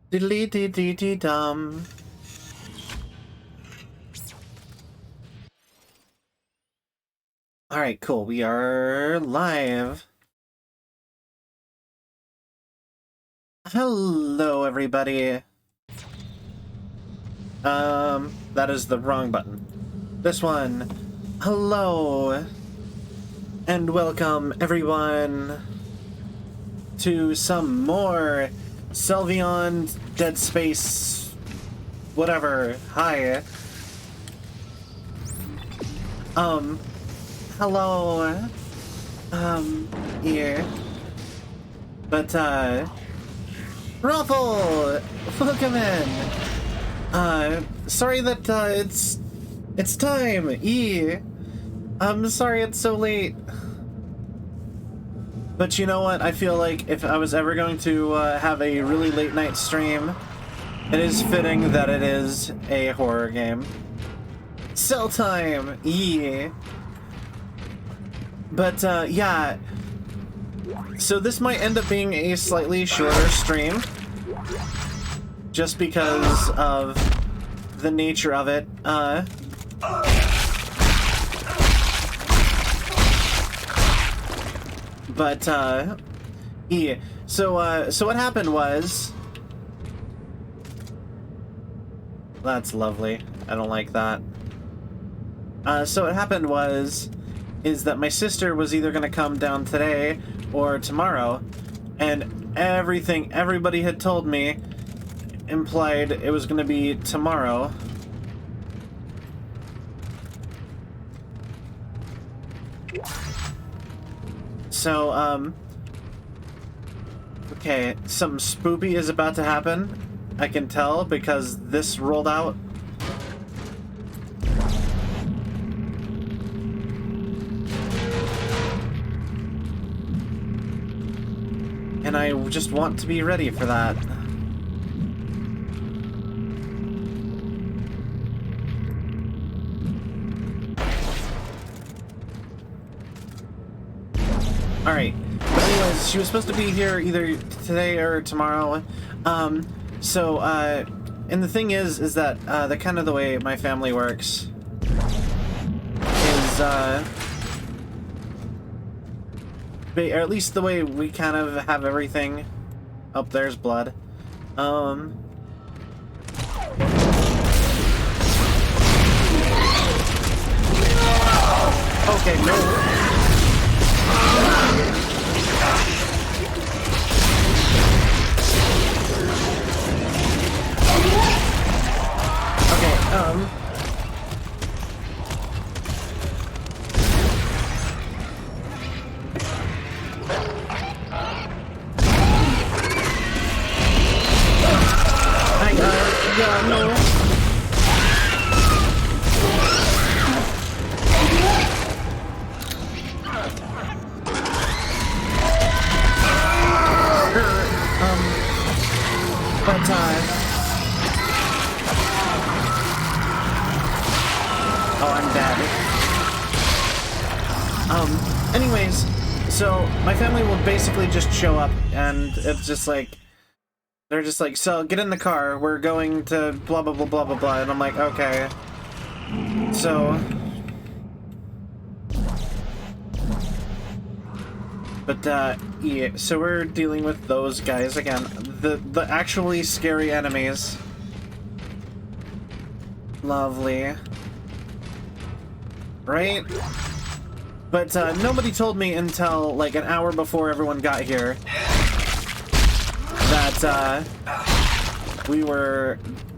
Diddly dee dee dee dum. Alright, cool. We are live. Hello, everybody. That is the wrong button. This one. Hello. And welcome, everyone, to some more Sylveon Dead Space whatever. Hi. Hello. Here. But, Ruffle! Welcome in! Sorry that, it's time! I'm sorry it's so late. But you know what? I feel like if I was ever going to, have a really late night stream, it is fitting that it is a horror game. Cell time! But, yeah. So this might end up being a slightly shorter stream, just because of the nature of it. Yeah. So what happened was... That's lovely. I don't like that. So what happened is that my sister was either gonna come down today or tomorrow, and everybody had told me implied it was gonna be tomorrow. So, okay, something spoopy is about to happen. I can tell because this rolled out. And I just want to be ready for that. Alright. But anyways, she was supposed to be here either today or tomorrow. And the thing is that, the kind of the way my family works is, or at least the way we kind of have everything. Oh, there's blood. Okay, no. Okay, yeah, no. Oh, I'm dead. Anyways, so my family will basically just show up, and it's just like, they're just like, so get in the car, we're going to blah blah blah blah blah blah, and I'm like, okay. So, but yeah, so we're dealing with those guys again, the actually scary enemies. Lovely. Right? But nobody told me until like an hour before everyone got here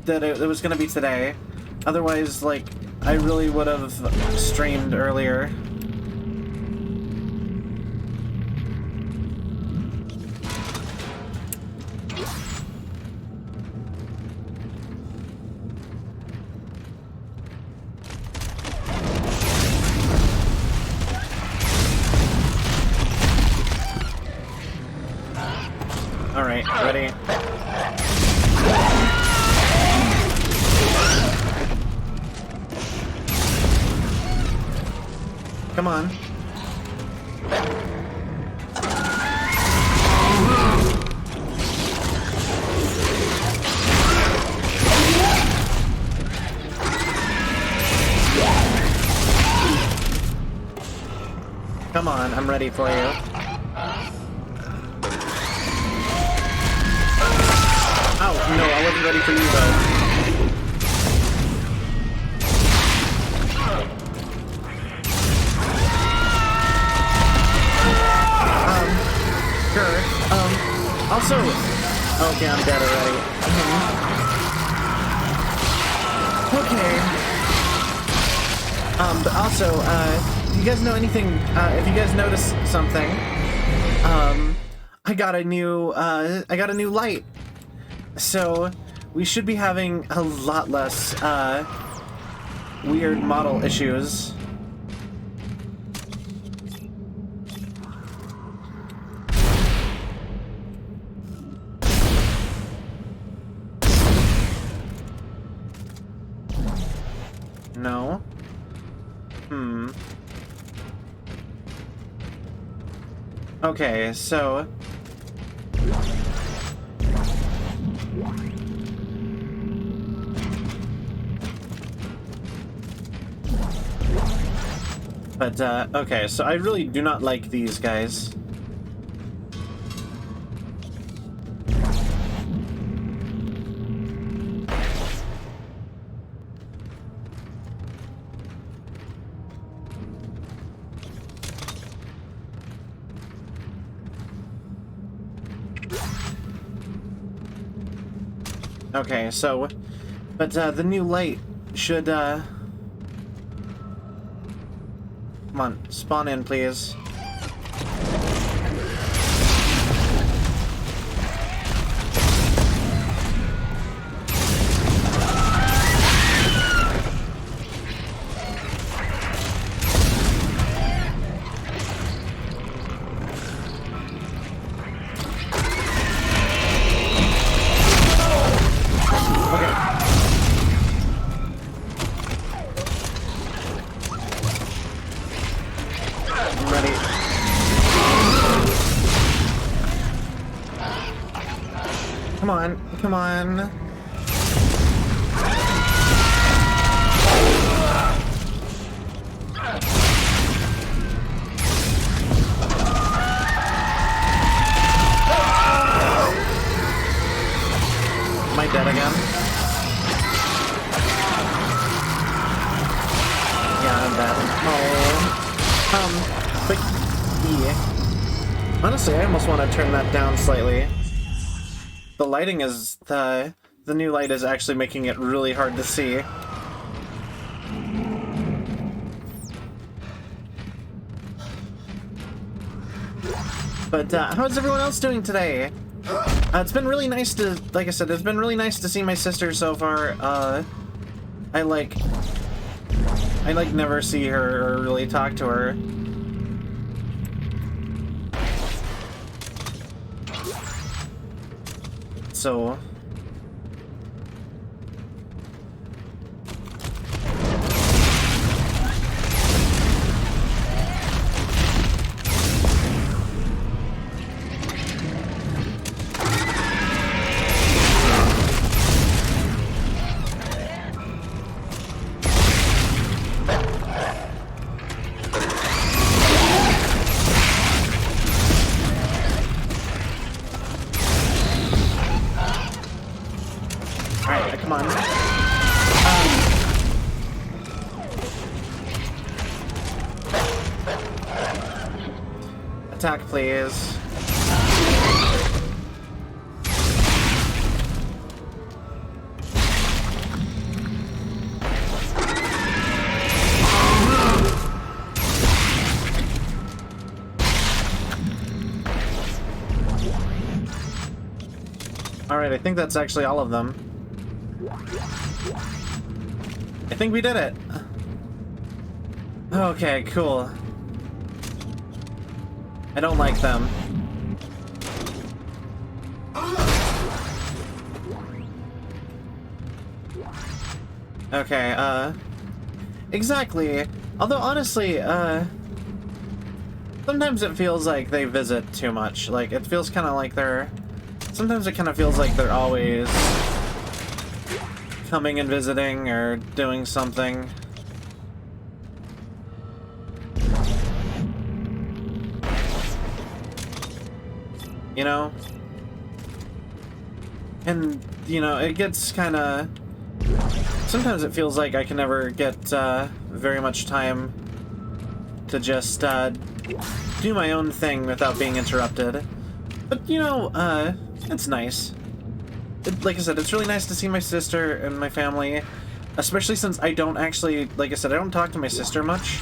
that it was gonna be today. Otherwise, like, I really would have streamed earlier. Alright, ready? Come on. I'm ready for you. Oh, no, I wasn't ready for you, though. Sure. Also... Okay, I'm dead already. Okay. But also, if you guys know anything, if you guys notice something, I got a new light. So, we should be having a lot less, weird model issues. No. Okay, so... But, okay, so I really do not like these guys. Okay, so, but the new light should, come on, spawn in, please. Come on, come on. Am I dead again? Yeah, I'm dead. Oh. But yeah. Honestly, I almost want to turn that down slightly. The lighting is, the new light is actually making it really hard to see. But, how's everyone else doing today? It's been really nice to, like I said, it's been really nice to see my sister so far. I never see her or really talk to her. So... Alright, come on. Attack, please. Alright, I think that's actually all of them. I think we did it. Okay, cool. I don't like them. Okay, exactly. Although, honestly, sometimes it feels like they visit too much. Like, it feels kind of like they're... Sometimes it kind of feels like they're always coming and visiting or doing something. you know? And, you know, it gets kind of... Sometimes it feels like I can never get very much time to just do my own thing without being interrupted. But, you know, it's nice. Like I said, it's really nice to see my sister and my family, especially since I don't actually, like I said, I don't talk to my sister much.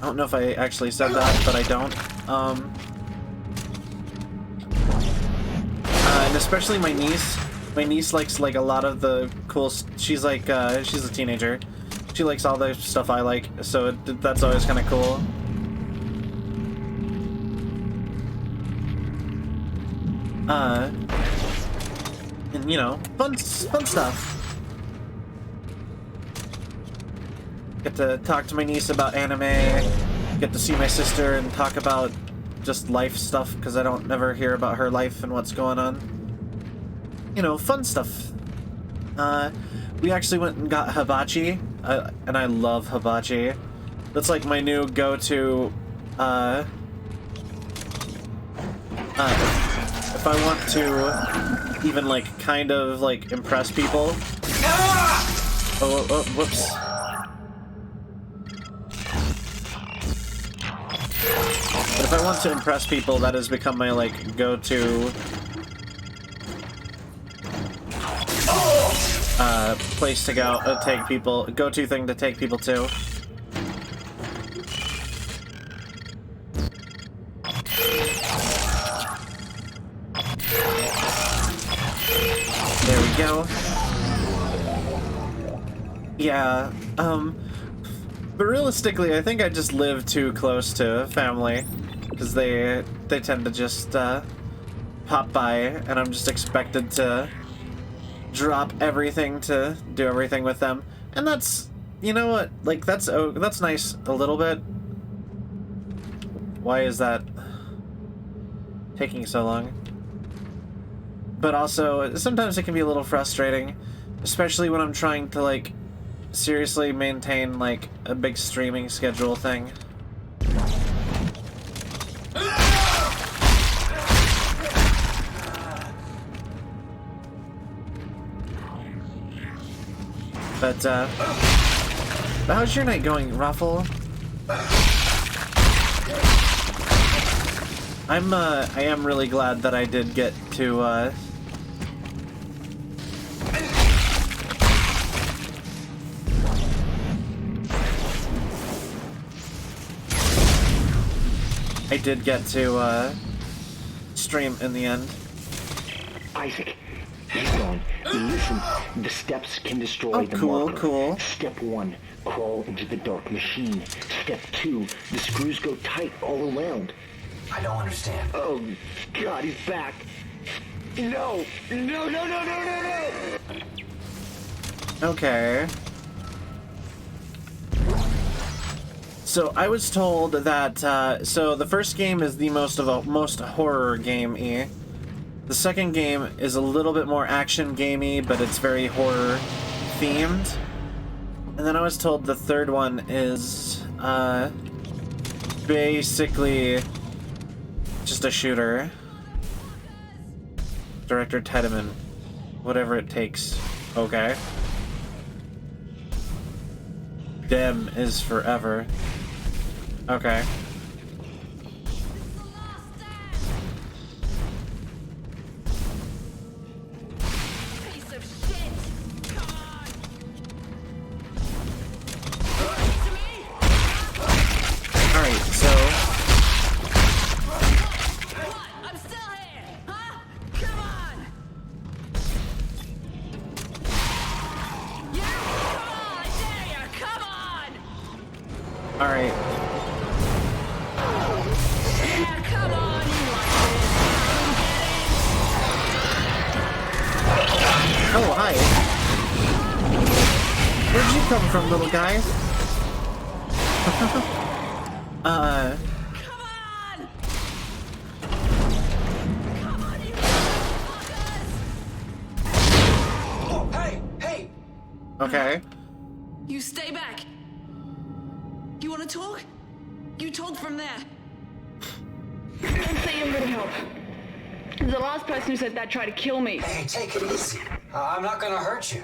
I don't know if I actually said that, but I don't. And especially my niece. My niece likes, like, a lot of the cool... She's, like, she's a teenager. She likes all the stuff I like, so that's always kind of cool. And, you know, fun stuff. Get to talk to my niece about anime, get to see my sister and talk about just life stuff, because I don't never hear about her life and what's going on. You know, fun stuff. We actually went and got hibachi, and I love hibachi. That's like my new go-to, if I want to even, like, kind of, like, impress people. Oh, whoops. But if I want to impress people, that has become my, like, go-to place to go, take people, go-to thing to take people to. There we go. Yeah, but realistically, I think I just live too close to family, because they tend to just, pop by, and I'm just expected to drop everything to do everything with them. And that's, you know what, like, that's nice a little bit. Why is that taking so long? But also, sometimes it can be a little frustrating, especially when I'm trying to, like, seriously maintain, like, a big streaming schedule thing. But how's your night going, Raffle? I am really glad that I did get to, I did get to, stream in the end. Isaac, he's gone. Listen, the steps can destroy the marker. Cool. Step 1, crawl into the dark machine. Step 2, the screws go tight all around. I don't understand. Oh, God, he's back. No! Okay. So I was told that, so the first game is the most horror game-y. The second game is a little bit more action gamey, but it's very horror themed. And then I was told the third one is basically just a shooter. Director Tiedemann. Whatever it takes. Okay. Dem is forever. Okay. Alright. Oh, hi. Where'd you come from, little guy? Come on! Come on, you motherfuckers! Oh, hey! Okay. You stay back. You want to talk? You talk from there. And say came here to help. The last person who said that tried to kill me. Hey, take it easy. I'm not gonna hurt you.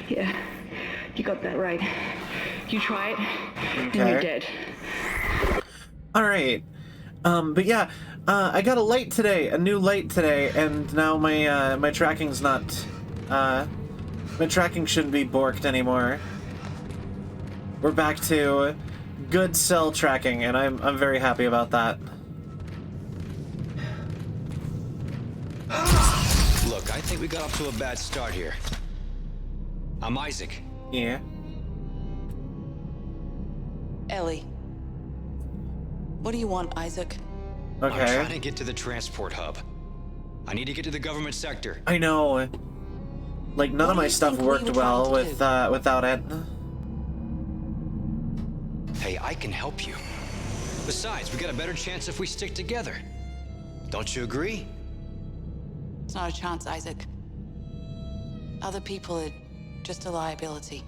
Yeah, you got that right. You try it, and Okay. you're dead. Alright. But yeah, I got a light today, a new light today, and now my, my tracking's not, my tracking shouldn't be borked anymore. We're back to good cell tracking, and I'm very happy about that. Look, I think we got off to a bad start here. I'm Isaac. Yeah. Ellie. What do you want, Isaac? I'm Okay. trying to get to the transport hub. I need to get to the government sector. I know. Like, none of What do my you stuff think we worked were well trying to with, do? without it. Hey, I can help you. Besides, we got a better chance if we stick together. Don't you agree? It's not a chance, Isaac. Other people are just a liability.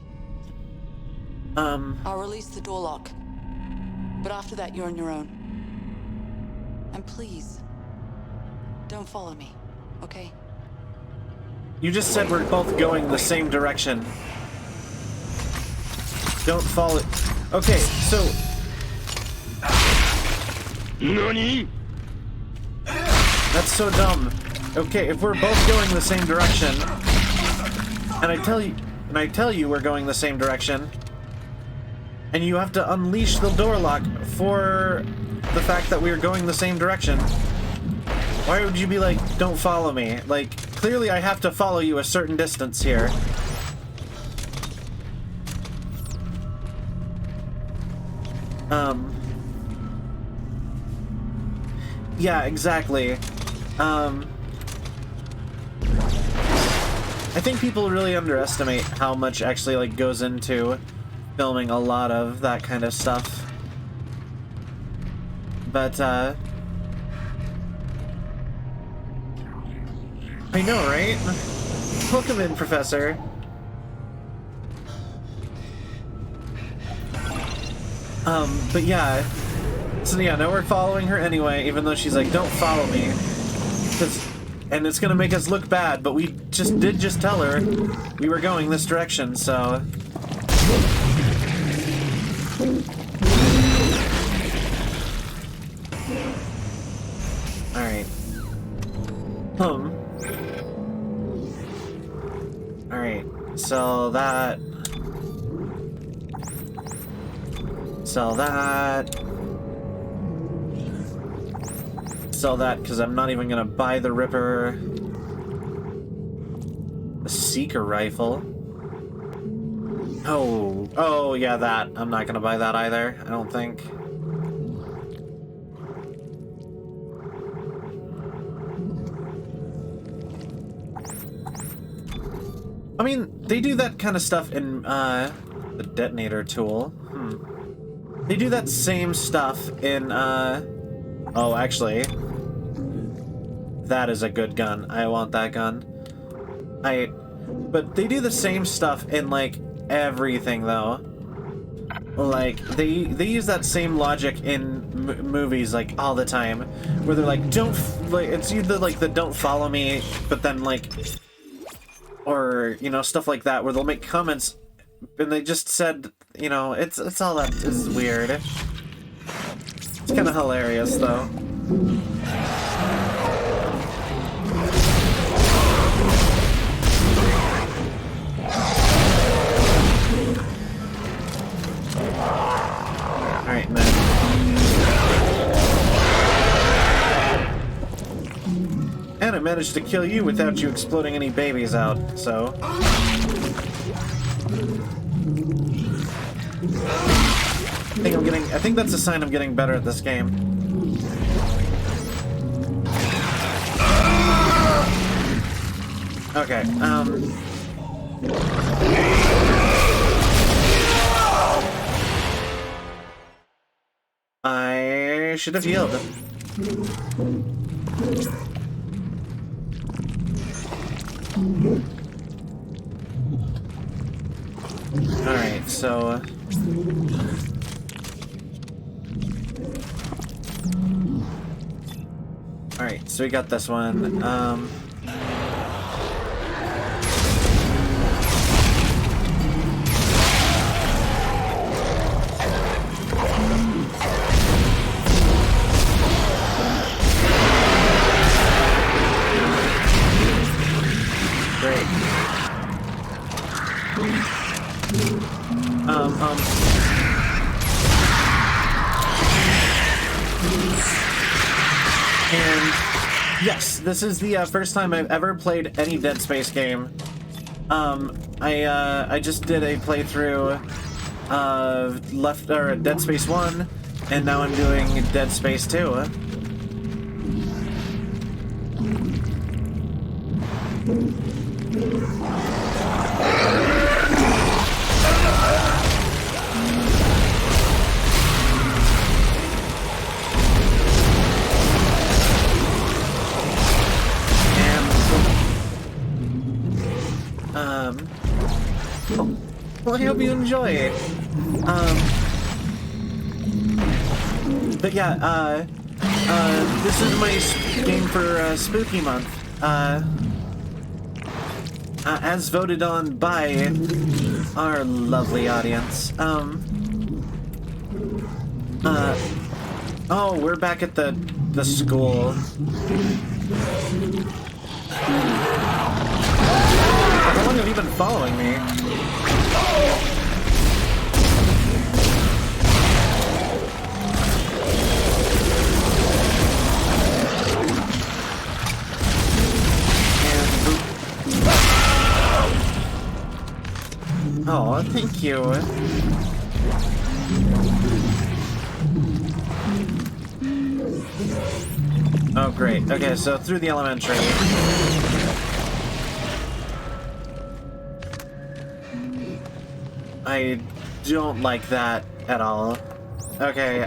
I'll release the door lock. But after that, you're on your own. And please, don't follow me, okay? You just said we're both going the same direction. Don't follow. Okay, so NANI?! that's so dumb. Okay, if we're both going the same direction, and I tell you we're going the same direction, and you have to unleash the door lock for the fact that we are going the same direction, why would you be like, don't follow me? Like, clearly I have to follow you a certain distance here. Yeah, exactly. I think people really underestimate how much actually, like, goes into filming a lot of that kind of stuff. But, I know, right? Welcome in, Professor. But yeah. So yeah, now we're following her anyway, even though she's like, don't follow me. And it's gonna make us look bad, but we did just tell her we were going this direction, so... Alright. Alright, so that... Sell that. Sell that, because I'm not even gonna buy the Ripper. The Seeker Rifle. Oh, yeah, that. I'm not gonna buy that either, I don't think. I mean, they do that kind of stuff in, the detonator tool. They do that same stuff in, oh, actually. That is a good gun. I want that gun. But they do the same stuff in, like, everything, though. Like, they use that same logic in movies, like, all the time. Where they're like, it's either, like, the don't follow me, but then, like... Or, you know, stuff like that, where they'll make comments, and they just said, you know, it's all that is weird. It's kind of hilarious, though. Alright, man. And I managed to kill you without you exploding any babies out, so... I think that's a sign I'm getting better at this game. Okay, I should have healed. Alright, so... Alright, so we got this one. Great. And yes, this is the first time I've ever played any Dead Space game. I just did a playthrough of Dead Space 1, and now I'm doing Dead Space 2. Well, I hope you enjoy it. But yeah, this is my game for Spooky Month. As voted on by our lovely audience. Oh, we're back at the school. How long have you been following me? Oh, thank you. Oh, great. Okay, so through the elementary. I don't like that at all. Okay,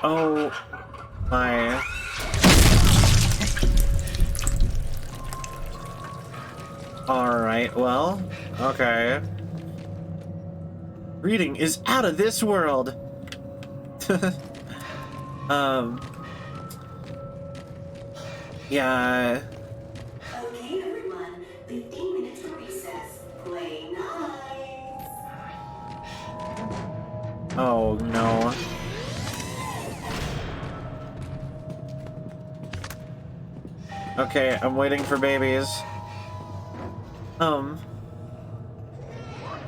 oh my. Alright, well, okay. Reading is out of this world! Yeah. Okay, everyone. 15 minutes for recess. Play nice. Oh, no. Okay, I'm waiting for babies.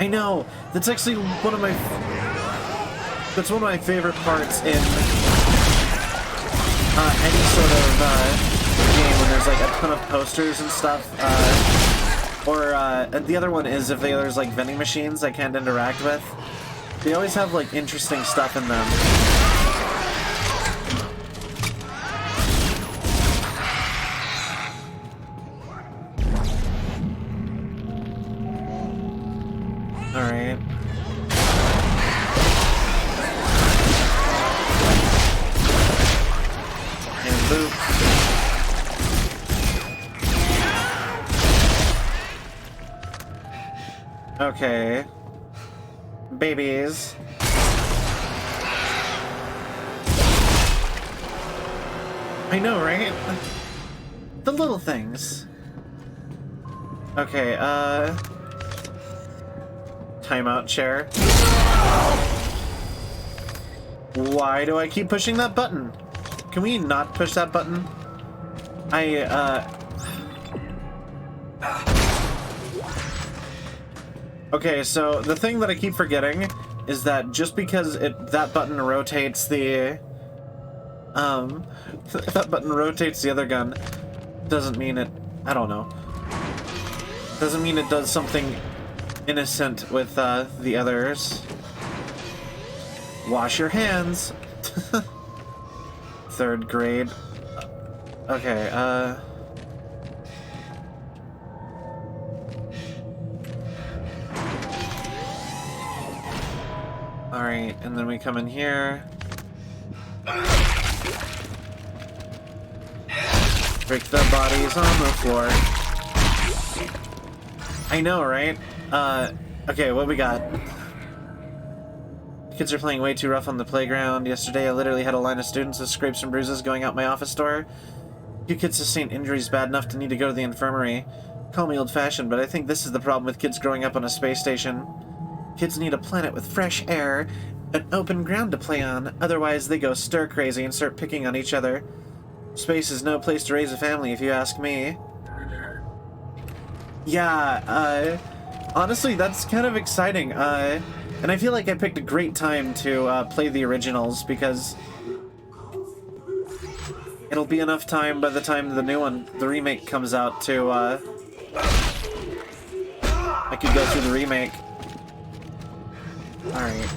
I know! That's actually one of my... That's one of my favorite parts in any sort of game when there's like a ton of posters and stuff. Or the other one is if there's like vending machines I can't interact with. They always have like interesting stuff in them. Alright. And boop. Okay. Babies. I know, right? The little things. Okay, timeout chair. Why do I keep pushing that button? Can we not push that button? Okay, so the thing that I keep forgetting is that just because that button rotates the that button rotates the other gun doesn't mean it, I don't know. Doesn't mean it does something innocent with the others. Wash your hands. Third grade. Okay, alright, and then we come in here. Break the bodies on the floor. I know, right? Okay, what we got? Kids are playing way too rough on the playground. Yesterday, I literally had a line of students with scrapes and bruises going out my office door. Few kids sustained injuries bad enough to need to go to the infirmary. Call me old-fashioned, but I think this is the problem with kids growing up on a space station. Kids need a planet with fresh air, an open ground to play on. Otherwise, they go stir-crazy and start picking on each other. Space is no place to raise a family, if you ask me. Yeah, honestly, that's kind of exciting. And I feel like I picked a great time to play the originals, because it'll be enough time by the time the new one, the remake, comes out to, I could go through the remake. Alright.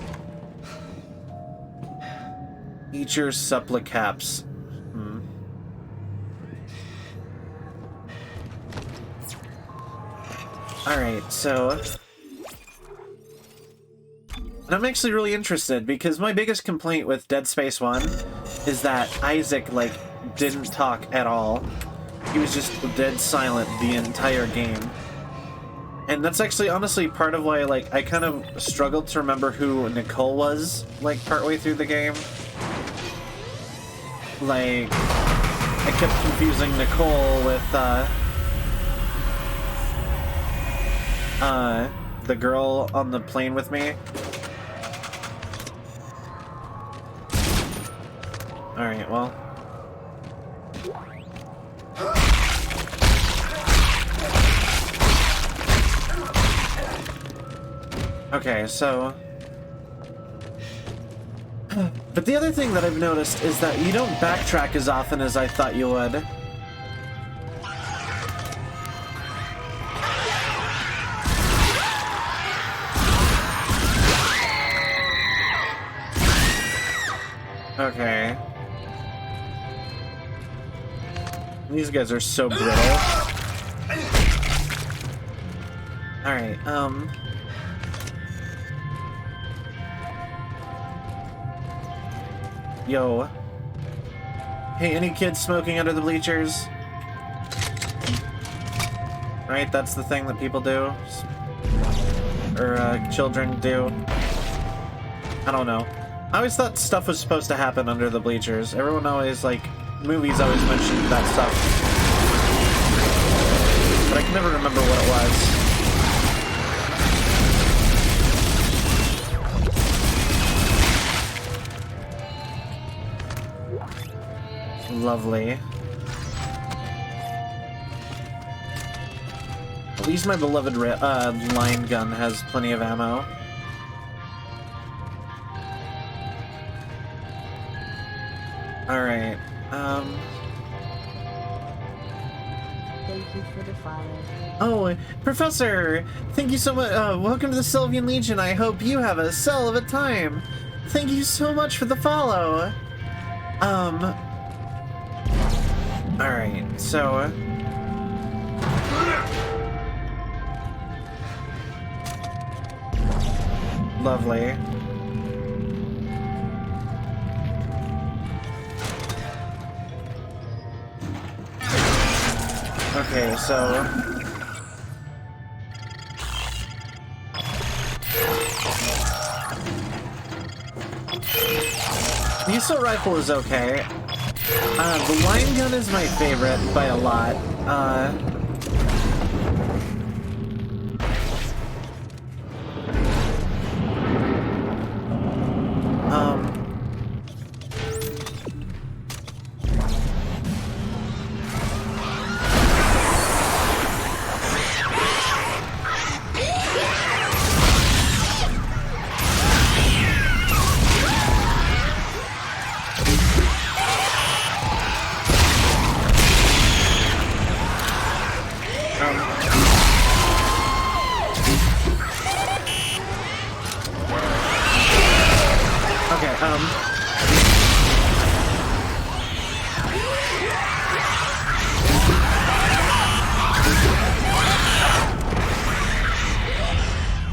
Eat your supplicaps. Alright, so... And I'm actually really interested, because my biggest complaint with Dead Space 1 is that Isaac, like, didn't talk at all. He was just dead silent the entire game. And that's actually, honestly, part of why, like, I kind of struggled to remember who Nicole was, like, partway through the game. Like, I kept confusing Nicole with, the girl on the plane with me. Alright, well. Okay, so... But the other thing that I've noticed is that you don't backtrack as often as I thought you would. Okay. These guys are so brittle. Alright, Yo. Hey, any kids smoking under the bleachers? Right, that's the thing that people do. Or, children do. I don't know. I always thought stuff was supposed to happen under the bleachers. Everyone always, like, movies always mentioned that stuff. But I can never remember what it was. Lovely. At least my beloved line gun has plenty of ammo. Alright, Thank you for the follow. Oh, Professor! Thank you so much. Welcome to the Sylvian Legion. I hope you have a cell of a time. Thank you so much for the follow. Alright, so... Lovely. Okay, so... The assault rifle is okay. The line gun is my favorite by a lot.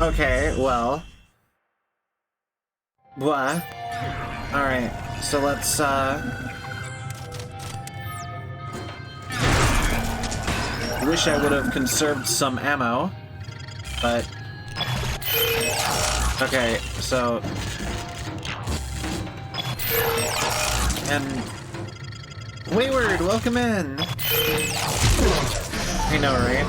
Okay, well... Blah. Alright, so let's, wish I would have conserved some ammo, but... Okay, so... And... Wayward, welcome in! I know, right?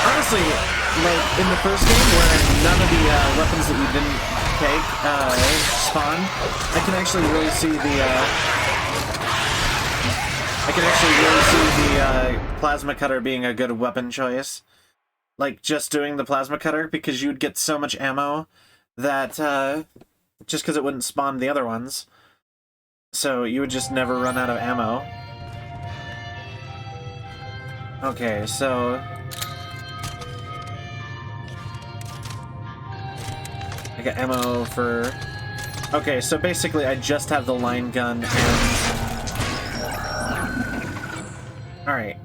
Honestly, like in the first game where none of the weapons that you didn't take spawn, I can actually really see the plasma cutter being a good weapon choice. Like just doing the plasma cutter because you'd get so much ammo that just because it wouldn't spawn the other ones, so you would just never run out of ammo. Okay, so I got ammo for... Okay, so basically I just have the line gun and... Alright.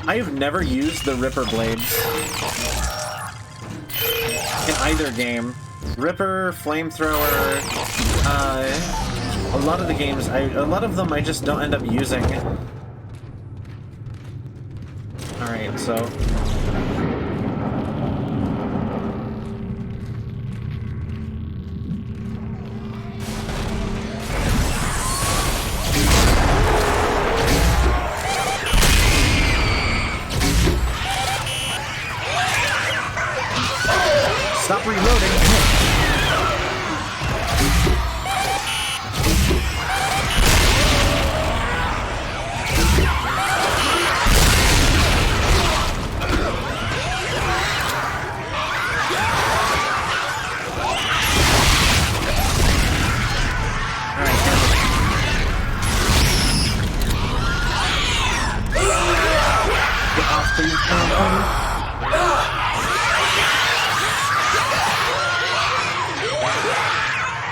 I have never used the Ripper blades in either game. Ripper, Flamethrower, a lot of the games, a lot of them I just don't end up using. Alright, so... Stop reloading! Get off, please.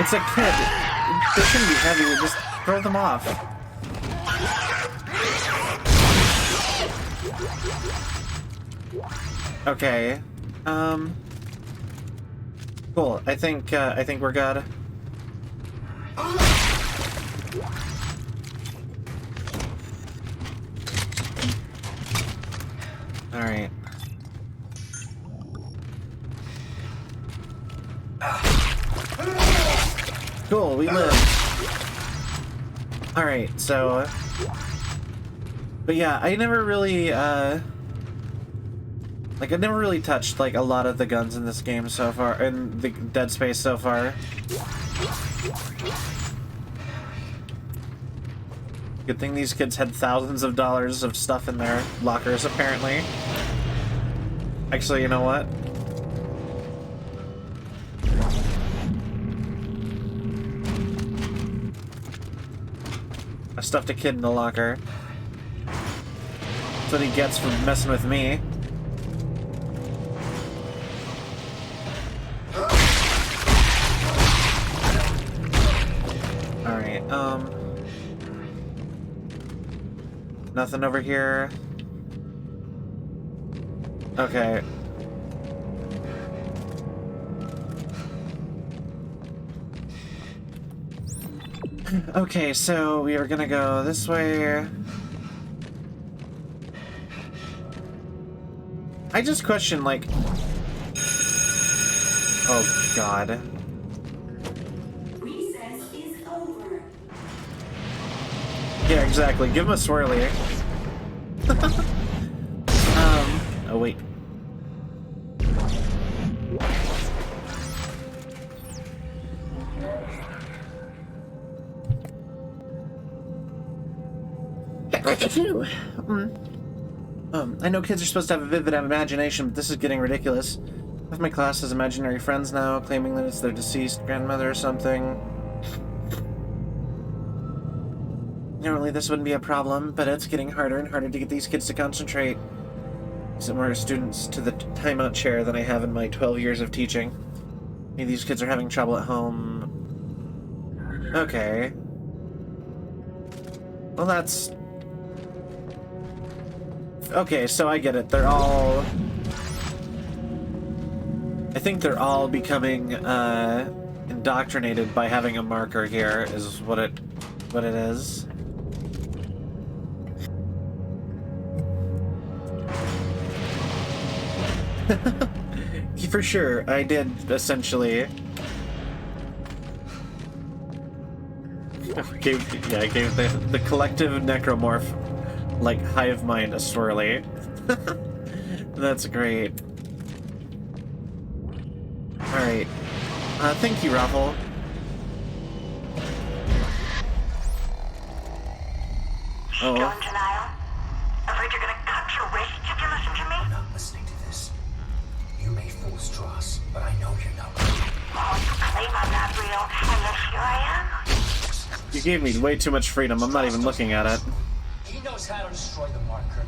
It's a kid. They shouldn't be heavy. Just throw them off. Okay. Cool. I think we're good. All right. Cool, we live. Alright, so... But yeah, I never really, like, I never really touched, like, a lot of the guns in this game so far, in the Dead Space so far. Good thing these kids had thousands of dollars of stuff in their lockers, apparently. Actually, you know what? I stuffed a kid in the locker. That's what he gets for messing with me. Alright, nothing over here. Okay. Okay, so we are gonna go this way. I just question, like... Oh, God. Recess is over. Yeah, exactly. Give him a swirly. Oh, wait. I know kids are supposed to have a vivid imagination, but this is getting ridiculous. Half of my class has imaginary friends now, claiming that it's their deceased grandmother or something. Normally this wouldn't be a problem, but it's getting harder and harder to get these kids to concentrate. Some more students to the timeout chair than I have in my 12 years of teaching. Maybe these kids are having trouble at home. Okay. Well, that's... Okay, so I get it. They're all... I think they're all becoming, indoctrinated by having a marker here, is what it is. For sure, I did essentially. I gave the collective necromorph, like, hive mind a swirly. That's great. Alright. Thank you, Raffle. Still in denial? Afraid you're gonna cut your wrists if you listen to me? I'm not listening to this. You may fool Strauss, but I know you're not. Oh, you claim I'm not real, and yet here I am? You gave me way too much freedom. I'm not even looking at it. He knows how to destroy the marker.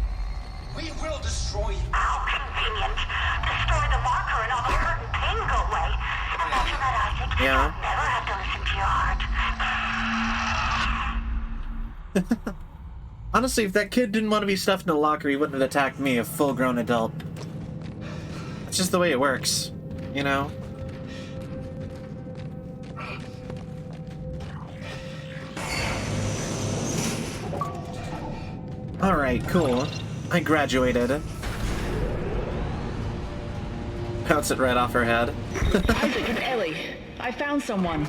We will destroy you. How convenient. Destroy the marker and all the hurt and pain go away. Imagine that, Isaac. Yeah. You'll never have to listen to your heart. Honestly, if that kid didn't want to be stuffed in a locker, he wouldn't have attacked me, a full-grown adult. It's just the way it works, you know? Alright, cool. I graduated. Pounce it right off her head. Isaac, it's Ellie. I found someone.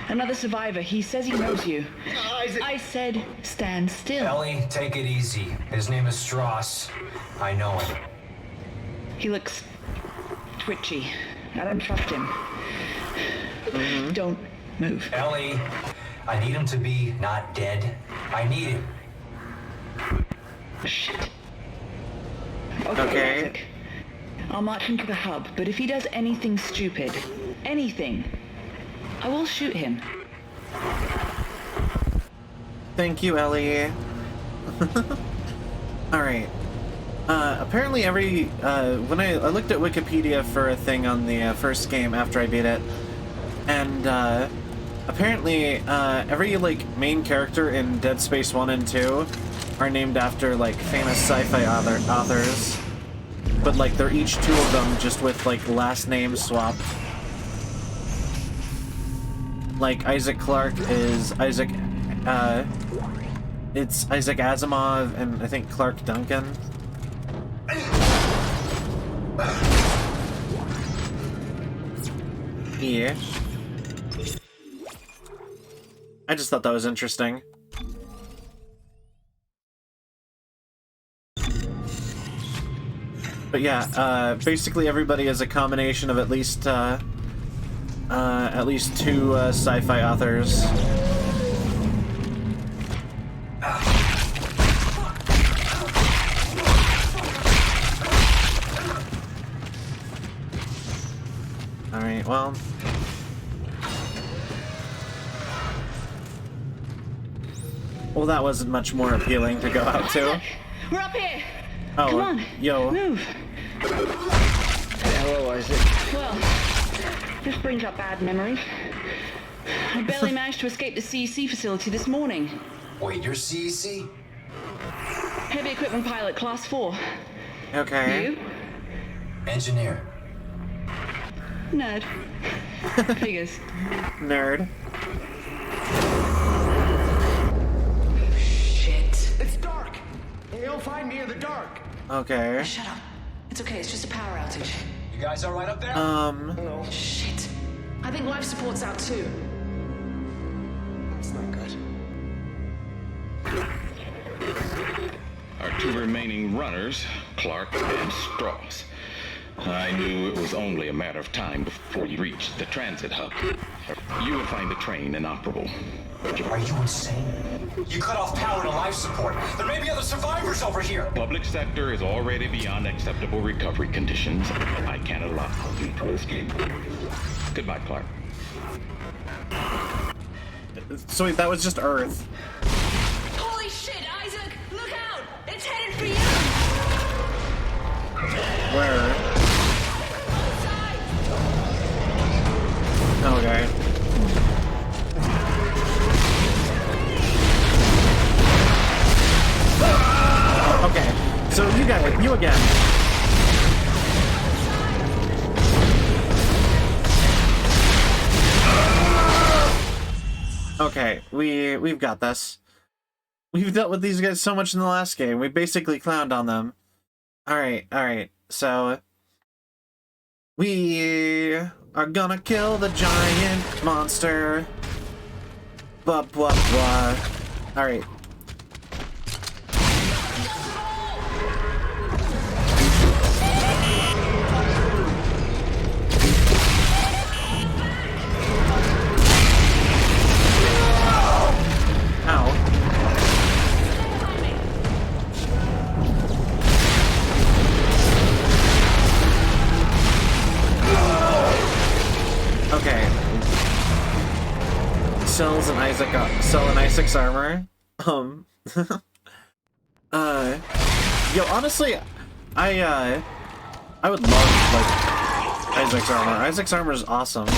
Another survivor. He says he knows you. Isaac. I said stand still. Ellie, take it easy. His name is Strauss. I know him. He looks twitchy. I don't trust him. Don't move. Ellie, I need him to be not dead. I need him. Shit. Okay. Isaac. I'll march him to the hub, but if he does anything stupid, anything, I will shoot him. Thank you, Ellie. Alright. Apparently when I looked at Wikipedia for a thing on the first game after I beat it, and apparently every, like, main character in Dead Space 1 and 2 are named after, like, famous sci-fi authors. But, like, they're each two of them, just with, like, last names swapped. Like, Isaac Clarke is Isaac, it's Isaac Asimov and I think Clark Duncan. Yeah. I just thought that was interesting. But yeah, basically everybody is a combination of at least two sci-fi authors. Alright, well... Well, that wasn't much more appealing to go out to. We're up here! Oh, Come on, yo. move. Hello, Isaac. Well, this brings up bad memories. I barely managed to escape the CEC facility this morning. Wait, you're CEC? Heavy equipment pilot, class 4. Okay. You? Engineer. Nerd. Figures. Nerd. Shit. It's dark! You'll find me in the dark! Okay. Shut up. It's okay, it's just a power outage. You guys alright up there? Shit. I think life support's out too. That's not good. Our two remaining runners, Clark and Strauss. I knew it was only a matter of time before you reached the transit hub. You will find the train inoperable. Are you insane? You cut off power to life support. There may be other survivors over here. Public sector is already beyond acceptable recovery conditions. I can't allow you to escape. Goodbye, Clark. So wait, that was just Earth. Holy shit, Isaac! Look out! It's headed for you! Where? Okay. Okay, so you again. Okay, we've got this. We've dealt with these guys so much in the last game. We basically clowned on them. Alright, so we are gonna kill the giant monster. Blah blah blah. Alright. Okay. Sell an Isaac's armor. Yo, honestly, I would love like Isaac's armor. Isaac's armor is awesome.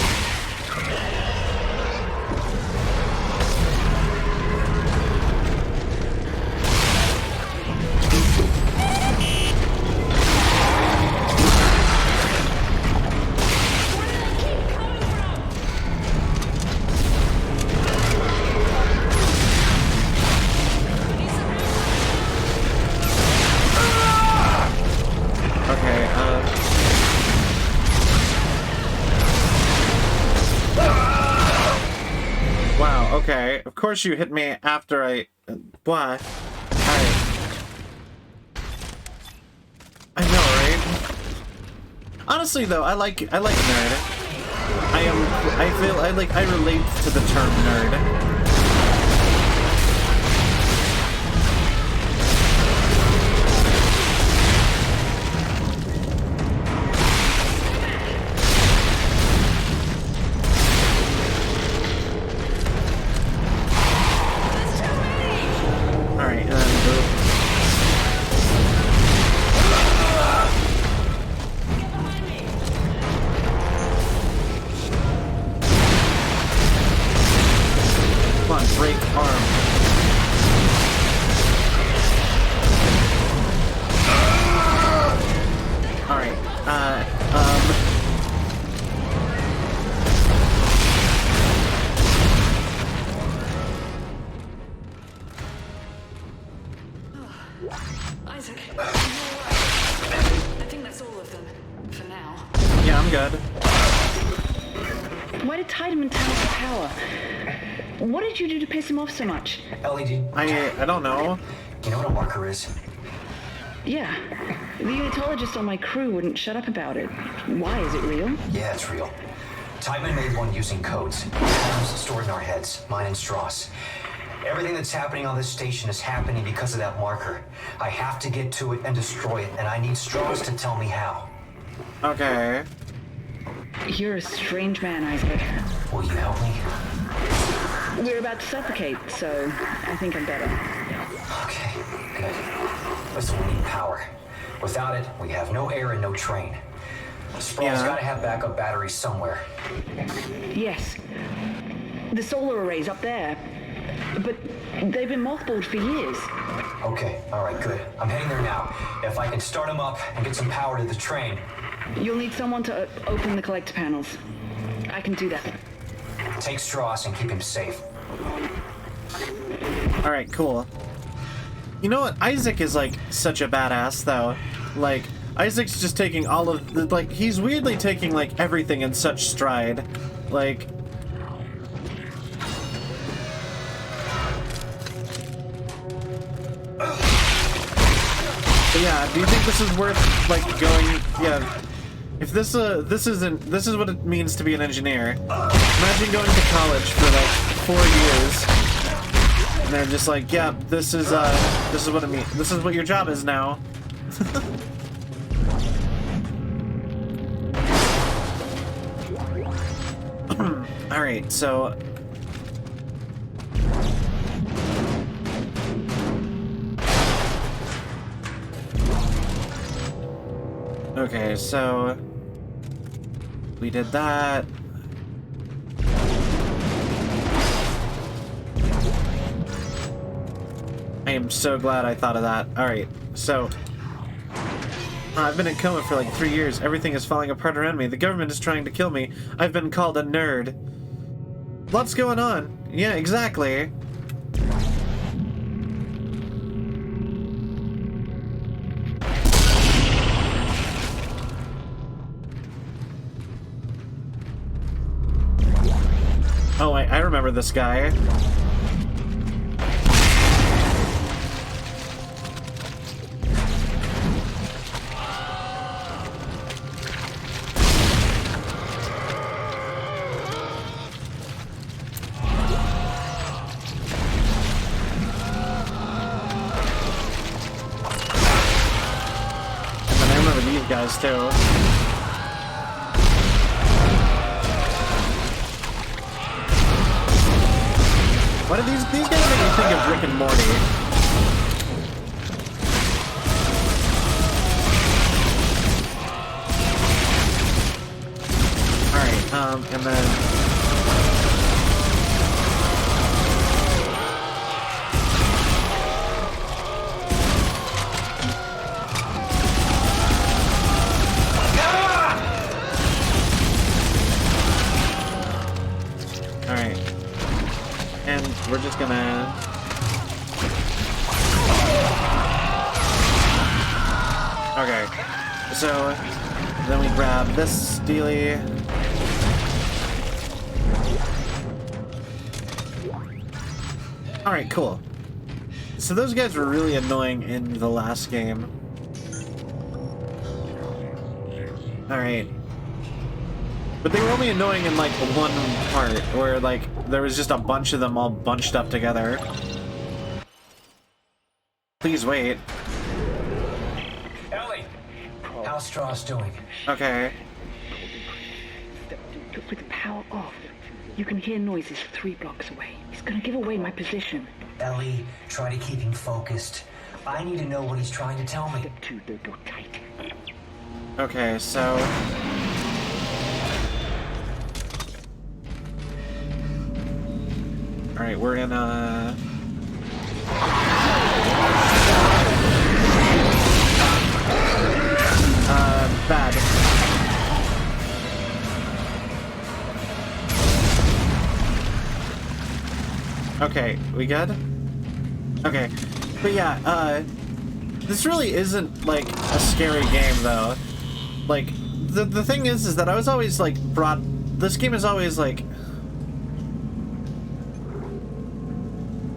Okay, of course you hit me after I... What? I know, right? Honestly, though, I like nerd. I relate to the term nerd. Isaac. I think that's all of them. For now. Yeah, I'm good. Why did Tiedemann turn off the power? What did you do to piss him off so much? LED. I don't know. You know what a marker is? Yeah. The unitologist on my crew wouldn't shut up about it. Why? Is it real? Yeah, it's real. Tiedemann made one using codes. Terms stored in our heads, mine and Strauss. Everything that's happening on this station is happening because of that marker. I have to get to it and destroy it, and I need Strauss to tell me how. Okay. You're a strange man, Isaac. Will you help me? We're about to suffocate, so I think I'm better. Okay, good. Listen, we need power. Without it, we have no air and no train. Sproul's gotta have backup batteries somewhere. Yes. The solar array's up there. But they've been mothballed for years. Okay, alright, good. I'm heading there now. If I can start them up and get some power to the train. You'll need someone to open the collector panels. I can do that. Take Strauss and keep him safe. Alright, cool. You know what? Isaac is, like, such a badass, though. Like, Isaac's just taking all of the, like, he's weirdly taking, like, everything in such stride. Like... Yeah, do you think this is worth, like, going... Yeah. If this is what it means to be an engineer. Imagine going to college for, like, 4 years. And they're just like, yeah, this is what it means. This is what your job is now. Alright, so... Okay, so we did that. I am so glad I thought of that. Alright, so I've been in coma for like 3 years. Everything is falling apart around me. The government is trying to kill me. I've been called a nerd. Lots going on. Yeah, exactly. Oh, I remember this guy. And then I remember these guys too. What are these guys make me think of Rick and Morty? Alright, and then we're just gonna... Okay, so then we grab this steely. Alright, cool. So those guys were really annoying in the last game. Alright. But they were only annoying in like one part, where like there was just a bunch of them all bunched up together. Please wait. Ellie! How's Strauss doing? Okay. With the power off, you can hear noises 3 blocks away. He's gonna give away my position. Ellie, try to keep him focused. I need to know what he's trying to tell me. Step 2, the door tight. Okay, so... Alright, we're in bad. Okay, we good? Okay, but yeah, this really isn't, like, a scary game, though. Like, the thing is that I was always, like, this game is always, like...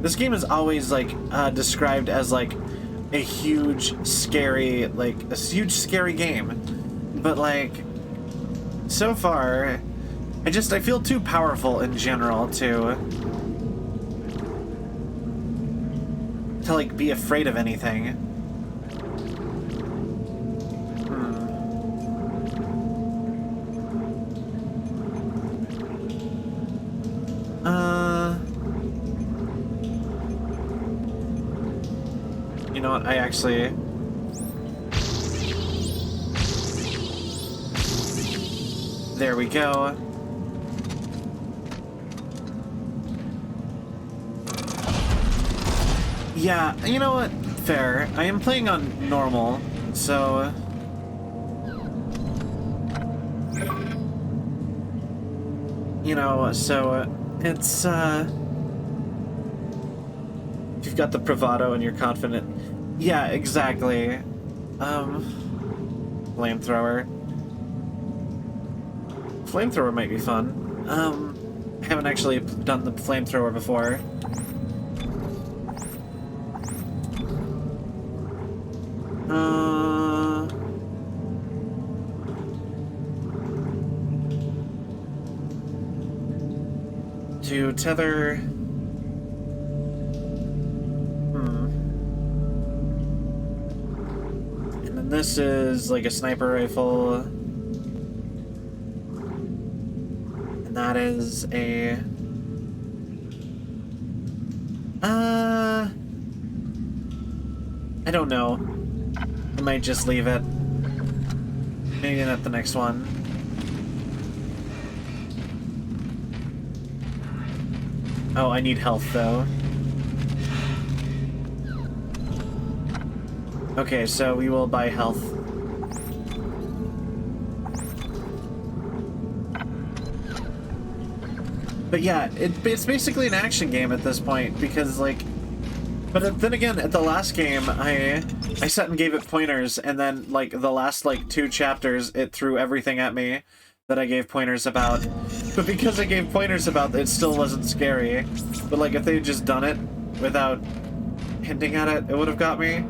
This game is always, like, described as, like, a huge, scary, like, a huge, scary game. But, like, so far, I feel too powerful in general to, like, be afraid of anything. You know what, I actually... There we go. Yeah, you know what? Fair. I am playing on normal, so... You know, so it's, you've got the bravado and you're confident. Yeah, exactly. Flamethrower. Flamethrower might be fun. I haven't actually done the flamethrower before. To tether... And then this is like a sniper rifle. And that is a... I don't know. I might just leave it. Maybe not the next one. Oh, I need health though. Okay, so we will buy health. But yeah, it's basically an action game at this point because like, but then again, at the last game, I sat and gave it pointers, and then like the last like 2 chapters, it threw everything at me that I gave pointers about. But because I gave pointers about, it still wasn't scary. But like if they had just done it without hinting at it, it would have got me.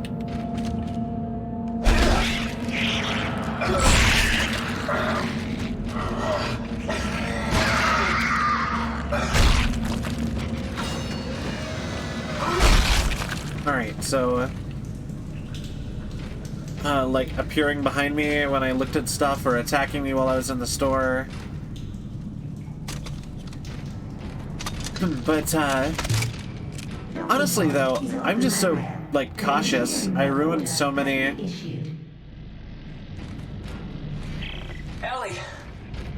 Alright, so like appearing behind me when I looked at stuff or attacking me while I was in the store. But honestly though, I'm just so like cautious. I ruined so many. Ellie,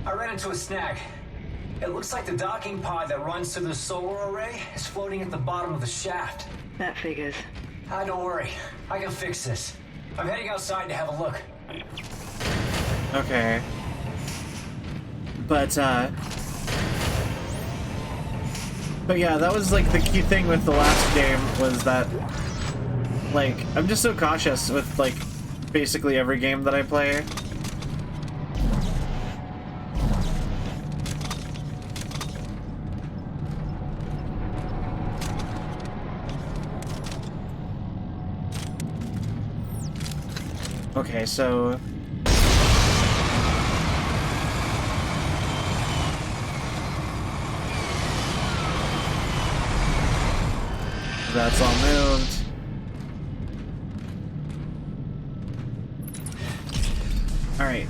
I ran into a snag. It looks like the docking pod that runs to the solar array is floating at the bottom of the shaft. That figures. Don't worry. I can fix this. I'm heading outside to have a look. Okay. But yeah, that was like the key thing with the last game was that like I'm just so cautious with like basically every game that I play. Okay, so that's all moved. All right.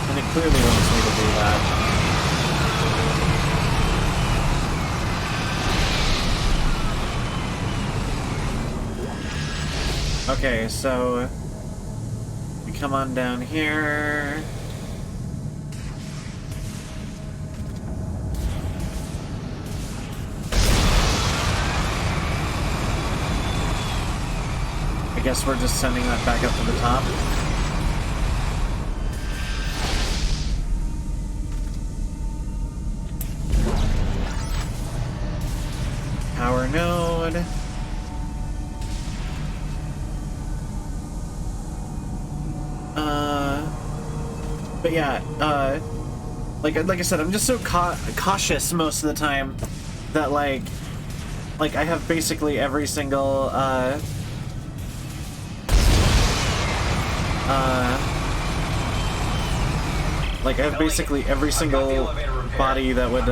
And it clearly wants me to do that. Okay, so we come on down here. I guess we're just sending that back up to the top. Power node. But yeah, like I said, I'm just so cautious most of the time that like I have basically every single like I have basically every single body that would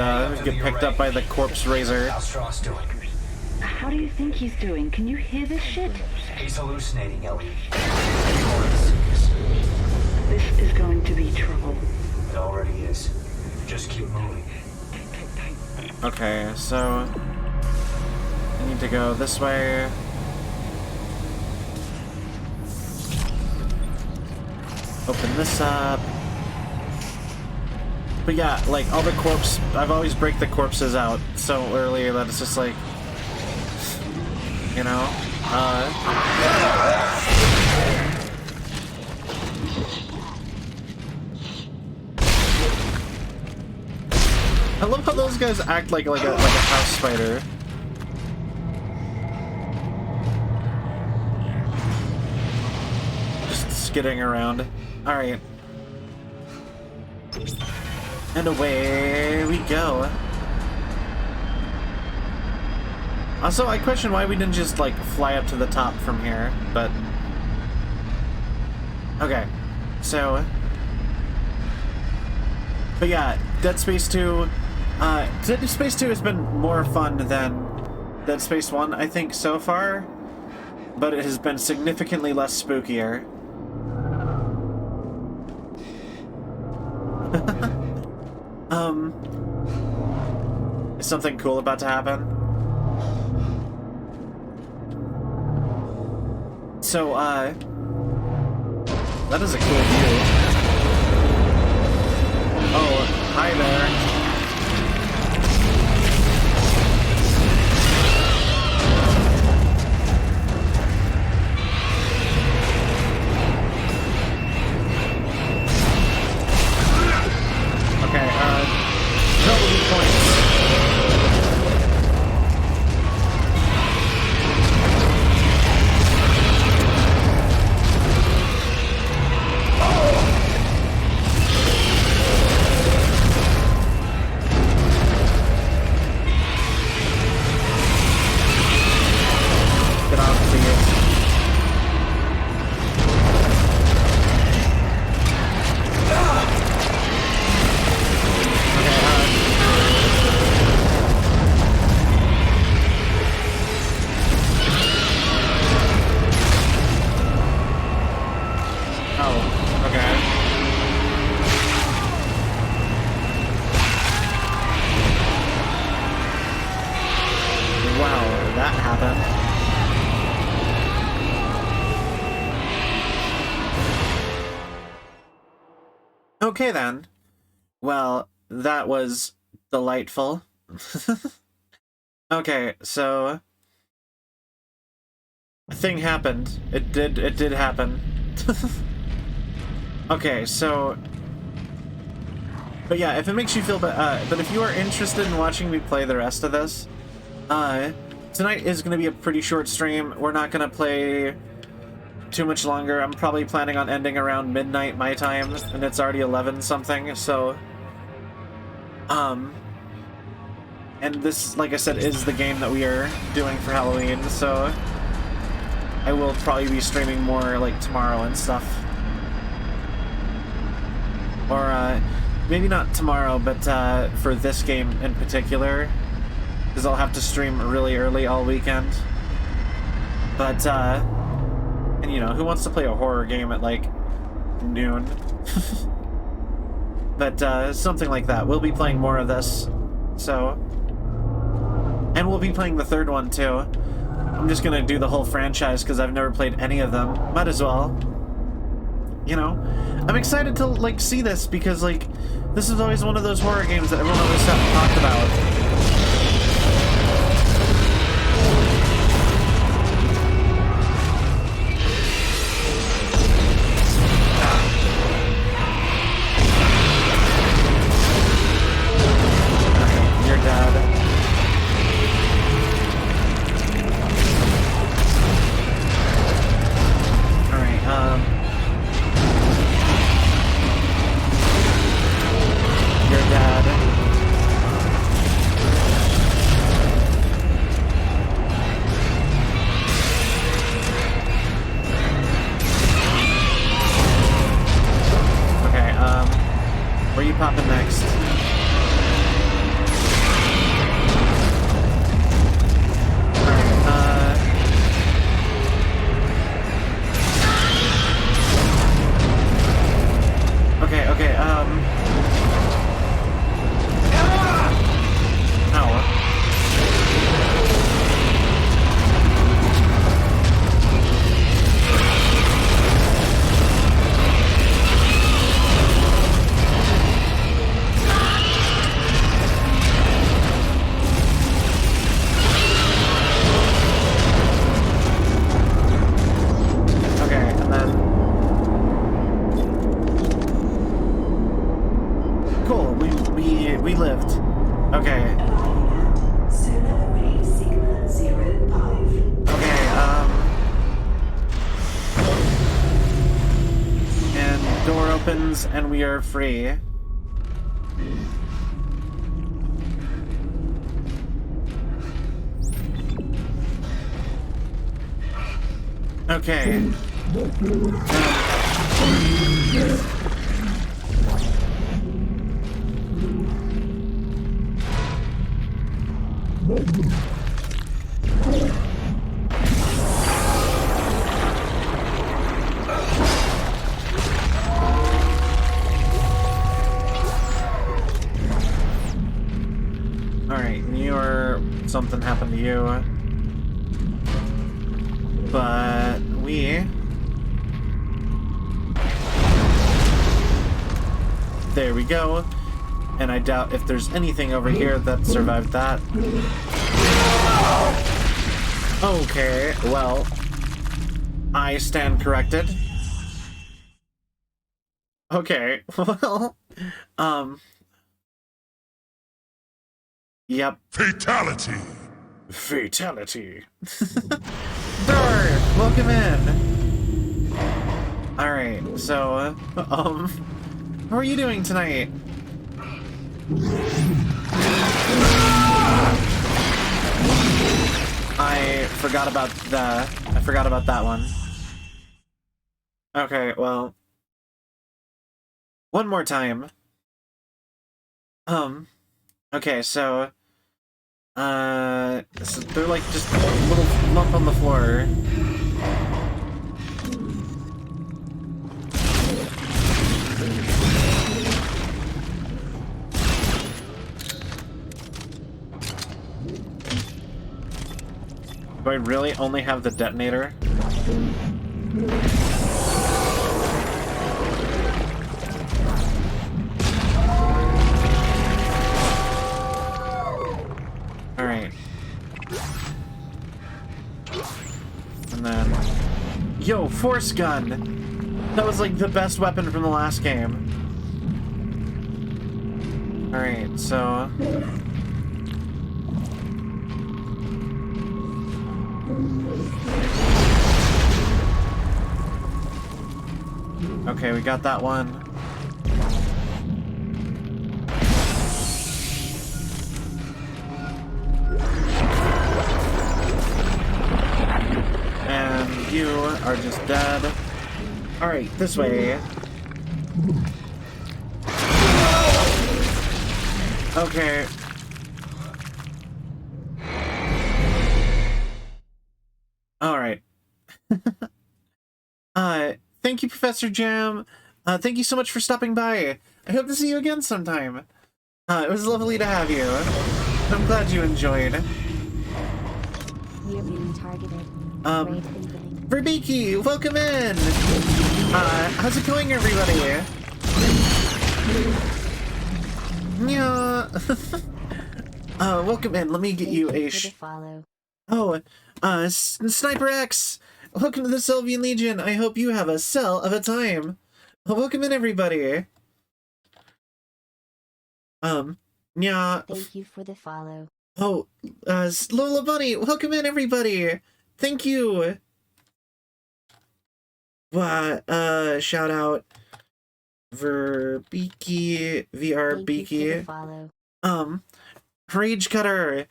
get picked up by the corpse raiser. How's Strauss doing? How do you think he's doing? Can you hear this shit? He's hallucinating, Ellie. This is going to be trouble. It already is. Just keep moving. Okay, so I need to go this way. Open this up. But yeah, like all the corpse, I've always break the corpses out so early that it's just like, you know, I love how those guys act like a house spider. Just skidding around. All right. And away we go. Also, I question why we didn't just like fly up to the top from here, but okay. So, but yeah, Dead Space 2. Dead Space 2 has been more fun than Dead Space 1, I think, so far, but it has been significantly less spookier. Is something cool about to happen? So, that is a cool view. Oh, hi there. Okay, double these points. Get off the Oh, okay. Wow, that happened. Okay then. Well, that was delightful. Okay, so a thing happened. It did happen. Okay, so but yeah, if it makes you feel but if you are interested in watching me play the rest of this, tonight is going to be a pretty short stream. We're not going to play too much longer. I'm probably planning on ending around midnight my time, and it's already 11 something, so and this, like I said, is the game that we are doing for Halloween, so I will probably be streaming more like tomorrow and stuff. Or maybe not tomorrow, but for this game in particular, because I'll have to stream really early all weekend. But and you know, who wants to play a horror game at like noon? But something like that. We'll be playing more of this, so, and we'll be playing the third one too. I'm just gonna do the whole franchise because I've never played any of them. Might as well. You know, I'm excited to like see this because like this is always one of those horror games that everyone always talked about. Your dad. All right. Your dad. Okay, where are you popping next? Alright, okay, okay, and then cool, we lived. Okay. Okay, and door opens and we are free. Okay. Alright, something happened to you. But There we go. And I doubt if there's anything over here that survived that. Okay, well, I stand corrected. Okay, well, yep. Fatality! Fatality. Darn! Welcome in! Alright, so, how are you doing tonight? I forgot about that one. Okay, well, one more time. Okay, so they're like just a little lump on the floor. Do I really only have the detonator? Alright. And then... Yo, force gun! That was like the best weapon from the last game. Alright, so... Okay, we got that one. And you are just dead. Alright, this way. Okay. Alright. Thank you, Professor Jam. Thank you so much for stopping by. I hope to see you again sometime. It was lovely to have you. I'm glad you enjoyed. We're being targeted. Verbiki, welcome in! How's it going, everybody? Yeah. Welcome in. Let me get you a Oh, Sniper X! Welcome to the Sylvian Legion. I hope you have a cell of a time. Welcome in, everybody. Yeah. Thank you for the follow. Oh, Lola Bunny, welcome in, everybody. Thank you. Shout out Verbiki, VR Beaky. Rage Cutter.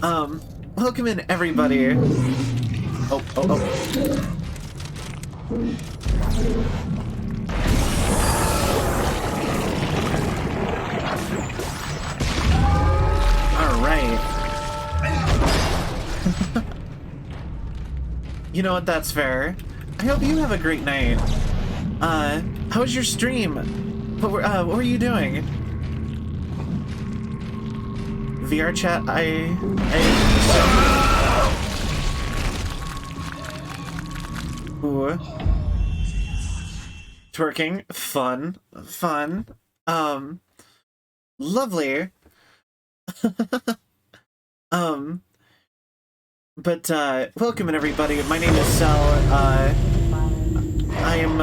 Welcome in, everybody. Oh. All right. You know what? That's fair. I hope you have a great night. How was your stream? What were you doing? VR chat, Ooh. Twerking. Fun. Lovely. But, welcome in, everybody. My name is Sel. I am,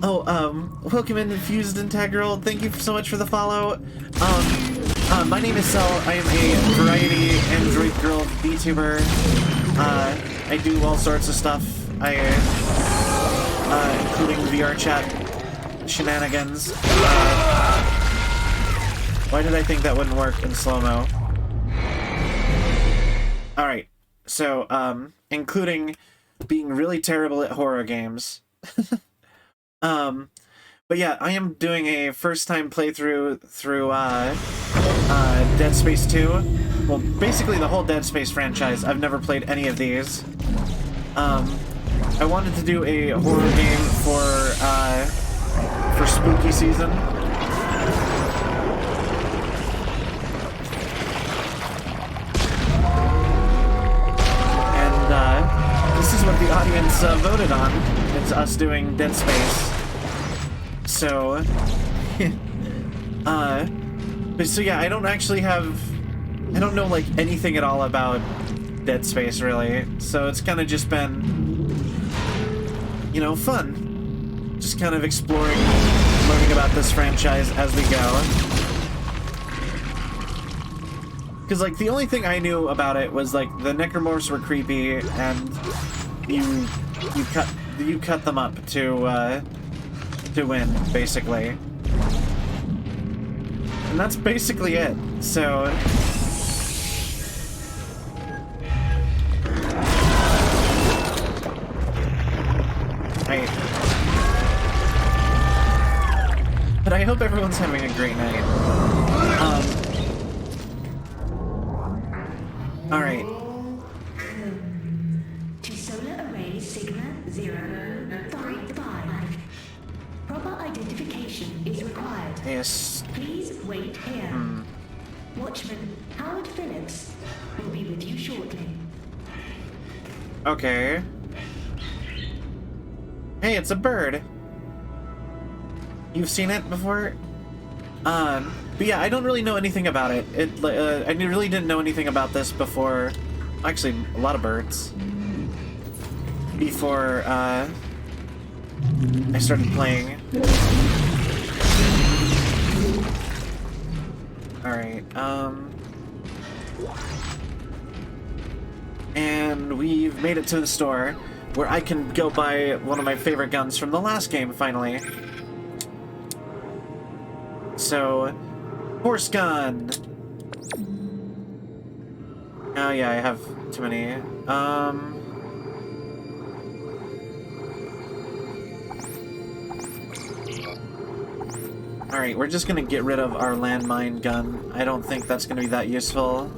welcome in, Infused Integral. Thank you so much for the follow. My name is Sel. I am a variety Android girl VTuber. I do all sorts of stuff. Including VR chat shenanigans. Why did I think that wouldn't work in slow-mo? Alright, so, including being really terrible at horror games. But yeah, I am doing a first-time playthrough through, Dead Space 2. Well, basically the whole Dead Space franchise. I've never played any of these. I wanted to do a horror game for spooky season. And, this is what the audience voted on. It's us doing Dead Space. So, so yeah, I don't actually have, I don't know like anything at all about Dead Space really. So it's kind of just been, you know, fun. Just kind of exploring, learning about this franchise as we go. Because, like, the only thing I knew about it was, like, the necromorphs were creepy, and you cut them up to win, basically. And that's basically it. So, but I hope everyone's having a great night. Alright. To solar array Sigma 035. Proper identification is required. Yes. Please wait here. Watchman Howard Phillips will be with you shortly. Okay. Hey, it's a bird. You've seen it before? But yeah, I don't really know anything about it. I really didn't know anything about this before. Actually, a lot of birds. Before, I started playing. Alright, and we've made it to the store, where I can go buy one of my favorite guns from the last game, finally. So, horse gun! Oh yeah, I have too many. Alright, we're just gonna get rid of our landmine gun. I don't think that's gonna be that useful.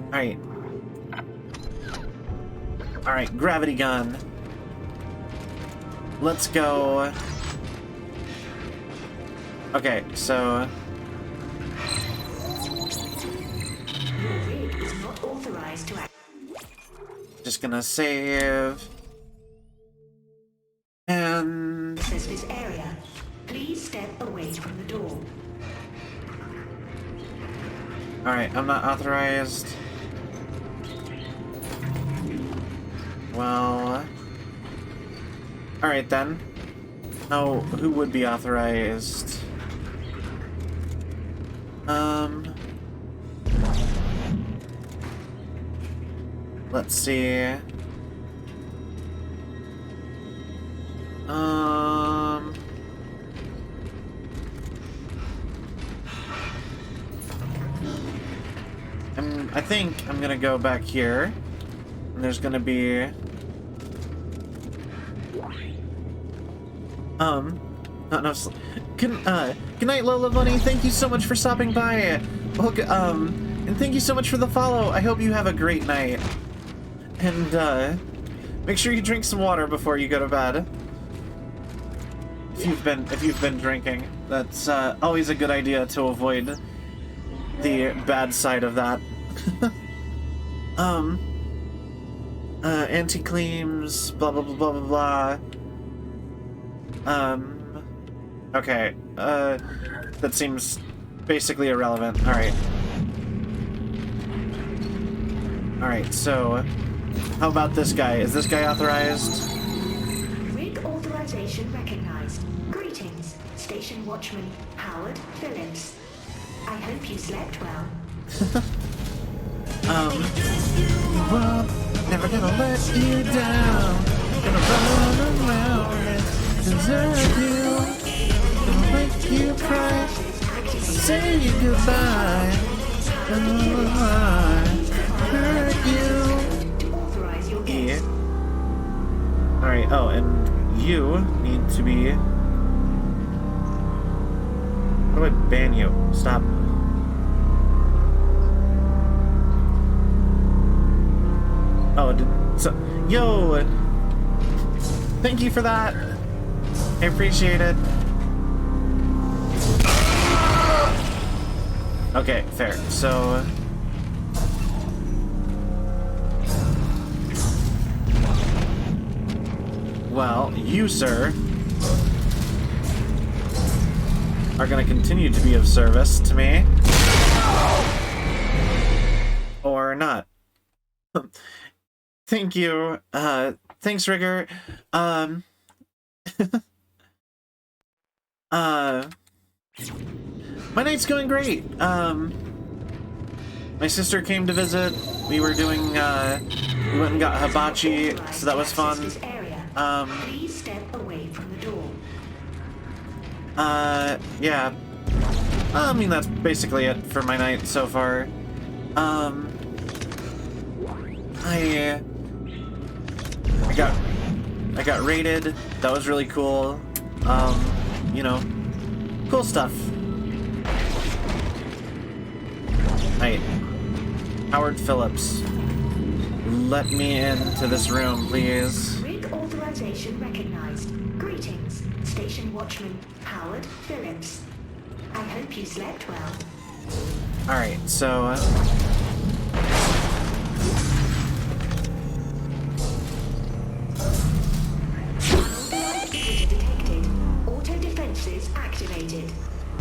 Alright. Alright, gravity gun. Let's go. Okay, so... Your rig is not authorized to act. Just gonna save. And... Access this area. Please step away from the door. Alright, I'm not authorized. Well... Alright then. Oh, who would be authorized? Let's see. I think I'm gonna go back here, and there's gonna be not enough. Good night, Lola Bunny. Thank you so much for stopping by. Well, and thank you so much for the follow. I hope you have a great night. And make sure you drink some water before you go to bed. If you've been drinking, that's always a good idea to avoid the bad side of that. Anti-claims, blah blah blah blah blah blah. Okay, that seems basically irrelevant. Alright, so how about this guy? Is this guy authorized? Rig authorization recognized. Greetings, Station Watchman Howard Phillips. I hope you slept well. Well, never gonna let you down. Gonna run around and desert you. Gonna make you cry. Say goodbye. Gonna hurt you. Yeah. Alright, oh, and you need to be... How do I ban you? Stop. Oh, yo! Thank you for that! I appreciate it. Okay, fair. So... Well, you, sir, are gonna continue to be of service to me. Or not. Thank you. Thanks, Rigger. My night's going great. My sister came to visit. We were doing, we went and got hibachi, so that was fun. Please step away from the door. Yeah. I mean, that's basically it for my night so far. I got raided. That was really cool. You know, cool stuff. Hey, Howard Phillips, let me into this room, please. Rig authorization recognized. Greetings, Station Watchman Howard Phillips. I hope you slept well. Alright, so... Unauthorized visitor detected. Auto defenses activated.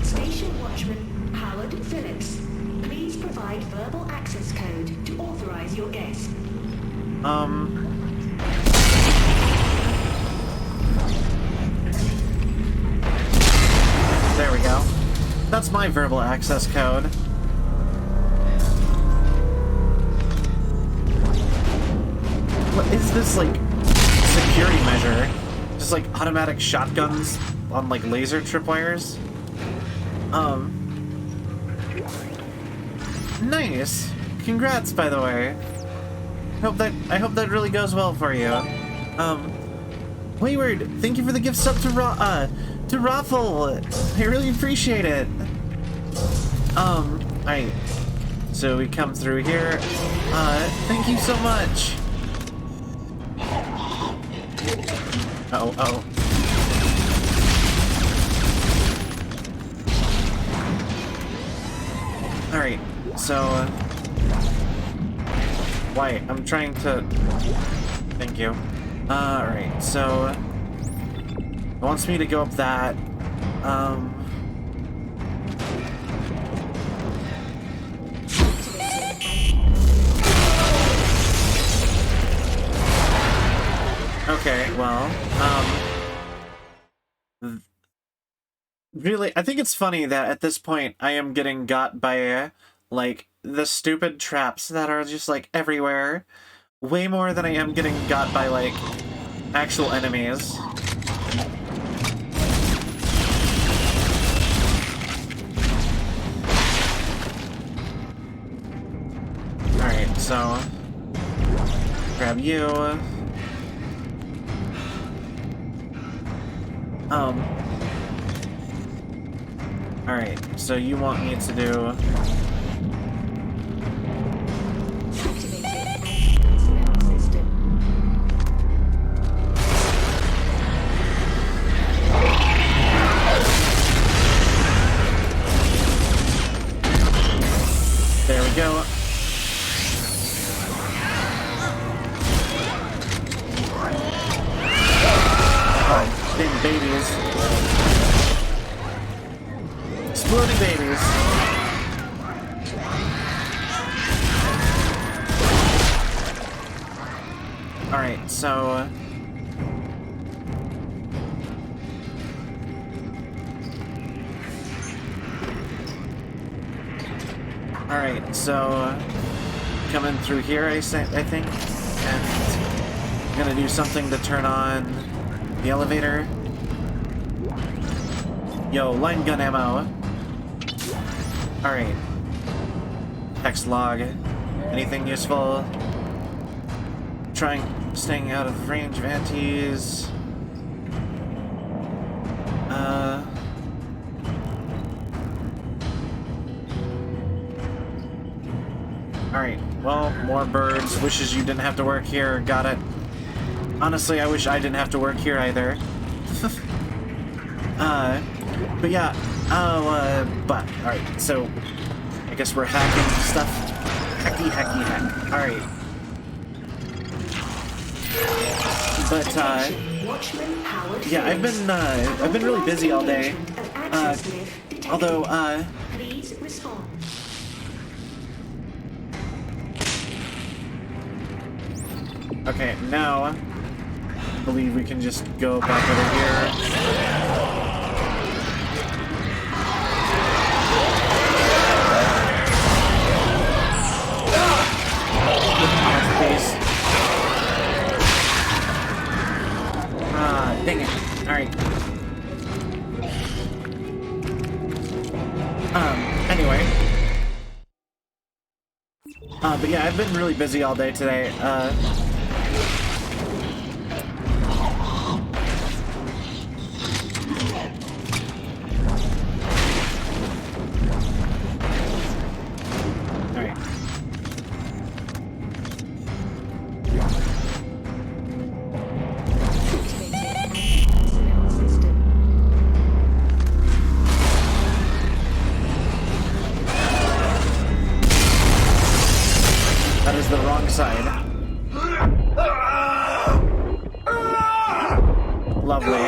Station Watchman Howard Phillips. Please provide verbal access code to authorize your guest. There we go. That's my verbal access code. What is this, like, security measure? Just, like, automatic shotguns on, like, laser tripwires? Nice! Congrats, by the way. I hope that really goes well for you. Wayward, thank you for the gift sub to Raffle! I really appreciate it! Alright. So we come through here. Thank you so much! Oh. Alright, so, why? I'm trying to... Thank you. Alright, so... It wants me to go up that. Okay, well, really, I think it's funny that at this point I am getting got by, like, the stupid traps that are just, like, everywhere. Way more than I am getting got by, like, actual enemies. Alright, so... grab you... Alright, so you want me to do... There we go. Oh, big babies. Exploding babies. Alright, so... Alright, so... coming through here, I think. And I'm gonna do something to turn on the elevator. Yo, line gun ammo. Alright. Text log. Anything useful? Staying out of range of antis. Alright, well, more birds. Wishes you didn't have to work here. Got it. Honestly, I wish I didn't have to work here either. But yeah, alright, so I guess we're hacking stuff. Hacky hack. Alright. But, Watchman Howard Yeah, I've been really busy all day. Although, please respond. okay, now I believe we can just go back over here. Ah, dang it. Alright. Anyway. But yeah, I've been really busy all day today. Alright. That is the wrong side. Lovely.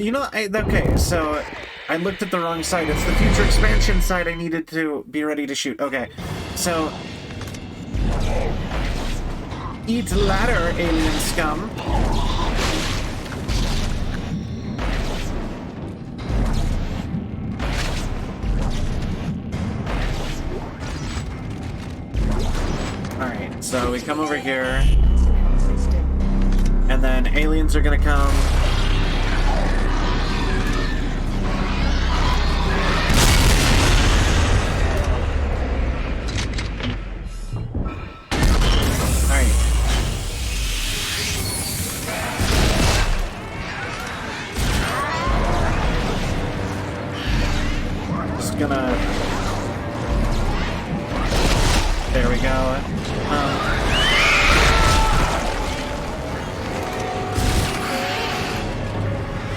You know, okay, so I looked at the wrong side. It's the future expansion side I needed to be ready to shoot. Okay, so... Eat ladder, alien scum. Alright, so we come over here. And then aliens are gonna come. Alright. Just gonna... There we go.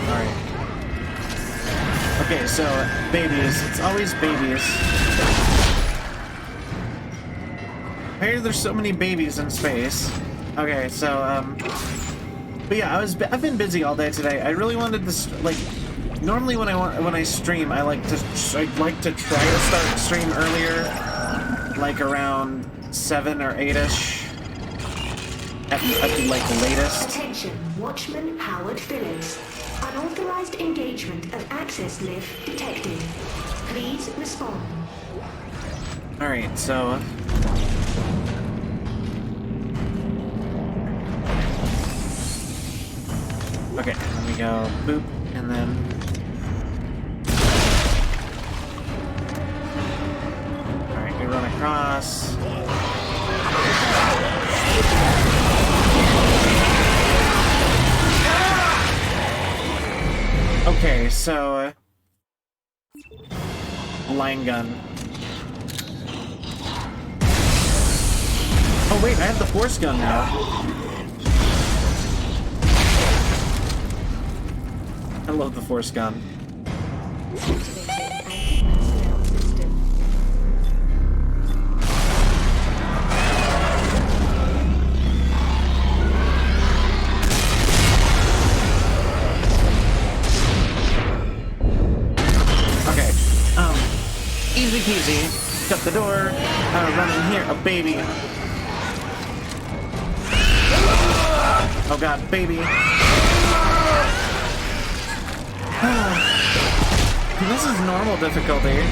Alright. Okay, so babies. It's always babies. Why are there so many babies in space? Okay, so but yeah, I've been busy all day today. I really wanted to like. Normally when I stream, I like to try to start stream earlier, like around 7 or 8ish. At like the latest. Attention, Watchman Howard Phillips. Unauthorized engagement of access lift detected. Please respond. Alright, so... Okay, let me go boop, and then... Alright, we run across... Okay, so... line gun. Oh wait, I have the force gun now. I love the force gun. Easy peasy. Shut the door. Run in here. A baby. Oh god, baby. This is normal difficulty.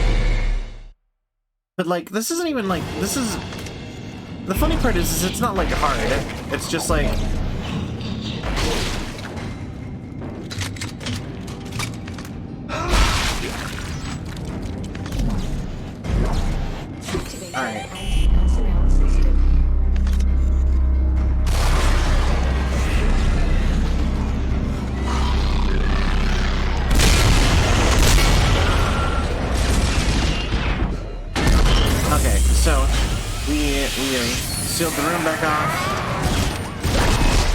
But like, this isn't even like, this is... The funny part is it's not like hard. It's just like... Alright. Okay, so we sealed the room back off.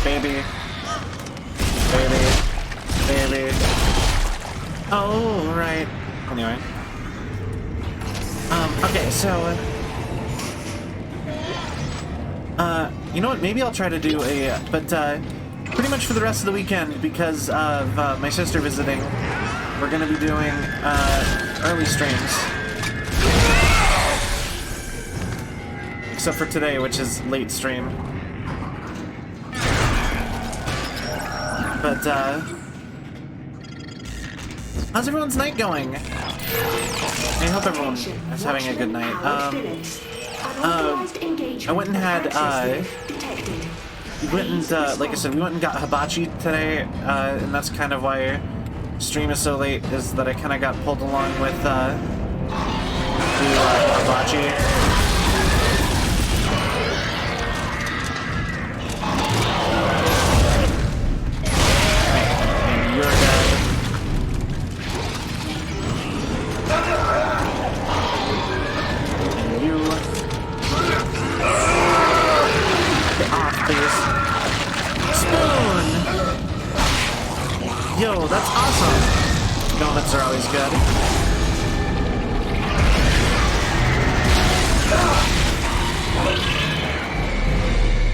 Baby. Baby. Oh, right. Anyway. Okay, so you know what? Maybe I'll try to do a, but, pretty pretty much for the rest of the weekend, because of my sister visiting, we're going to be doing early streams. Except for today, which is late stream. But, how's everyone's night going? I hope everyone is having a good night. I went and had, we went and, like I said, we went and got hibachi today, and that's kind of why stream is so late, is that I kind of got pulled along with, the, hibachi. And you're dead. And you... Get off, please. Spoon! Yo, that's awesome! Donuts are always good.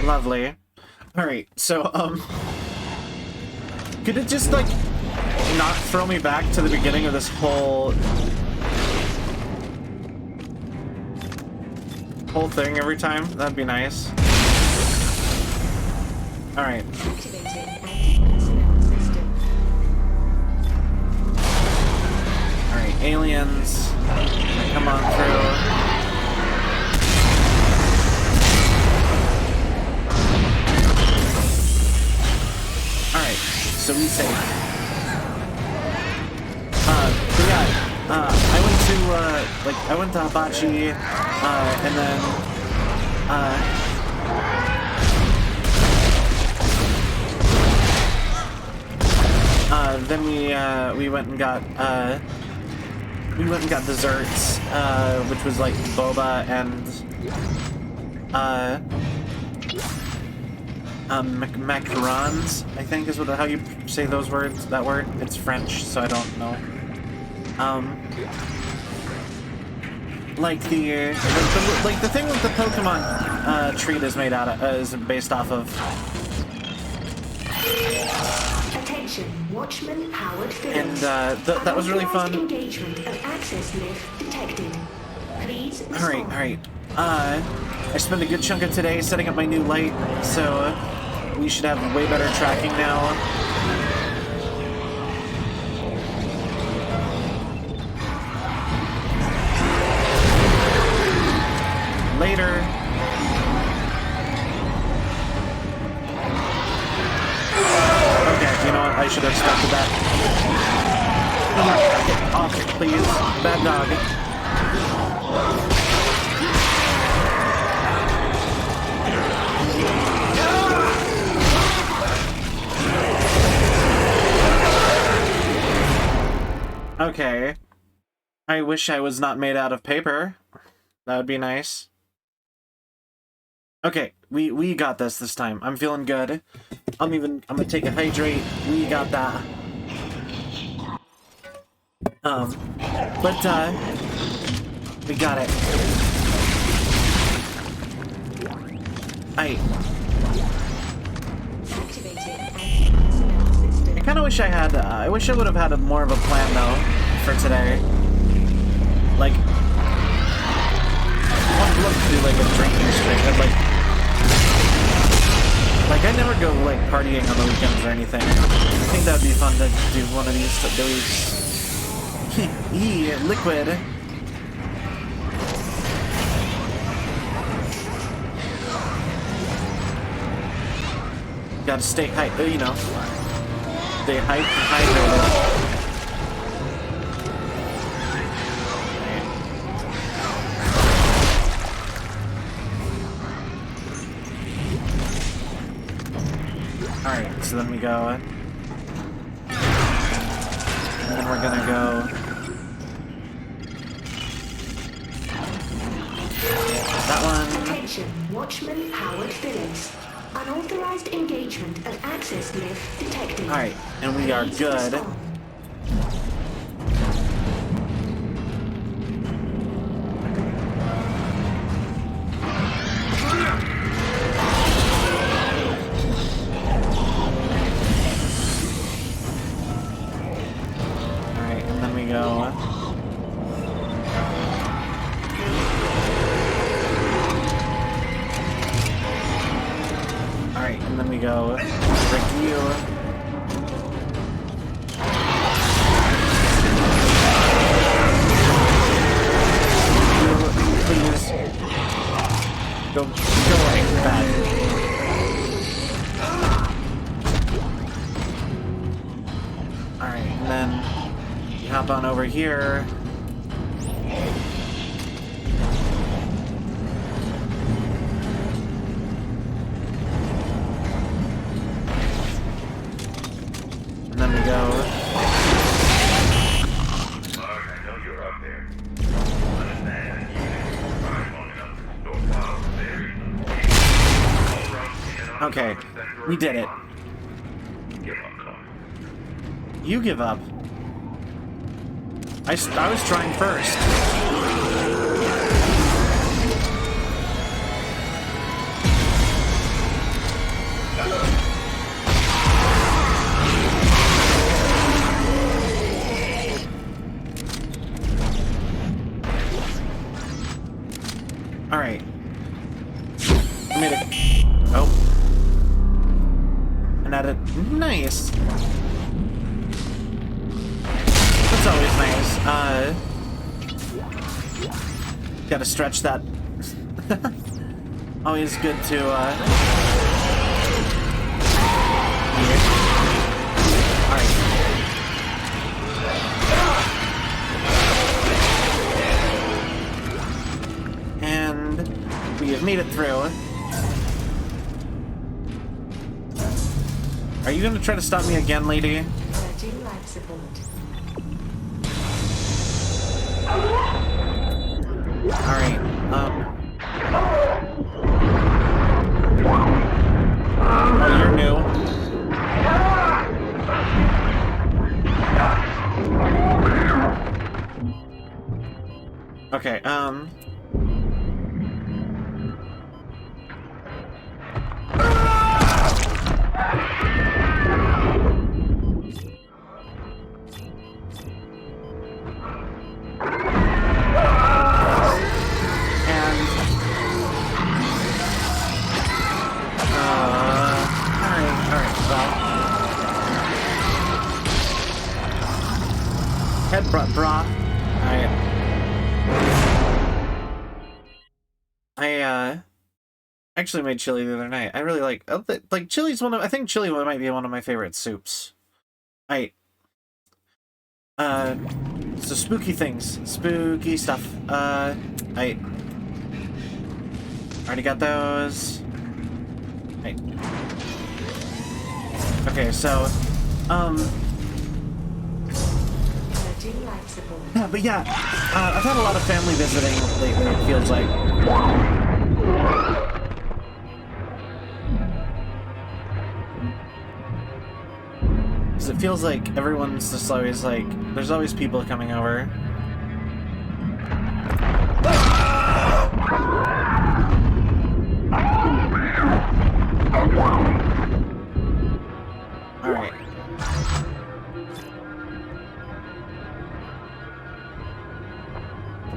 Lovely. Alright, so, could it just, like, not throw me back to the beginning of this whole thing every time? That'd be nice. Alright. Alright, aliens. Come on through. Alright, so we say. But yeah, I went to hibachi, and then, then we went and got desserts, which was like boba and macarons, I think is how you say those words. That word. It's French, so I don't know. Like the thing with the Pokemon treat is made out of is based off of. Attention, Watchman Howard Phillips. And that was really fun. Engagement of access lift detected. Please respond. All right. I spent a good chunk of today setting up my new light, so we should have way better tracking now. Later. Okay, you know what? I should have expected that. Get off, please. Bad dog. Okay. I wish I was not made out of paper. That would be nice. Okay, we got this time. I'm feeling good. I'm gonna take a hydrate. We got that. But we got it. I kind of wish I had. I wish I would have had more of a plan though for today. Like, I'd love to do like a drinking streak. Like I never go like partying on the weekends or anything. I think that would be fun to do one of these days. Liquid. Gotta stay hydrated. Stay hydrated. Alright, so then we go. And then we're gonna go. That one. Attention, Watchman Howard Phillips. Unauthorized engagement of access lift detected. Alright, and we are good. go. Break you. Please. Go away. Bad. Alright, and then you hop on over here. And then we go. I know you're up there. Understand, I'm long enough to store files buried. Okay, we did it. Give up, Clark. You give up. I was trying first. Alright. I made a... Oh. And added... Nice! That's always nice. Gotta stretch that. Always good to, yeah. Alright. And we have made it through. Are you gonna try to stop me again, lady? Emerging life support. Alright, oh, you're new. Okay, head bra. I actually made chili the other night. I really like chili's I think chili might be one of my favorite soups. So spooky things, spooky stuff. I already got those. Okay, so yeah, but yeah, I've had a lot of family visiting lately, it feels like. Because it feels like everyone's just always like, there's always people coming over. Alright.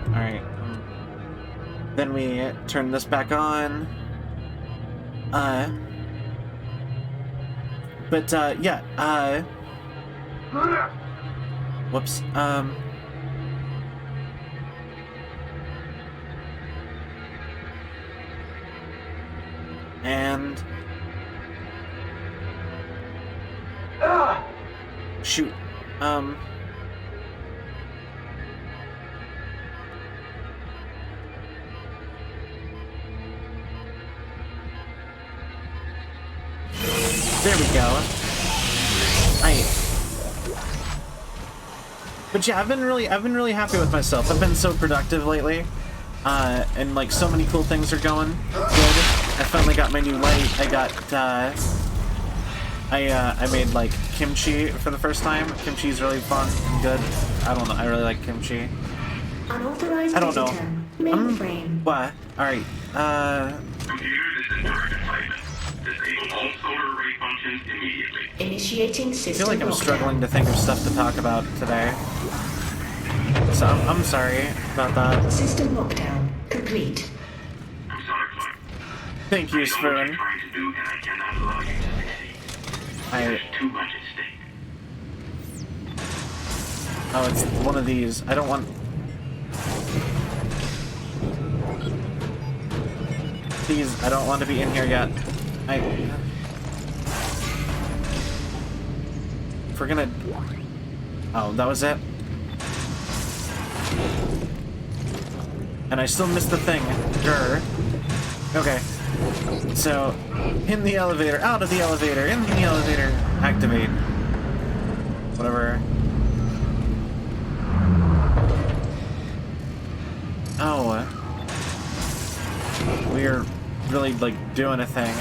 Alright. Then we turn this back on. Yeah, whoops, and... Shoot, there we go. But yeah, I've been really happy with myself. I've been so productive lately, and like so many cool things are going good. I finally got my new light. I got I made like kimchi for the first time. Kimchi is really fun and good. I don't know. I really like kimchi. Unauthorized I don't know. visitor. Mainframe. What? All right. Computer, this is target assignment. Disable all solar array functions immediately. Initiating I system feel like I'm lockdown. struggling to think of stuff to talk about today. So I'm sorry about that. System lockdown complete. I'm sorry, Clark. Thank you, I know what Spoon. you're trying to do, and I cannot allow you to There's too much at stake. Oh, it's one of these. I don't want... Please, I don't want to be in here yet. If we're gonna... Oh, that was it? And I still missed the thing. Grr. Okay. So, in the elevator, out of the elevator, in the elevator, activate. Whatever. Oh. We're really, like, doing a thing.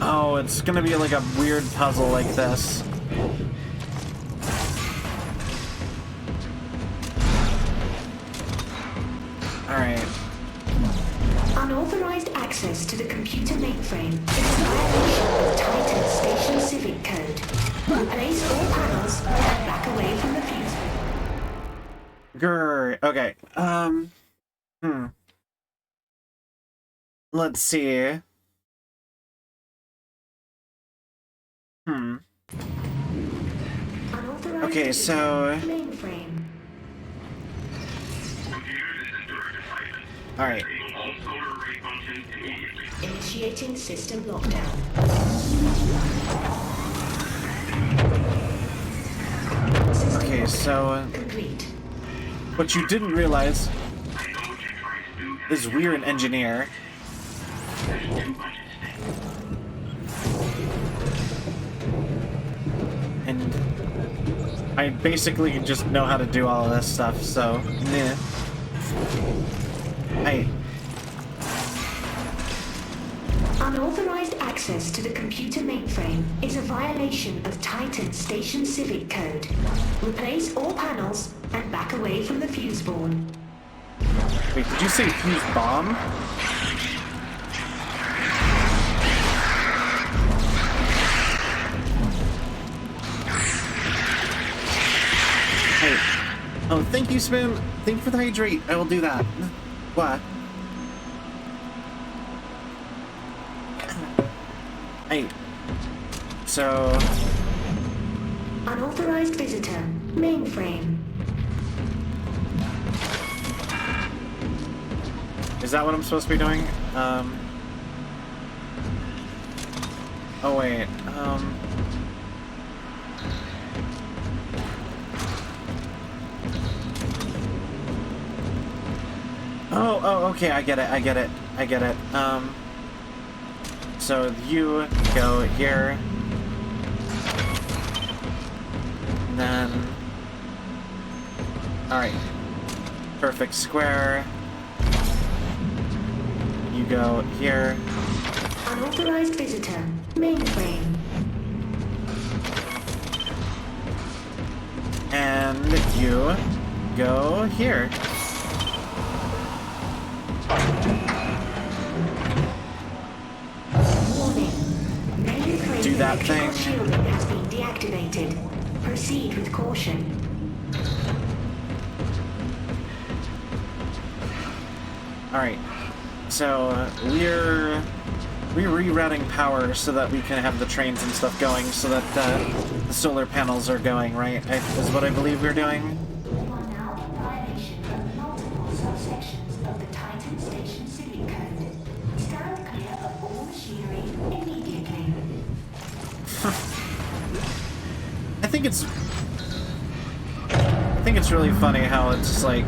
Oh, it's gonna be like a weird puzzle like this. Alright. Unauthorized access to the computer mainframe is a violation of Titan Station Civic Code. Replace all panels and back away from the fuse. Grr. Okay. Let's see. Okay, so... Alright. Initiating system lockdown. Okay, so... Complete. What you didn't realize is we're an engineer. And I basically just know how to do all of this stuff, so meh. Hey. Unauthorized access to the computer mainframe is a violation of Titan Station Civic Code. Replace all panels and back away from the fuse board. Wait, did you say fuse bomb? Hey. Oh, thank you, Spoon. Thank you for the hydrate. I will do that. What? Hey. So... Unauthorized visitor. Mainframe. Is that what I'm supposed to be doing? Oh, wait. Oh, okay, I get it. So you go here. And then... Alright. Perfect square. You go here. Unauthorized visitor. Mainframe. And you go here. Warning. Mainframe Do that electrical thing. shielding has been deactivated. Proceed with caution. Alright. So, we're rerouting power so that we can have the trains and stuff going, so that the solar panels are going, right? Is what I believe we're doing. You are now in violation of multiple subsections of the Titan Station Civic Code. Stand clear of all machinery immediately. I think it's really funny how it's just like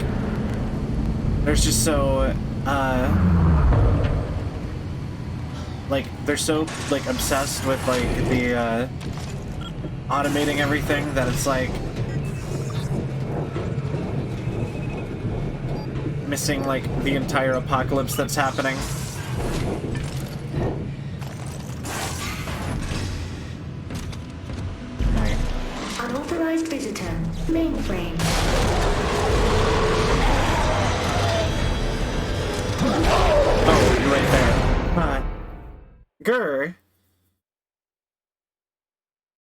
there's just so like they're so like obsessed with like the automating everything that it's like missing like the entire apocalypse that's happening. Unauthorized visitor. Mainframe. Oh, you're right there. Grr.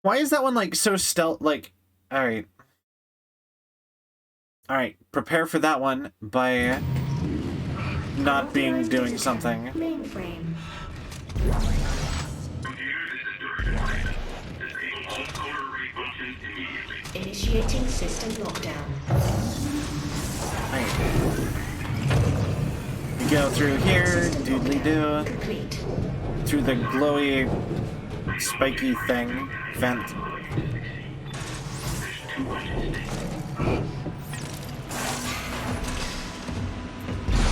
Why is that one like so stealth? Like, alright. Alright, prepare for that one by not being doing something. Mainframe. Initiating system lockdown. Right. You go through here, doodly-doo, Complete. through the glowy, spiky thing, vent.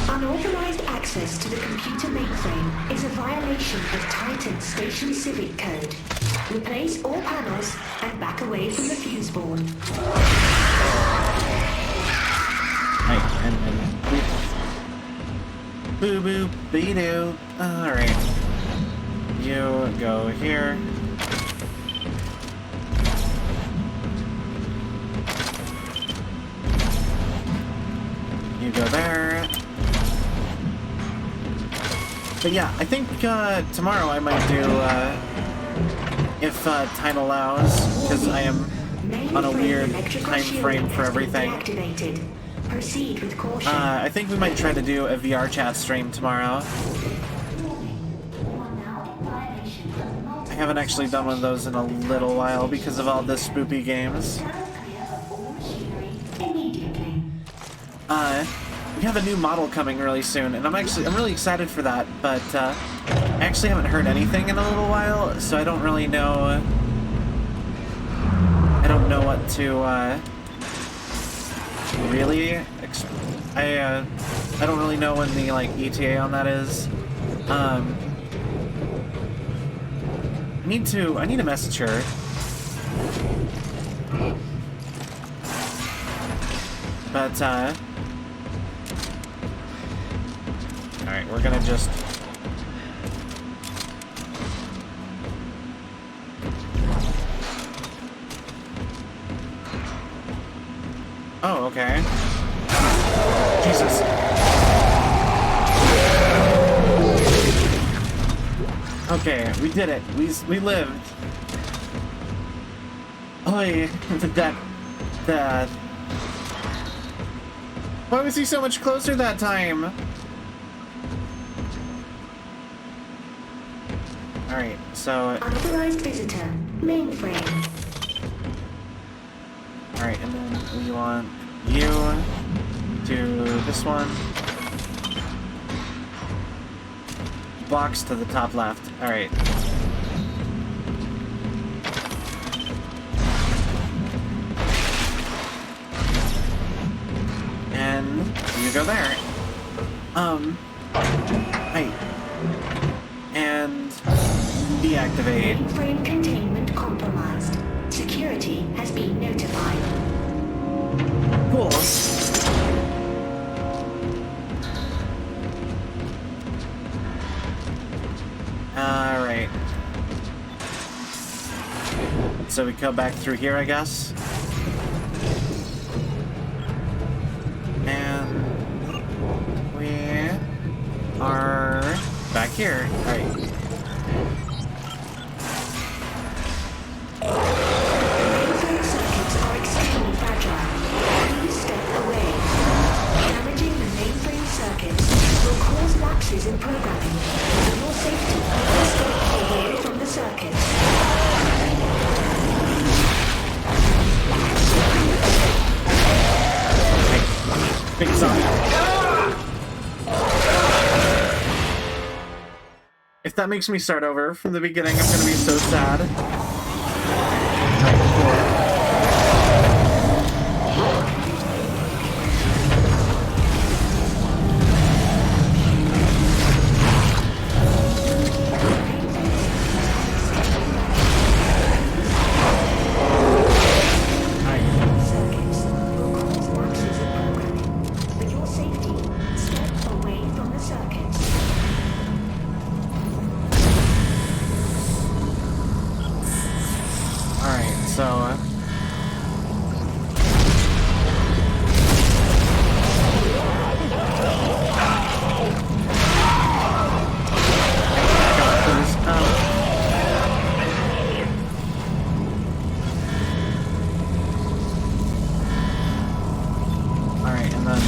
Unauthorized access to the computer mainframe is a violation of Titan Station Civic Code. Replace all panels and back away from the fuse board. Right, and then boo boo be doo. Alright. You go here. You go there. But yeah, I think tomorrow I might do, if time allows, because I am on a weird time frame for everything. Proceed with caution. I think we might try to do a VR chat stream tomorrow. I haven't actually done one of those in a little while because of all the spoopy games. We have a new model coming really soon, and I'm really excited for that, but I actually haven't heard anything in a little while, so I don't really know. I don't know what to really. I don't really know when the ETA on that is. I need to message her. But alright, we're gonna just... Oh, okay. Jesus. Okay, we did it. We lived. Oh, yeah. that... Why was he so much closer that time? Alright, so... Unauthorized visitor. Mainframe. Alright, and then we want you to this one. Box to the top left. Alright. And you go there. Hey. And deactivate. Mainframe containment compromised. Security has been notified. Cool. Alright. So we come back through here, I guess. And we are back here. Alright. Mainframe circuits are extremely fragile. Please step away. Damaging the mainframe circuits will cause lapses in programming. For your safety, step away from the circuits. Big zombie. If that makes me start over from the beginning, I'm gonna be so sad. Alright, cool. Circuits will cause lapses in programming. For your safety, step away from the circuits. Alright, so... Alright, and then...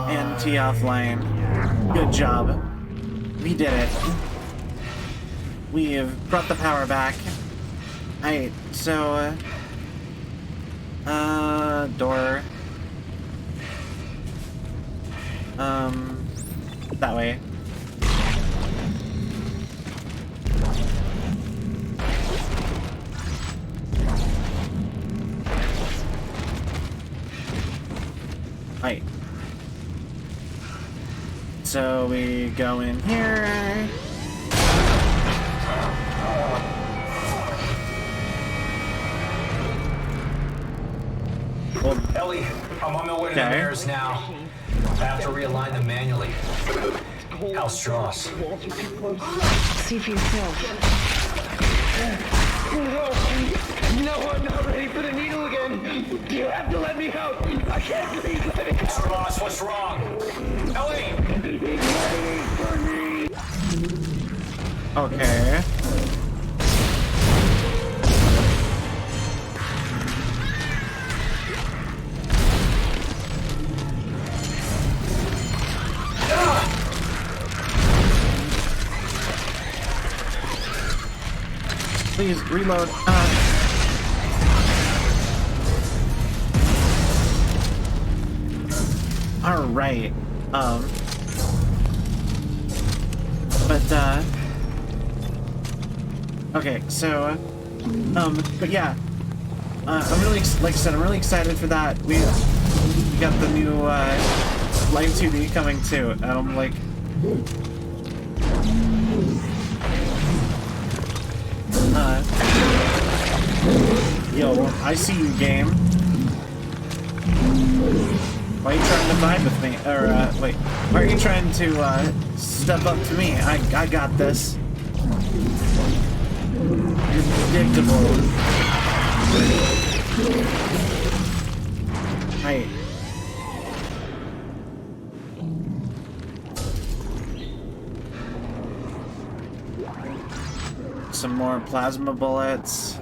Anti-offline. Good job. We did it. We've brought the power back. Alright, so... door. That way. Right. So we go in here. Well, Ellie, I'm on my way to the mirrors now. I have to realign them manually. Hal Strauss. See for yourself. No, I'm not ready for the needle again. You have to let me out. I can't breathe. Let me out. Strauss, what's wrong? Ellie! Okay. Please reload. All right. Okay. So, but yeah. I'm really, like I said, I'm really excited for that. We got the new Live 2D coming too, and I'm like. Yo, I see you, game. Why are you trying to vibe with me? Or, wait. Why are you trying to, step up to me? I got this. You're predictable. Hey. Some more plasma bullets.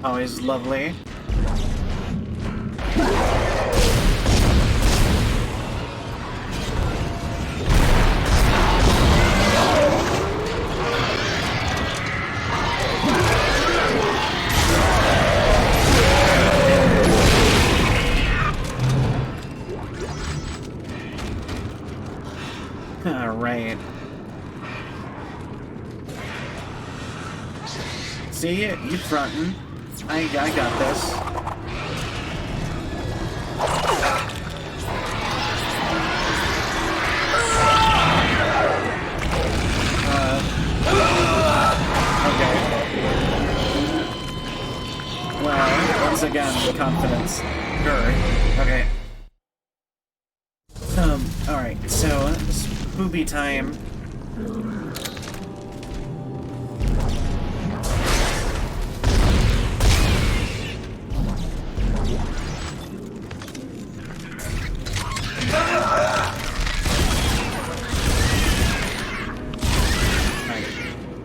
Always lovely. All right. See it? You frontin'. I got this. Okay. Well, once again, confidence. Sure. Okay. Alright, so, spoopy time.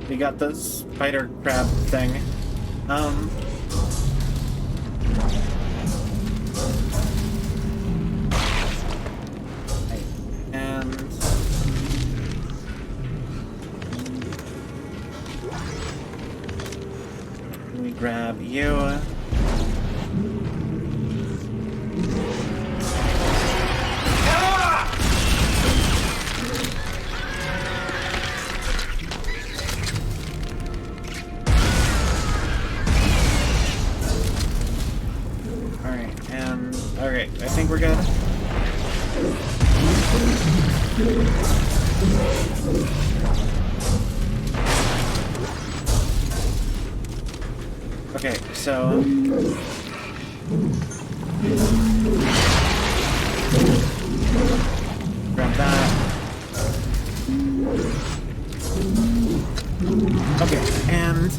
We got the spider crab thing. And we grab you. Okay, I think we're good. Okay, so... grab that. Okay, and...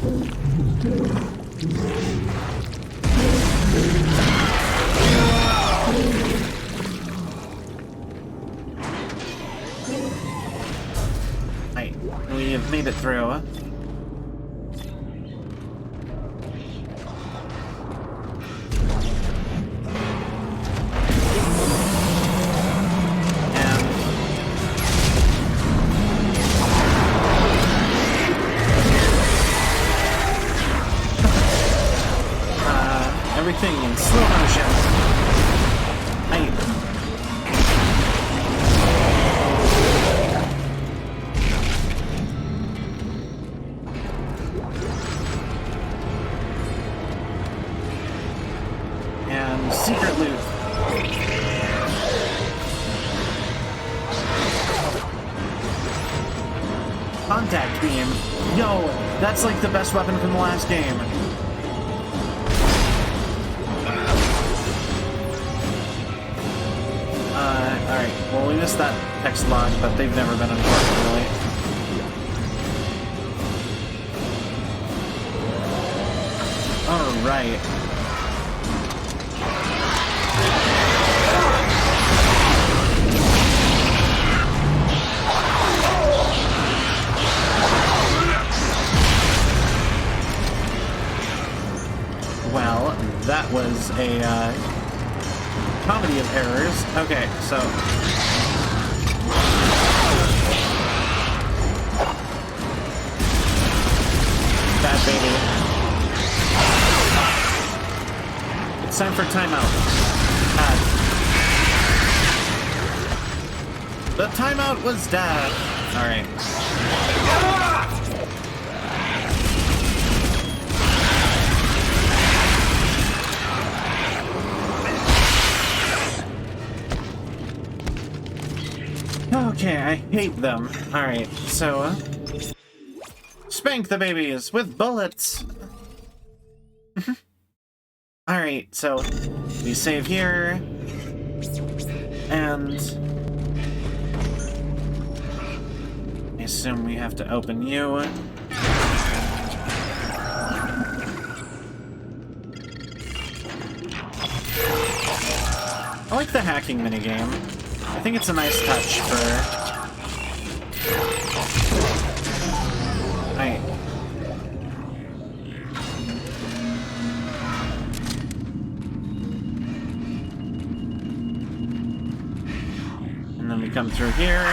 we have made it through. Everything in slow motion. And secret loot. Contact beam. Yo, that's like the best weapon from the last game. Alright, well we missed that text log, but they've never been important really. Alright. Well, that was a comedy of errors. Okay, so bad baby. It's time for timeout. The timeout was dead. Alright. Okay, I hate them. Alright, so spank the babies with bullets! Alright, so we save here, and I assume we have to open you. I like the hacking minigame. I think it's a nice touch for... Right. And then we come through here.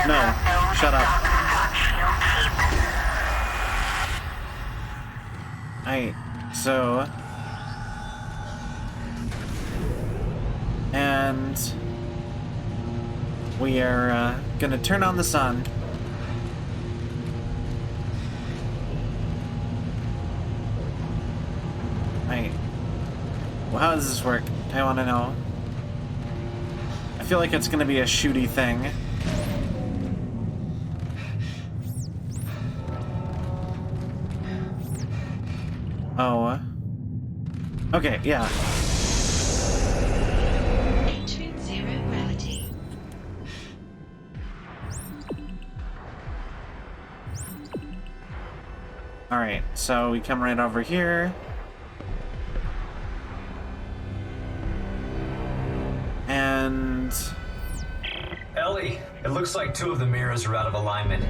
No. Shut up. Alright, so... And... we are, gonna turn on the sun. Alright. Well, how does this work? I wanna know. I feel like it's gonna be a shooty thing. Oh. Okay, yeah. Entering zero gravity. Alright, so we come right over here. And... Ellie, it looks like 2 of the mirrors are out of alignment.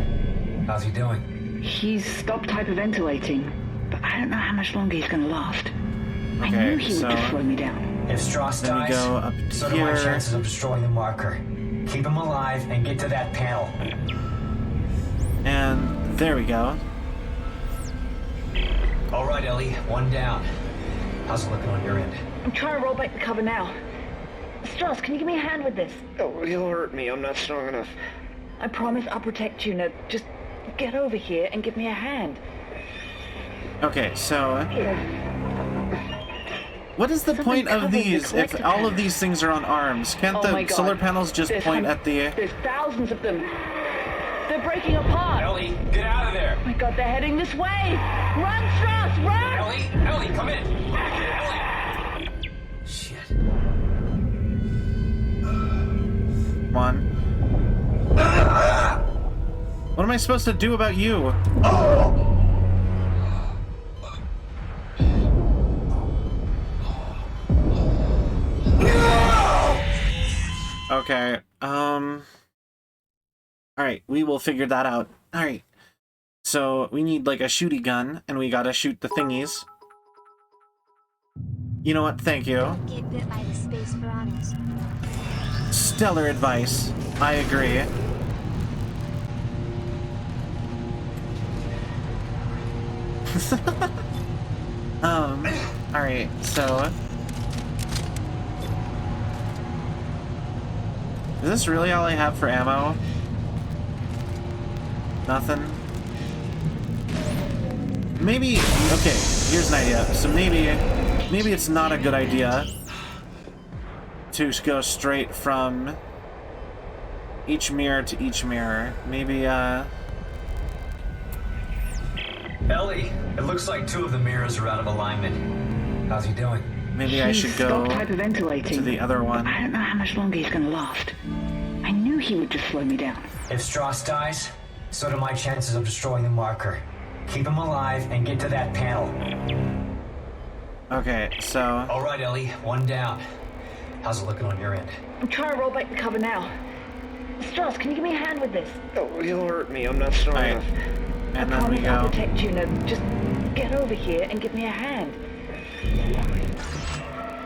How's he doing? He's stopped hyperventilating, but I don't know how much longer he's gonna last. I Okay, knew he so- would destroy me down. If Strauss Then we dies, go up to so do my here. chances of destroying the marker. Keep him alive and get to that panel. And there we go. All right, Ellie, 1 down. How's it looking on your end? I'm trying to roll back the cover now. Strauss, can you give me a hand with this? Oh, he'll hurt me. I'm not strong enough. I promise I'll protect you. Now, just get over here and give me a hand. Okay, so... what is the point of these if all of these things are on arms? Can't Oh my the God. solar panels just There's point at the... There's thousands of them. They're breaking apart. Ellie, get out of there! Oh my God, they're heading this way. Run, Strauss, run! Ellie, come in! Ellie! Shit. Come on. What am I supposed to do about you? Okay, alright, we will figure that out. Alright. So, we need, like, a shooty gun, and we gotta shoot the thingies. You know what? Thank you. Don't get bit by the space piranhas. stellar advice. I agree. Alright, so... Is this really all I have for ammo? Nothing? Maybe... Okay, here's an idea. So maybe it's not a good idea to go straight from each mirror to each mirror. Maybe, Ellie, it looks like 2 of the mirrors are out of alignment. How's he doing? Maybe I should go to the other one. I don't know how much longer he's gonna last. I knew he would just slow me down. If Strauss dies, so do my chances of destroying the marker. Keep him alive and get to that panel. Okay, so... All right, Ellie, 1 down. How's it looking on your end? I'm trying to roll back the cover now. Strauss, can you give me a hand with this? Oh, you'll hurt me. I'm not strong enough. And I then we promise I'll go... protect you. Now, just get over here and give me a hand.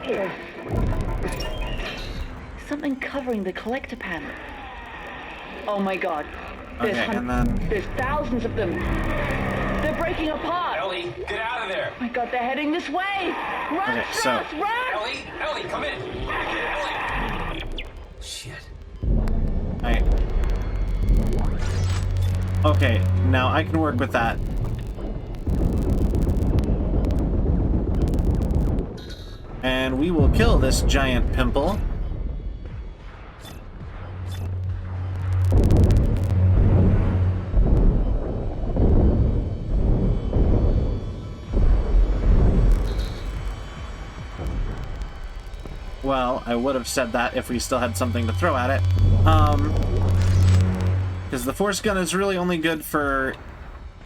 Here. Something covering the collector panel. Oh my god. There's Okay, and then... There's thousands of them. They're breaking apart. Ellie, get out of there! Oh my god, they're heading this way! Run, Okay, Strauss, so- run! Ellie, come in! Ellie! Shit. Alright. Okay, now I can work with that. And we will kill this giant pimple. Well, I would have said that if we still had something to throw at it. Because the force gun is really only good for...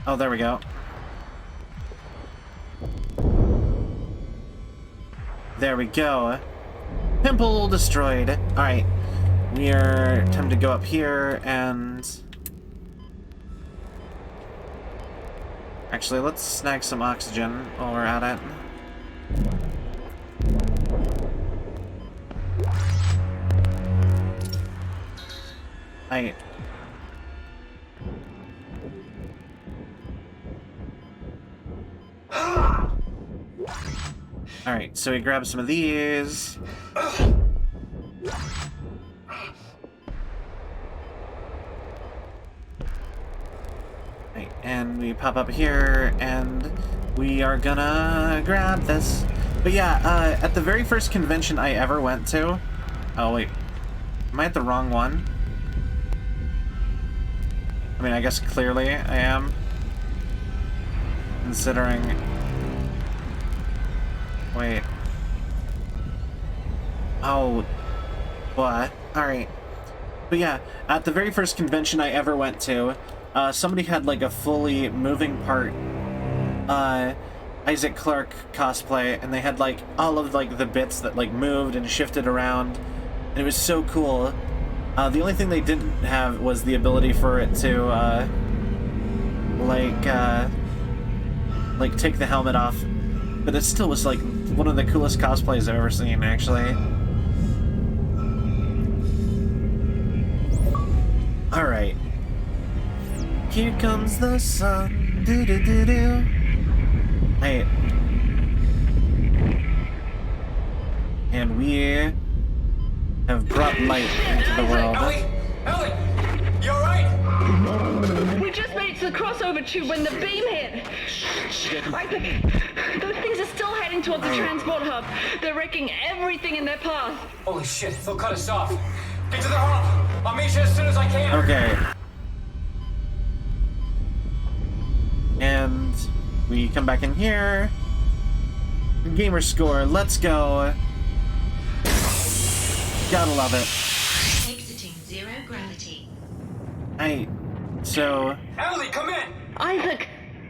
Oh, there we go. There we go. Pimple destroyed. Alright. We are... Time to go up here and... Actually, let's snag some oxygen while we're at it. Alright. Alright, so we grab some of these. Right, and we pop up here, and we are gonna grab this. But yeah, at the very first convention I ever went to... Oh, wait. Am I at the wrong one? I mean, I guess clearly I am. Considering... Wait. Oh. What? Alright. But yeah, at the very first convention I ever went to, somebody had like a fully moving part Isaac Clarke cosplay, and they had like all of like the bits that like moved and shifted around, and it was so cool. The only thing they didn't have was the ability for it to like take the helmet off, but it still was like one of the coolest cosplays I've ever seen, actually. Alright. Here comes the sun. Do do do do. Hey. And we have brought light into the world. Ellie! You alright? We just made it to the crossover tube when the beam hit. Those things are still heading towards the transport hub. They're wrecking everything in their path. Holy shit, they'll cut us off. Get to the hub! I'll meet you as soon as I can! Okay. And we come back in here. Gamer score, let's go. Gotta love it. Exiting 0 gravity. So... Ellie, come in! Isaac,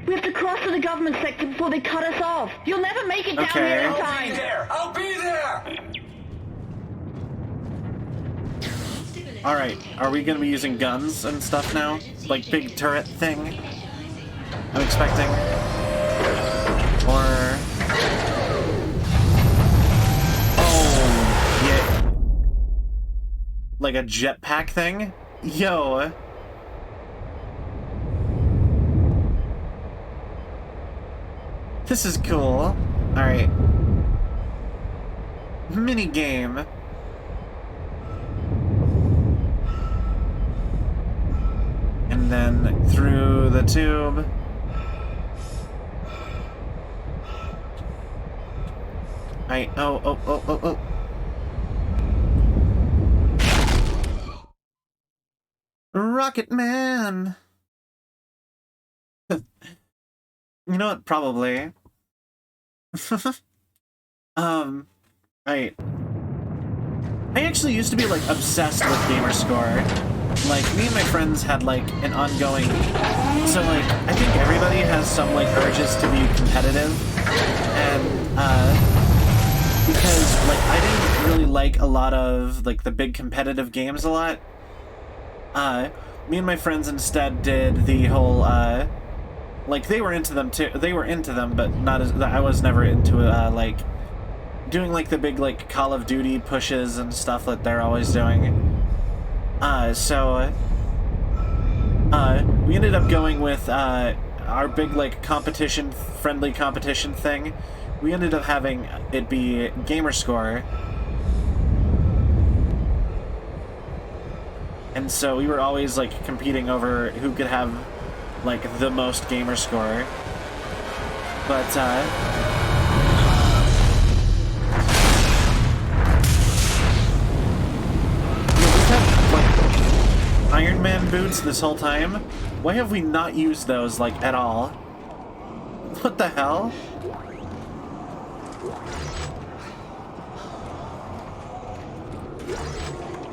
we have to cross to the government sector before they cut us off. You'll never make it down Okay. here in I'll be time. there! I'll be there! Alright, are we gonna be using guns and stuff now? Like big turret thing? I'm expecting. Or... Oh, yeah. like a jetpack thing. Yo. This is cool. Alright. Mini game. And then through the tube. Oh. Rocket Man! You know what? Probably. Right. I actually used to be, like, obsessed with Gamerscore. Like, me and my friends had, like, an ongoing... So, like, I think everybody has some, like, urges to be competitive. And, because, like, I didn't really like a lot of, like, the big competitive games a lot. Me and my friends instead did the whole, like, they were into them too. They were into them, but not as... I was never into, like, doing, like, the big, like, Call of Duty pushes and stuff that they're always doing. We ended up going with, our big, like, friendly competition thing. We ended up having it be Gamerscore. And so we were always, like, competing over who could have, like, the most Gamerscore. But, we've had, like, Iron Man boots this whole time. Why have we not used those, like, at all? What the hell?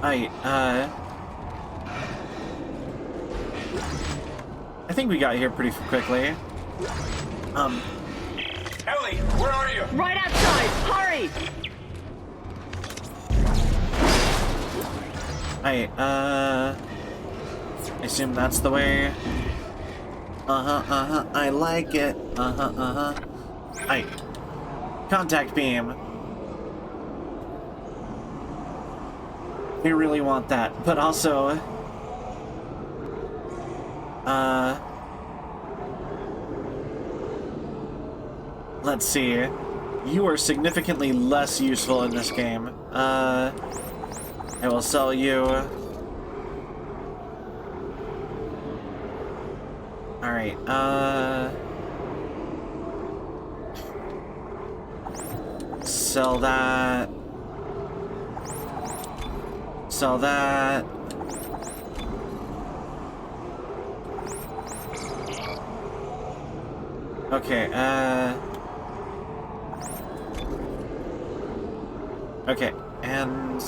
I think we got here pretty quickly. Ellie, where are you? Right outside! Hurry! I assume that's the way. I like it. Contact beam. We really want that, but also... let's see. You are significantly less useful in this game. I will sell you. Alright, sell that. Sell that. Okay, okay, and...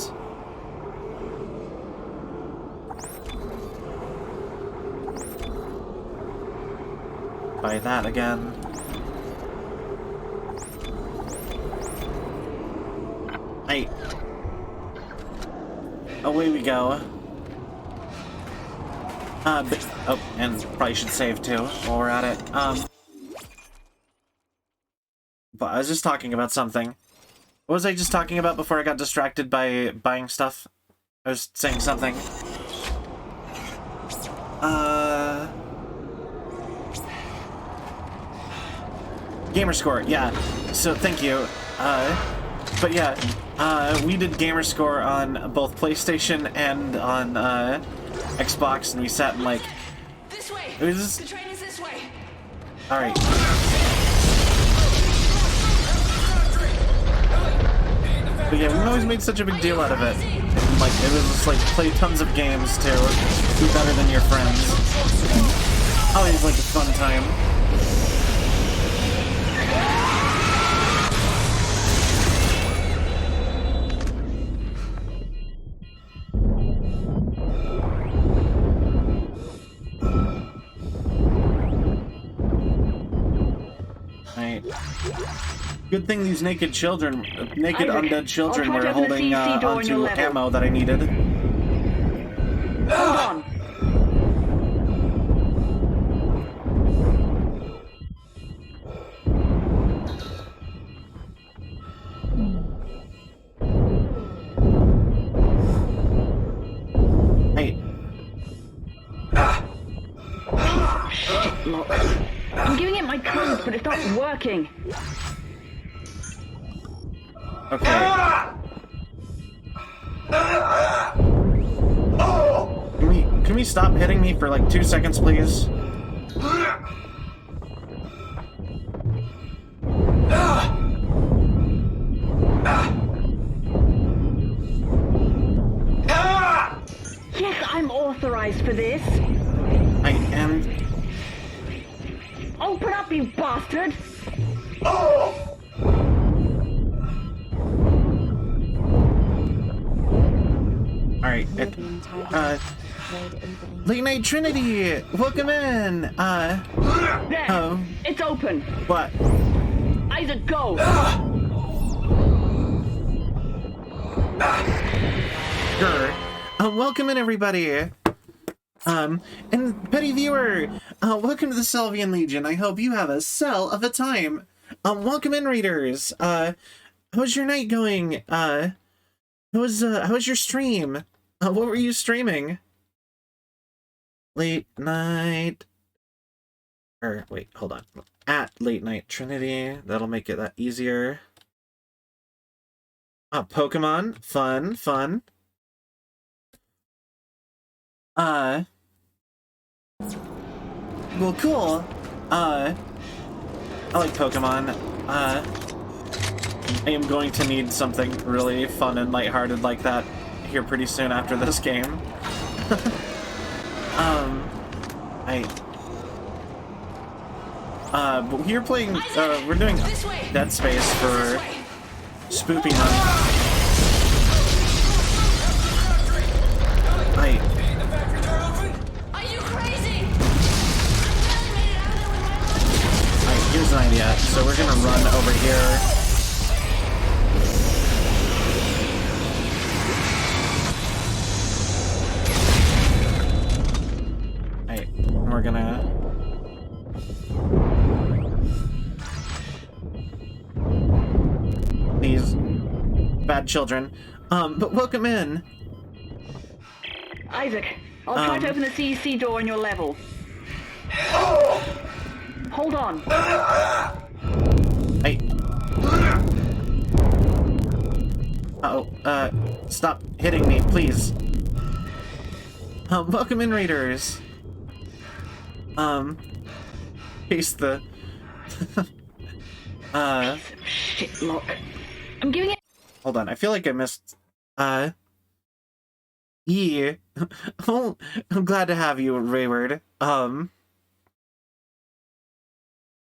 buy that again. Hey. Away we go. Oh, and probably should save too while we're at it. But I was just talking about something. What was I just talking about before I got distracted by buying stuff? I was saying something. Gamerscore, yeah. So, thank you. But yeah, we did Gamerscore on both PlayStation and on, Xbox, and we sat in, like... This way! It was... The train is this way! Alright. But yeah, we've always made such a big deal out of it. And, like, it was just, like, play tons of games, too. Be better than your friends. Always, like, a fun time. Good thing these naked undead children were holding onto ammo that I needed. Hold on. Shit, lock. I'm giving it my codes, but it's not working. Okay. Can we stop hitting me for like 2 seconds, please? Yes, I'm authorized for this. I am. Open up, you bastard! Alright, Late Night Trinity! Welcome in! There! Oh. It's open! What? Isaac, go! Grr. Welcome in, everybody! And petty viewer, welcome to the Salvian Legion. I hope you have a cell of a time. Welcome in, readers. How's your night going? How was your stream? What were you streaming? Late night. Or wait, hold on. At Late Night Trinity. That'll make it that easier. Pokemon. Fun. Well, cool. I like Pokemon. I am going to need something really fun and lighthearted like that here pretty soon after this game. But we're playing, we're doing Dead Space for Spoopy Month. Here's an idea. So we're gonna run over here. Alright, we're gonna... These bad children. But welcome in. Isaac, I'll try to open the CEC door on your level. Hold on. Hey. Stop hitting me, please. Welcome in, readers. Paste the... Shit, lock. I'm giving it... Hold on, I feel like I missed... Yeah. Oh, I'm glad to have you, Rayward.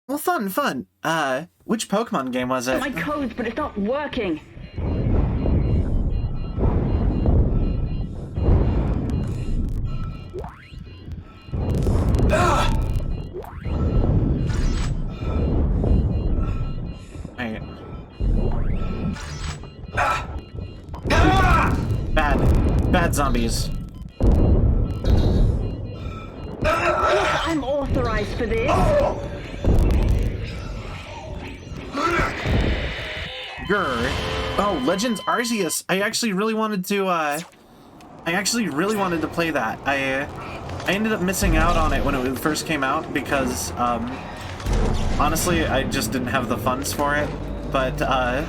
Well, fun. Which Pokemon game was it? My codes, but it's not working. Alright. Bad zombies. Yes, I'm authorized for this. Grr. Oh, Legends Arceus. I actually really wanted to play that. I ended up missing out on it when it first came out because honestly, I just didn't have the funds for it. But Isaac!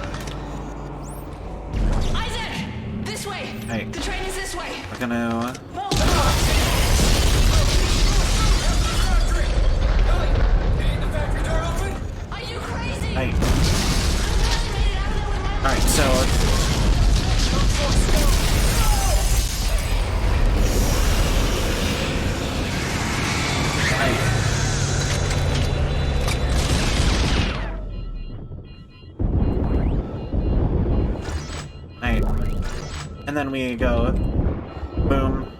This way! Hey. The train is this way! we're gonna Are you crazy? Hey. Alright, so Alright. And then we go boom.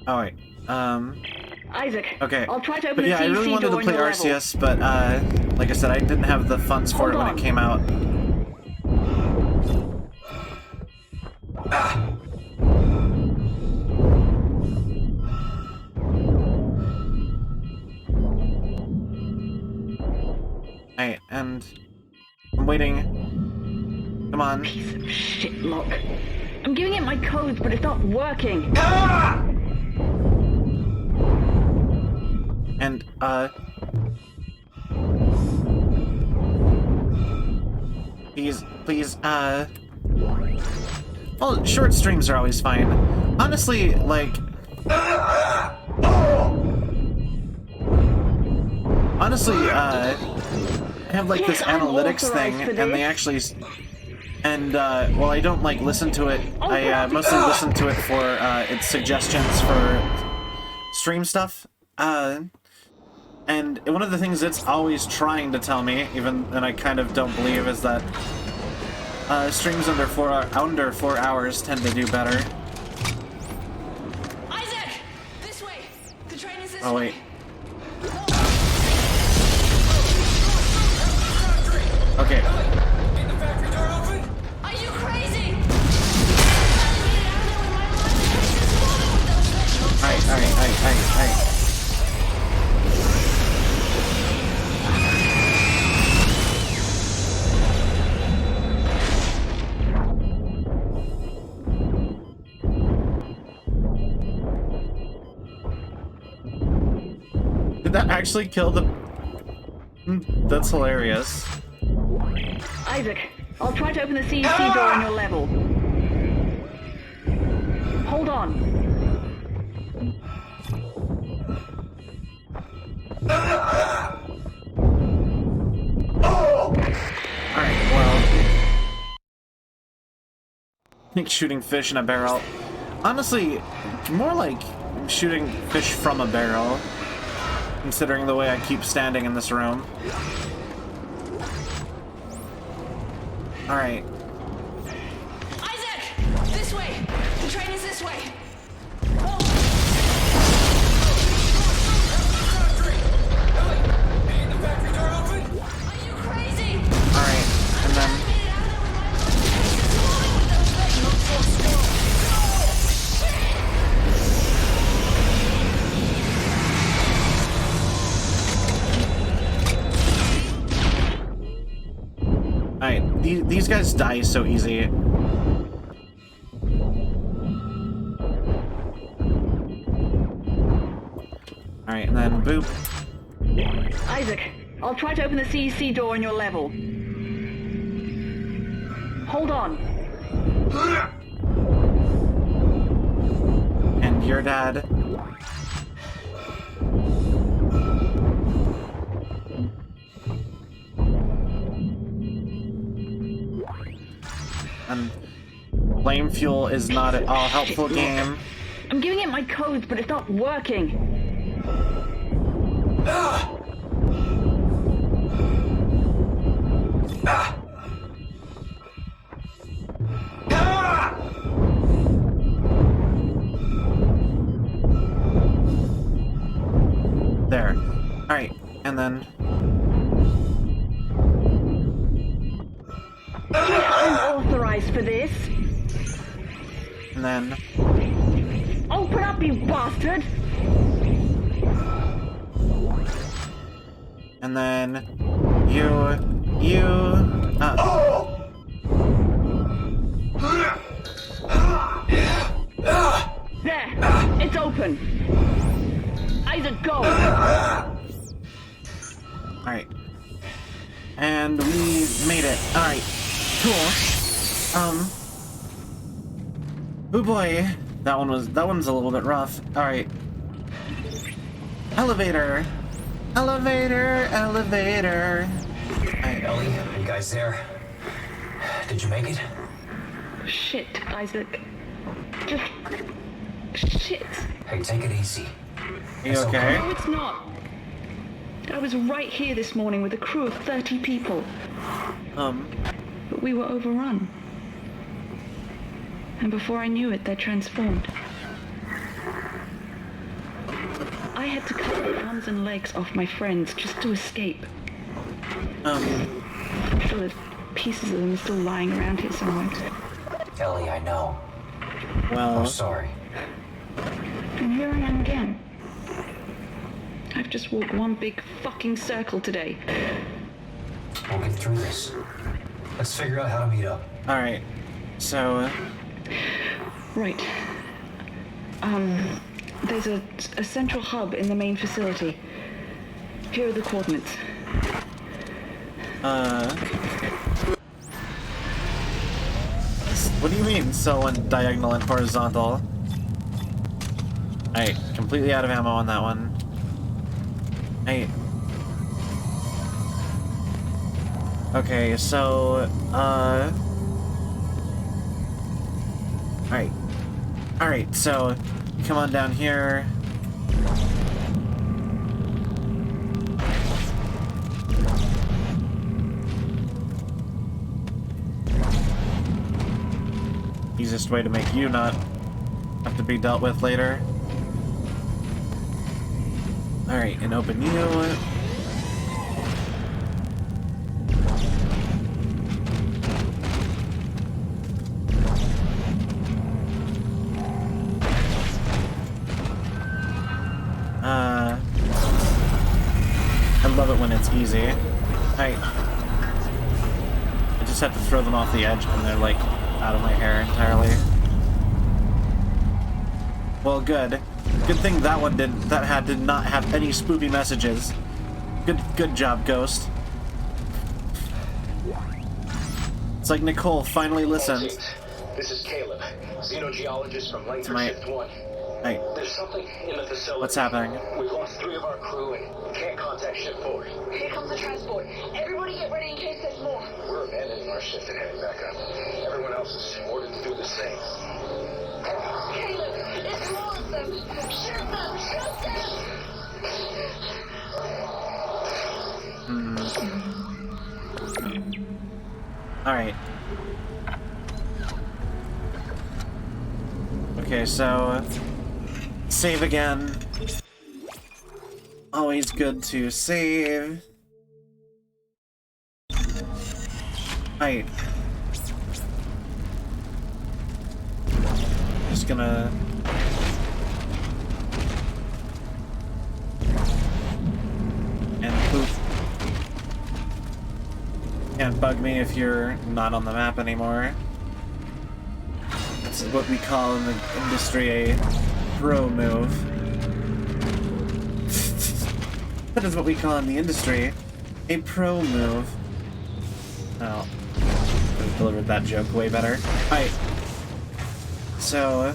Oh wait. Isaac, Okay. I'll try to open But the yeah, I CEC really wanted door to on play your level. Arceus, but like I said, I didn't have the funds for it when it came out. Alright, and I'm waiting. Come on. Piece of shit, lock. I'm giving it my codes, but it's not working. And, please, well, short streams are always fine. Honestly, like... Honestly, I have, like, this analytics thing, and they actually... And, well, I don't, like, listen to it. I, mostly listen to it for, its suggestions for stream stuff. And one of the things it's always trying to tell me, even, and I kind of don't believe, is that streams under 4 hours tend to do better. Isaac! This way! The train is this Oh, way. wait. Okay. Ain't the factory door open? Are you crazy? Alright. Did that actually kill the... That's hilarious. Isaac, I'll try to open the CEC door on your level. Hold on. Alright, well... I think shooting fish in a barrel... Honestly, more like shooting fish from a barrel, considering the way I keep standing in this room. Alright. Isaac! This way! The train is this way! Ain't the factory door open? Are you crazy? Alright, and then... Alright, these guys die so easy. Alright, and then boop. Isaac, I'll try to open the CEC door on your level. Hold on. And your dad. And flame fuel is not at all helpful game. I'm giving it my codes, but it's not working. There. Alright, and then... I'm authorized for this. And then... Open up, you bastard! And then... You... There! It's open! Isaac, go! Alright. And we made it. Alright. Cool. Oh boy. That one's a little bit rough. Alright. Elevator! Elevator! Elevator! Ellie, are you guys there? Did you make it? Shit, Isaac. Just... shit. Hey, take it easy. Are you okay? No, it's not. I was right here this morning with a crew of 30 people. But we were overrun. And before I knew it, they transformed. I had to cut the arms and legs off my friends just to escape. I'm sure there's pieces of them still lying around here somewhere. Ellie, I know. Well... I'm sorry. And here I am again. I've just walked one big fucking circle today. We'll get through this. Let's figure out how to meet up. Alright. So... Right. There's a central hub in the main facility. Here are the coordinates. What do you mean, so on diagonal and horizontal? Alright, completely out of ammo on that one. Hey. Okay, so, Alright. Alright, so, come on down here. Easiest way to make you not have to be dealt with later. Alright, and open you. I love it when it's easy. I just have to throw them off the edge and they're like out of my hair entirely. Well, good. Good thing that one did not have any spoopy messages. Good job, Ghost. It's like Nicole finally listened. This is Caleb, xenogeologist from Length Shift 1. Hey. There's something in the facility. What's happening? We've lost 3 of our crew and can't contact Shift 4. Here comes the transport. Everybody get ready in case there's more. We're abandoning our shift and heading back up. Everyone else is ordered to do the same. Caleb, it's more of them. Shoot them! Shoot them! Alright. Okay, so... save again. Always good to save. Right. Just gonna... and poof. Can't bug me if you're not on the map anymore. That's what we call in the industry a pro move. That is what we call in the industry a pro move. Oh, I delivered that joke way better. Alright. So...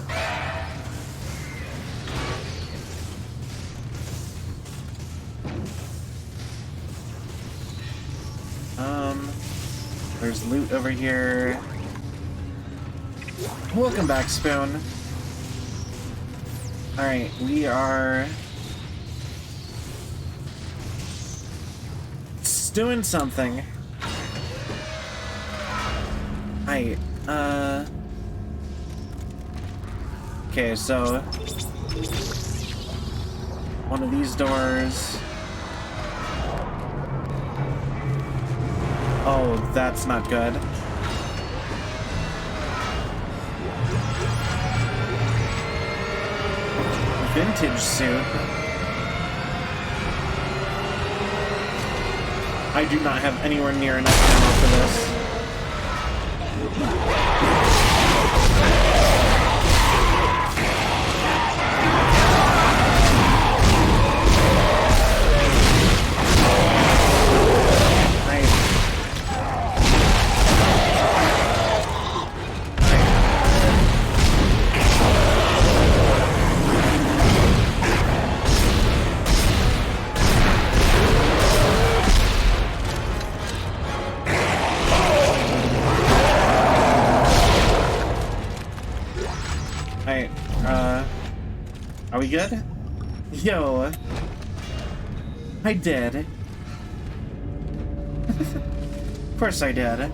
there's loot over here. Welcome back, Spoon. Alright, we are... doing something. Hi, okay, so... one of these doors... oh, that's not good. Vintage suit. I do not have anywhere near enough ammo for this. Are we good? Yo, I did. Of course I did.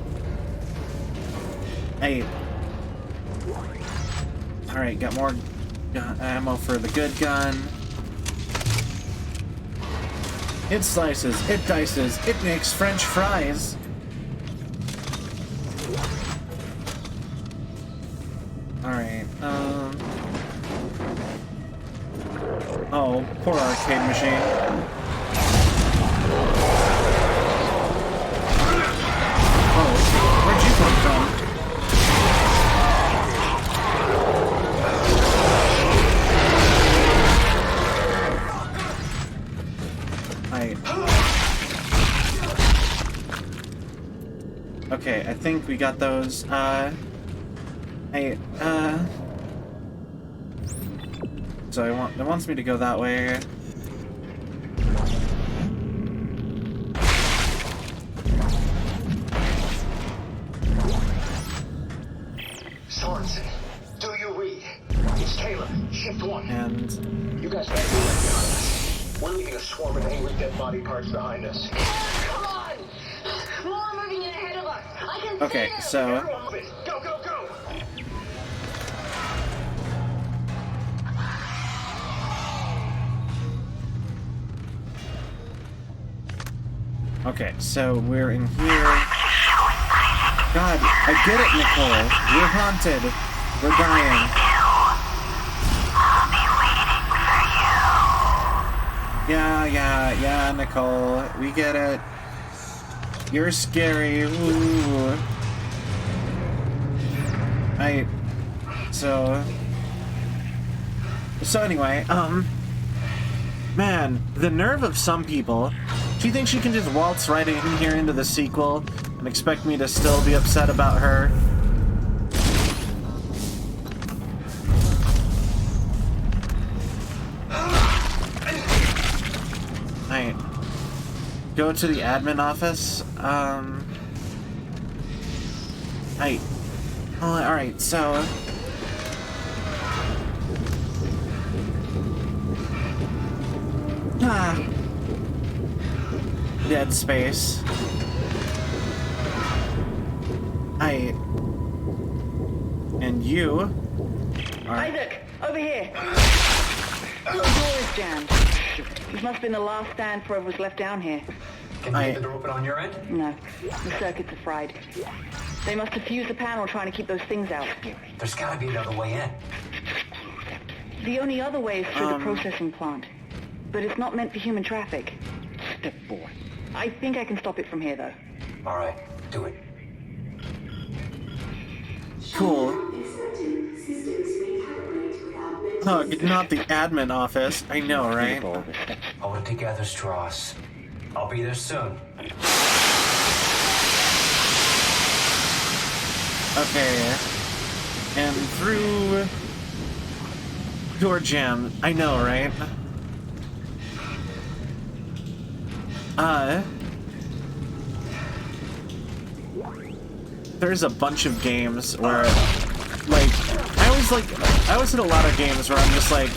Hey. Alright, got more ammo for the good gun. It slices, it dices, it makes French fries. Alright, oh, poor arcade machine. Oh, where'd you come from? Alright. think we got those. So it wants me to go that way. Sorensen, do you read? It's Taylor, shift 1. And you guys better be left behind us. We're leaving a swarm of angry dead body parts behind us. Come on! More moving in ahead of us. I can okay, see them. so Everyone move it. Go, go, go! okay, so we're in here. God, I get it, Nicole. We're haunted. We're dying. Yeah, Nicole. We get it. You're scary. Ooh. So anyway, man, the nerve of some people. Do you think she can just waltz right in here into the sequel and expect me to still be upset about her? Alright. Go to the admin office. Alright, so... Dead space. And you are... Isaac, over here. The door is jammed. This must have been the last stand for whoever was left down here. Can you get the door open on your end? No, the circuits are fried. They must have fused the panel trying to keep those things out. There's gotta be another way in. The only other way is through the processing plant. But it's not meant for human traffic. Step boy. I think I can stop it from here, though. All right, do it. Cool. Oh, not the admin office. I know, right? Hold it together, Strauss. I'll be there soon. Okay. And through... Door jam. I know, right? There's a bunch of games where, like, I always hit a lot of games where I'm just like,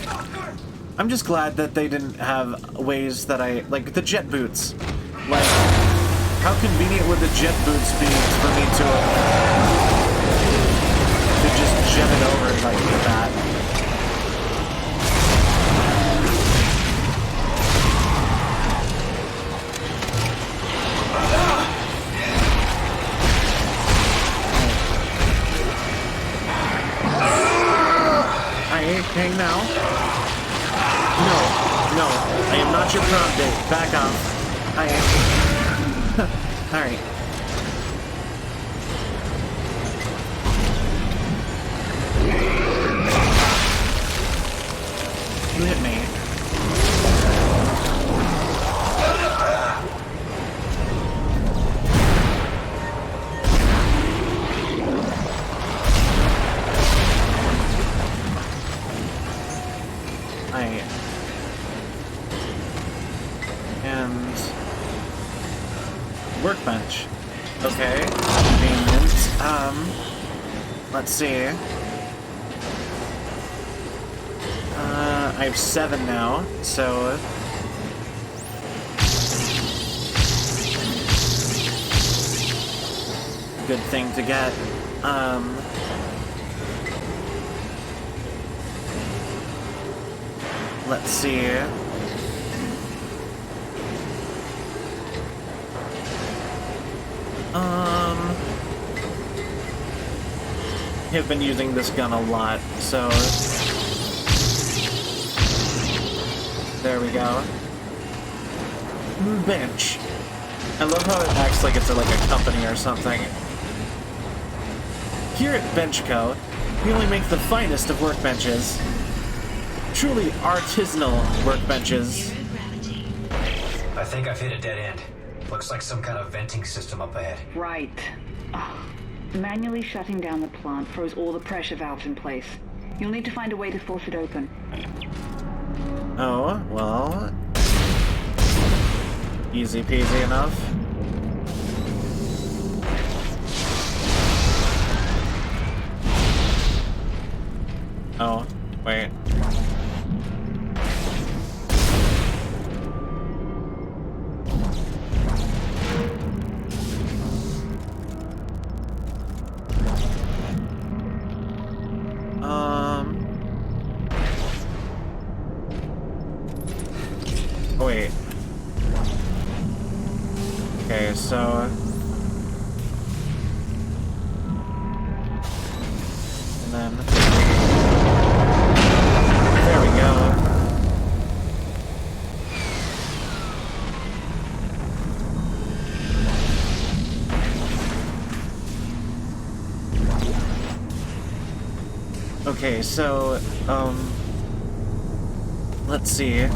I'm just glad that they didn't have ways that like, the jet boots. Like, how convenient would the jet boots be for me to just jet it over like that? Hang now. No, I am not your prom date. Back off. I am. Alright. You hit me. And workbench. Okay. Convenient. Let's see. I have 7 now, so good thing to get. Let's see. I've been using this gun a lot, so there we go. Bench. I love how it acts like it's like a company or something. Here at Benchco, we only make the finest of workbenches. Truly artisanal workbenches. I think I've hit a dead end. Looks like some kind of venting system up ahead. Right. Manually shutting down the plant froze all the pressure valves in place. You'll need to find a way to force it open. Oh, well... Easy peasy enough. Oh, wait. Oh, wait. Okay, so... And then... There we go. Okay, so, let's see.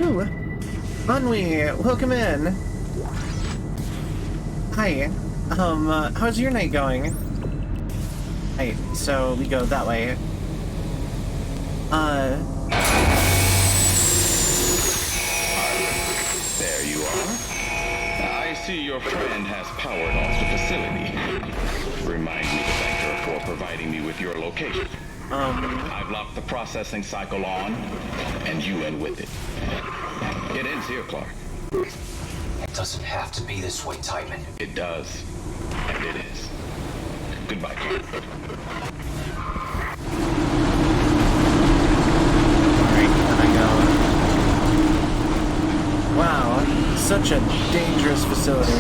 Ooh, Anwi, welcome in. Hi. How's your night going? Right, so we go that way. There you are. I see your friend has powered off the facility. Remind me to thank her for providing me with your location. I've locked the processing cycle on, and you in with it. It ends here, Clark. It doesn't have to be this way, Tiedemann. It does, and it is. Goodbye, Clark. Alright, can I go? Wow, such a dangerous facility.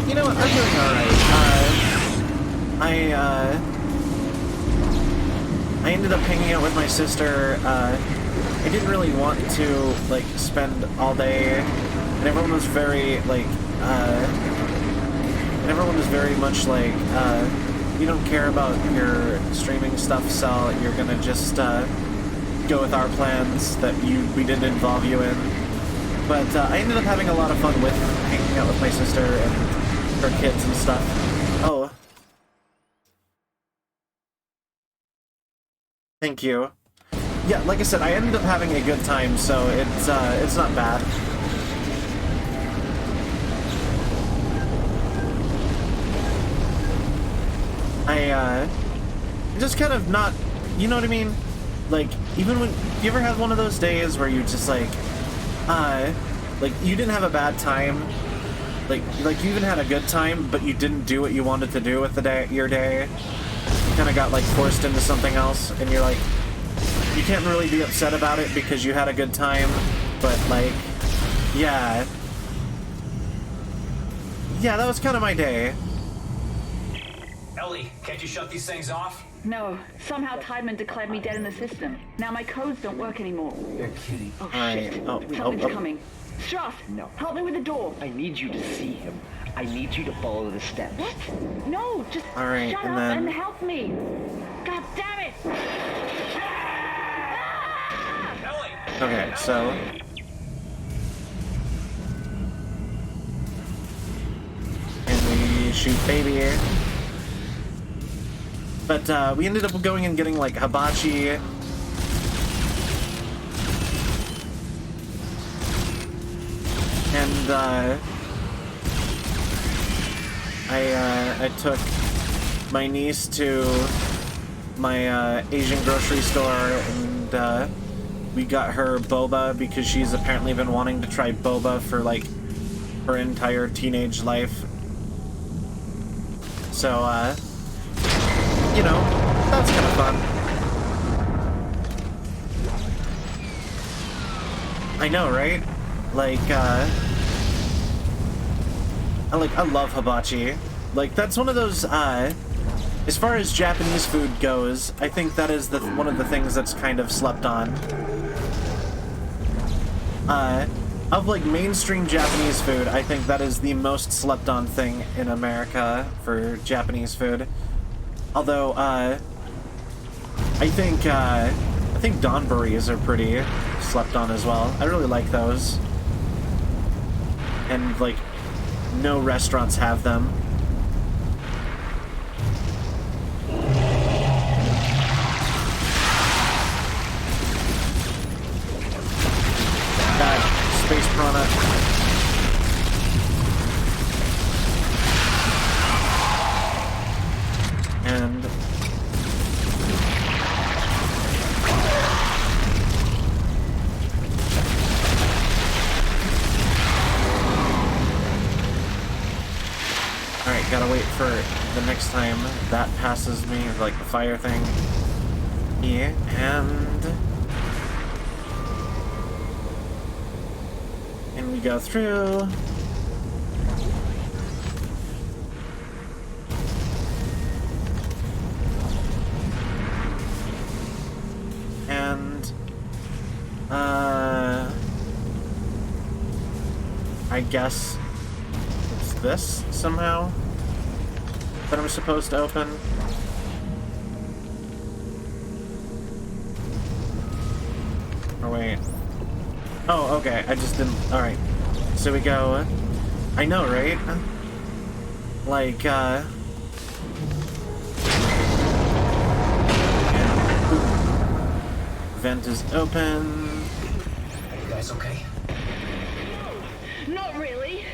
You know what, I'm doing alright. I ended up hanging out with my sister. I didn't really want to, like, spend all day, and everyone was very, like, much like, you don't care about your streaming stuff, so you're gonna just, go with our plans that we didn't involve you in. But, I ended up having a lot of fun with hanging out with my sister and her kids and stuff. Oh. Thank you. Yeah, like I said, I ended up having a good time, so it's not bad. I just kind of not, you know what I mean? Like, even when, you ever have one of those days where you just like you didn't have a bad time, like you even had a good time, but you didn't do what you wanted to do with your day. You kind of got like forced into something else, and you're like, you can't really be upset about it because you had a good time, but like, yeah, that was kind of my day. Ellie, can't you shut these things off? No. Somehow Tiedemann declared me dead in the system. Now my codes don't work anymore. You're kidding. Oh, shit. Something's coming. Strauss, No. help me with the door. I need you to see him. I need you to follow the steps. What? No, just Alright, shut and up then... and help me. God damn it! Ah! Okay, so... And we shoot baby. But, we ended up going and getting, like, hibachi. And, I took my niece to my, Asian grocery store, and, we got her boba because she's apparently been wanting to try boba for, like, her entire teenage life. So, you know, that's kind of fun. I know, right? Like, I love hibachi. Like, that's one of those, as far as Japanese food goes, I think that is one of the things that's kind of slept on. Of, like, mainstream Japanese food, I think that is the most slept on thing in America for Japanese food. Although, I think I think donburies are pretty slept on as well. I really like those. And, like, no restaurants have them. That space piranha. And alright, gotta wait for the next time that passes me, like the fire thing. Yeah, and we go through. And I guess it's this somehow that I'm supposed to open. Oh wait. Oh, okay. I just didn't. All right. So we go. I know, right? Like vent is open. Are you guys okay? Not really.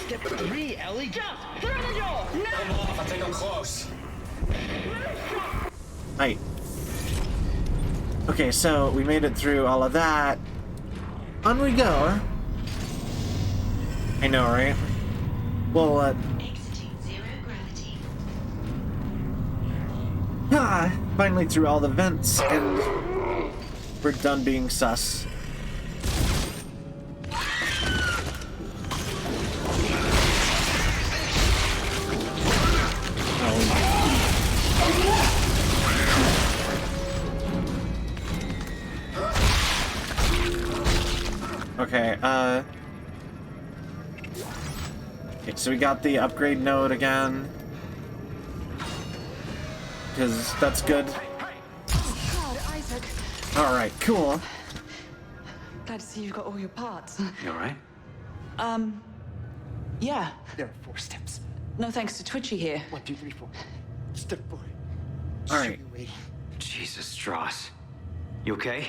Step 3, Ellie. Jump through the door. No. Come off. I think I'm close. Right. Okay, so we made it through all of that. On we go. I know, right? Well, finally through all the vents, and we're done being sus. Okay, okay, so we got the upgrade node again. Because that's good. God, Isaac. Alright, cool. Glad to see you've got all your parts. You alright? Yeah. There are 4 steps. No thanks to Twitchy here. 1, 2, 3, 4. Step 4. Alright. Jesus, Strauss. You okay?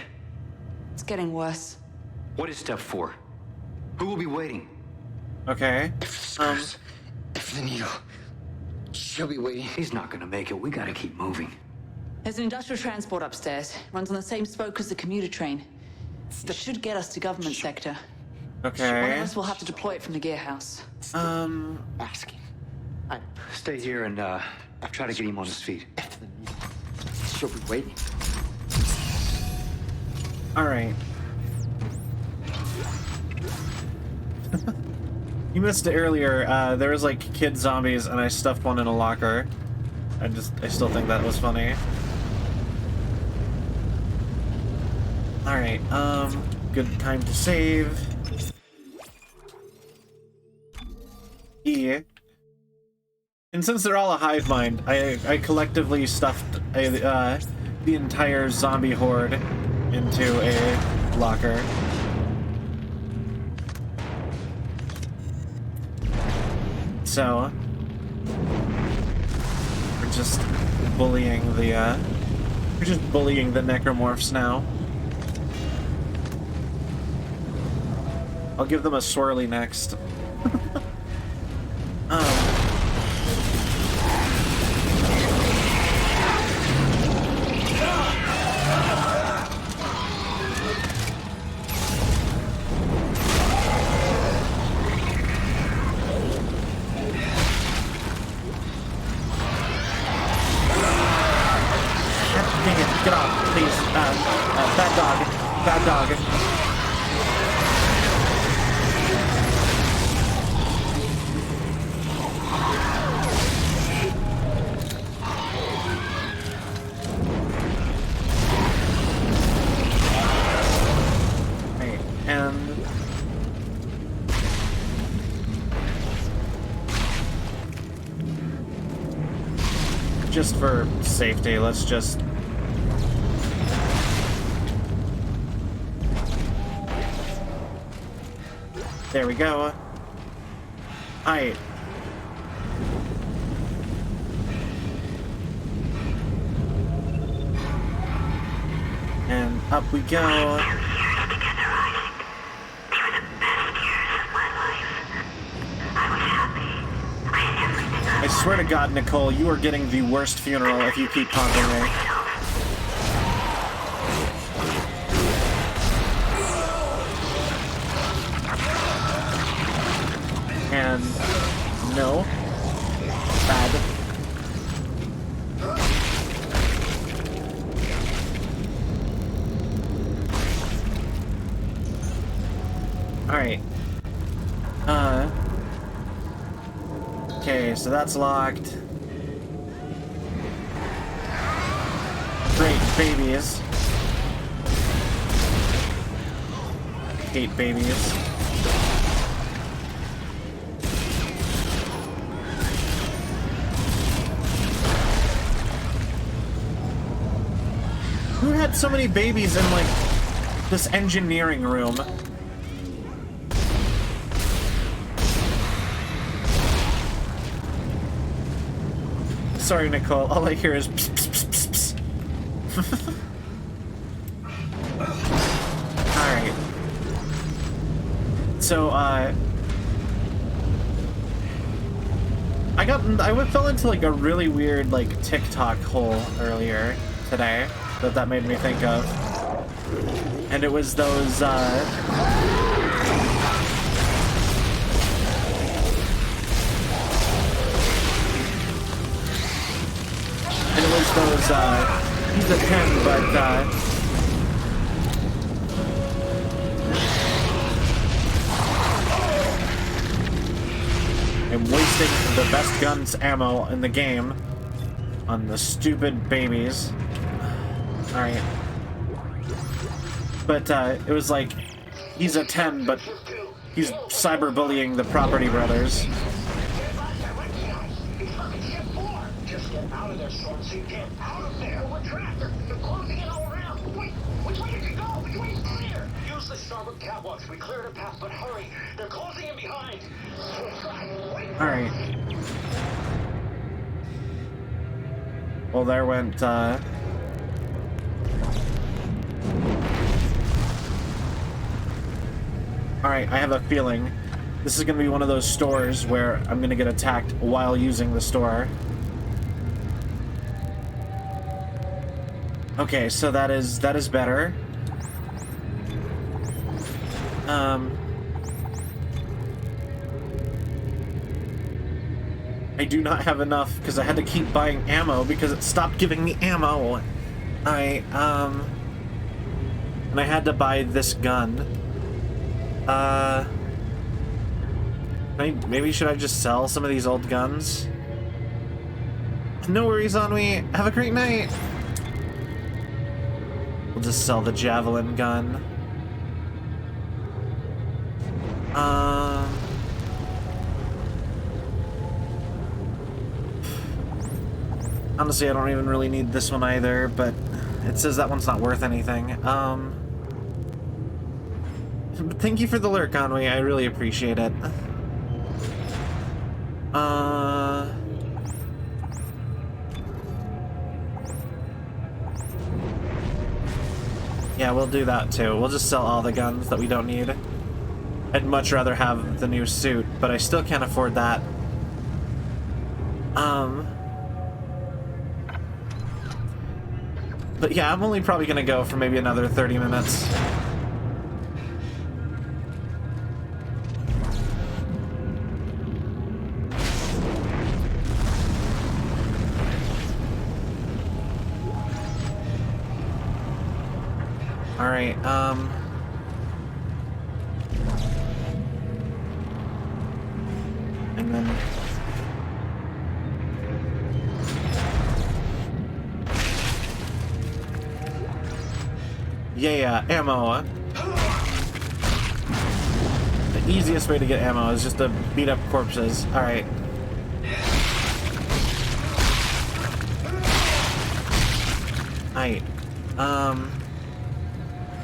It's getting worse. What is step 4? Who will be waiting? Okay. If the needle. She'll be waiting. He's not gonna make it. We gotta keep moving. There's an industrial transport upstairs. Runs on the same spoke as the commuter train. It should get us to government sector. Okay. One of us will have to deploy it from the gear house. Asking. Stay here and try to get him on his feet. If the needle. She'll be waiting. Alright. You missed it earlier. There was like kid zombies and I stuffed one in a locker. I still think that was funny. Alright, good time to save. Yeah. And since they're all a hive mind, I collectively stuffed the entire zombie horde into a locker. So we're just bullying the necromorphs now. I'll give them a swirly next. Get off, please. Bad dog. Bad dog. Right, and... just for safety, let's just There we go. Alright. And up we go. I swear to God, Nicole, you are getting the worst funeral if you keep taunting me. And no. Bad. Alright. Okay, so that's locked. Great, babies. Hate babies. Who had so many babies in, like, this engineering room? Sorry, Nicole. All I hear is pss, pss, pss, pss, pss. Alright. So, I fell into, like, a really weird, like, TikTok hole earlier today that made me think of. And it was those, he's a 10, but, I'm wasting the best guns ammo in the game on the stupid babies. Alright. But, it was like, he's a 10, but he's cyberbullying the Property Brothers. Out of there, Schwartzy. Get out of there. We're trapped. They're closing in all around. Wait, which way did you go? Which way's clear? Use the starboard catwalks. We cleared a path, but hurry. They're closing in behind. Alright. Well, there went, Alright, I have a feeling this is gonna be one of those stores where I'm gonna get attacked while using the store. Okay, so that is better. I do not have enough because I had to keep buying ammo because it stopped giving me ammo. And I had to buy this gun. Maybe should I just sell some of these old guns? No worries on me. Have a great night. We'll just sell the javelin gun. Honestly, I don't even really need this one either, but it says that one's not worth anything. Thank you for the lurk, Conway. I really appreciate it. Yeah, we'll do that too. We'll just sell all the guns that we don't need. I'd much rather have the new suit, but I still can't afford that. But yeah, I'm only probably gonna go for maybe another 30 minutes. Alright, and then... Yeah, ammo. The easiest way to get ammo is just to beat up corpses. Alright. Alright.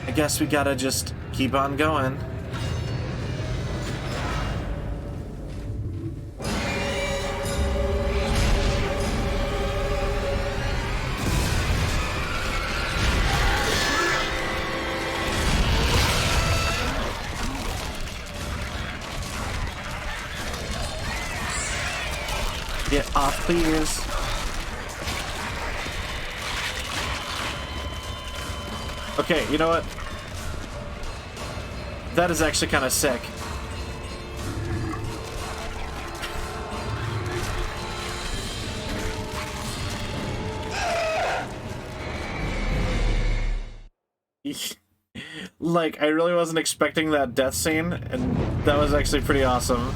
I guess we gotta just keep on going. Get off, please. Okay, you know what? That is actually kind of sick. Like, I really wasn't expecting that death scene, and that was actually pretty awesome.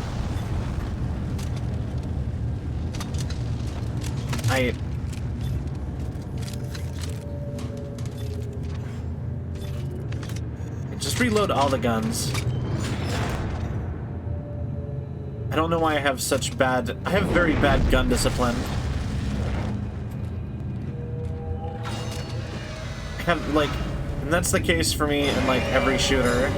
Just reload all the guns. I don't know why I have such bad... I have very bad gun discipline. I have, like... And that's the case for me in, like, every shooter.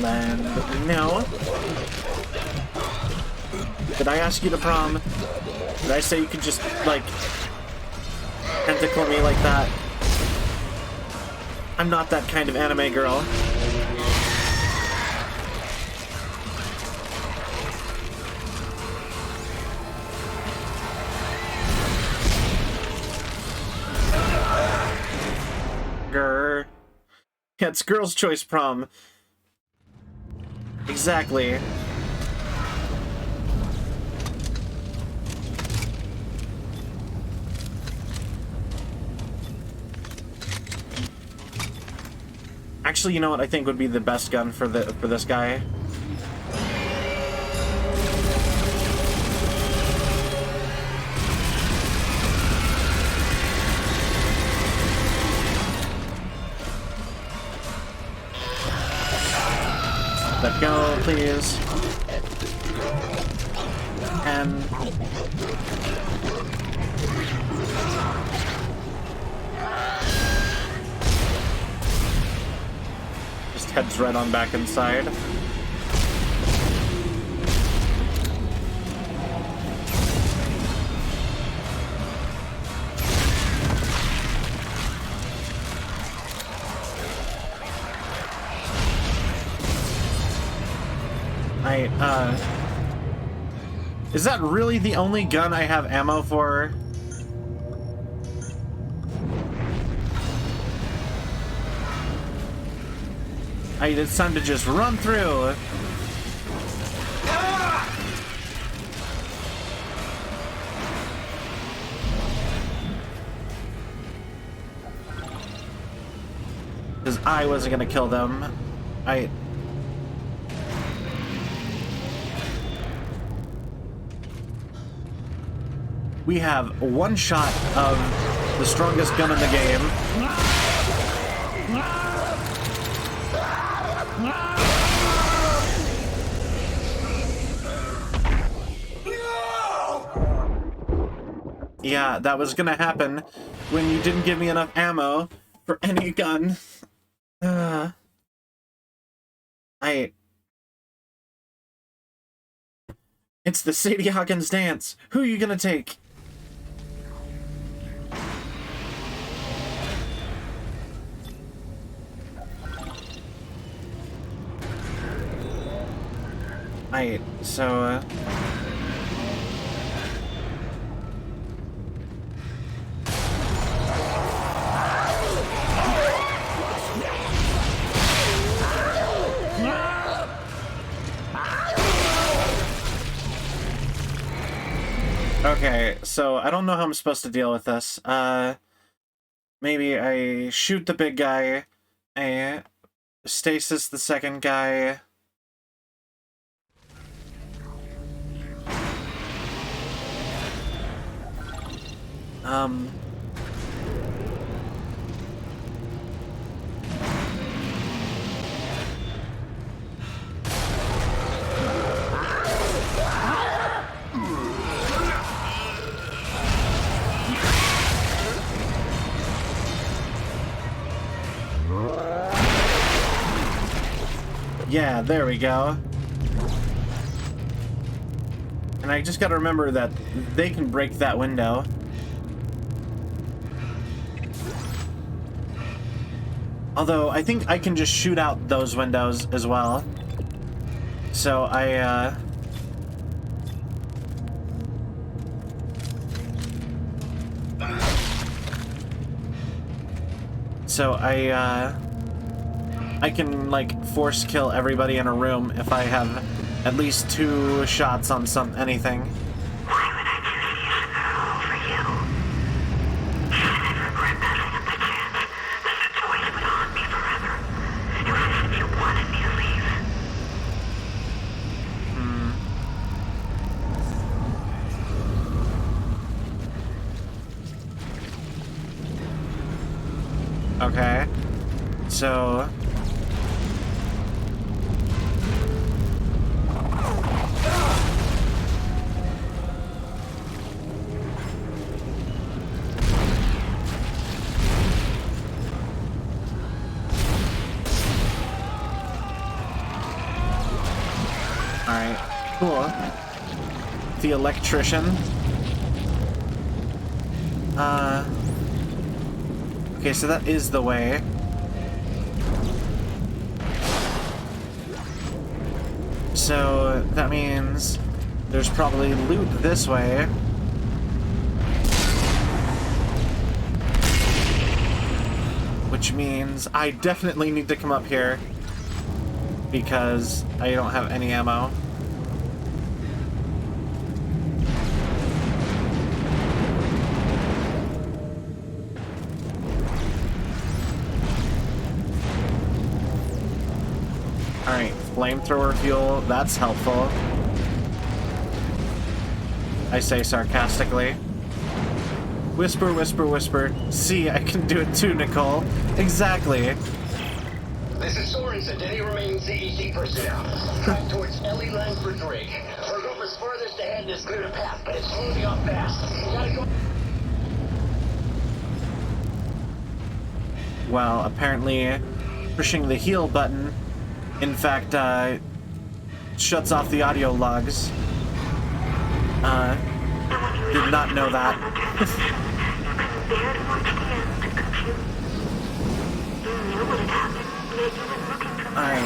Land. No. Did I ask you to prom? Did I say you could just, like, tentacle me like that? I'm not that kind of anime girl. Grr. Yeah, it's girls' choice prom. Exactly. Actually, you know what I think would be the best gun for this guy? Let go, please. And just heads right on back inside. Is that really the only gun I have ammo for? It's time to just run through. Because I wasn't gonna kill them. We have one shot of the strongest gun in the game. Yeah, that was gonna happen when you didn't give me enough ammo for any gun. It's the Sadie Hawkins dance. Who are you gonna take? Okay, so I don't know how I'm supposed to deal with this. Maybe I shoot the big guy, I stasis the second guy. Yeah, there we go. And I just gotta remember that they can break that window. Although, I think I can just shoot out those windows as well. So I can, like, force kill everybody in a room if I have at least 2 shots on anything. Why would I choose to use a girl over you? Should I regret passing up the chance? This choice would haunt me forever. Ever since you wanted me to leave. Okay. So... Alright, cool. The electrician. Okay, so that is the way. So that means there's probably loot this way. Which means I definitely need to come up here because I don't have any ammo. Alright, flamethrower fuel, that's helpful. I say sarcastically. Whisper, whisper, whisper. See, I can do it too, Nicole. Exactly. This is Sorensen. Any remaining CEC personnel? Track towards Ellie Lansford Drake. Our group is furthest ahead and has cleared a path, but it's moving up fast. We gotta go. Well, apparently pushing the heal button, in fact, shuts off the audio logs. Did not know that. Alright,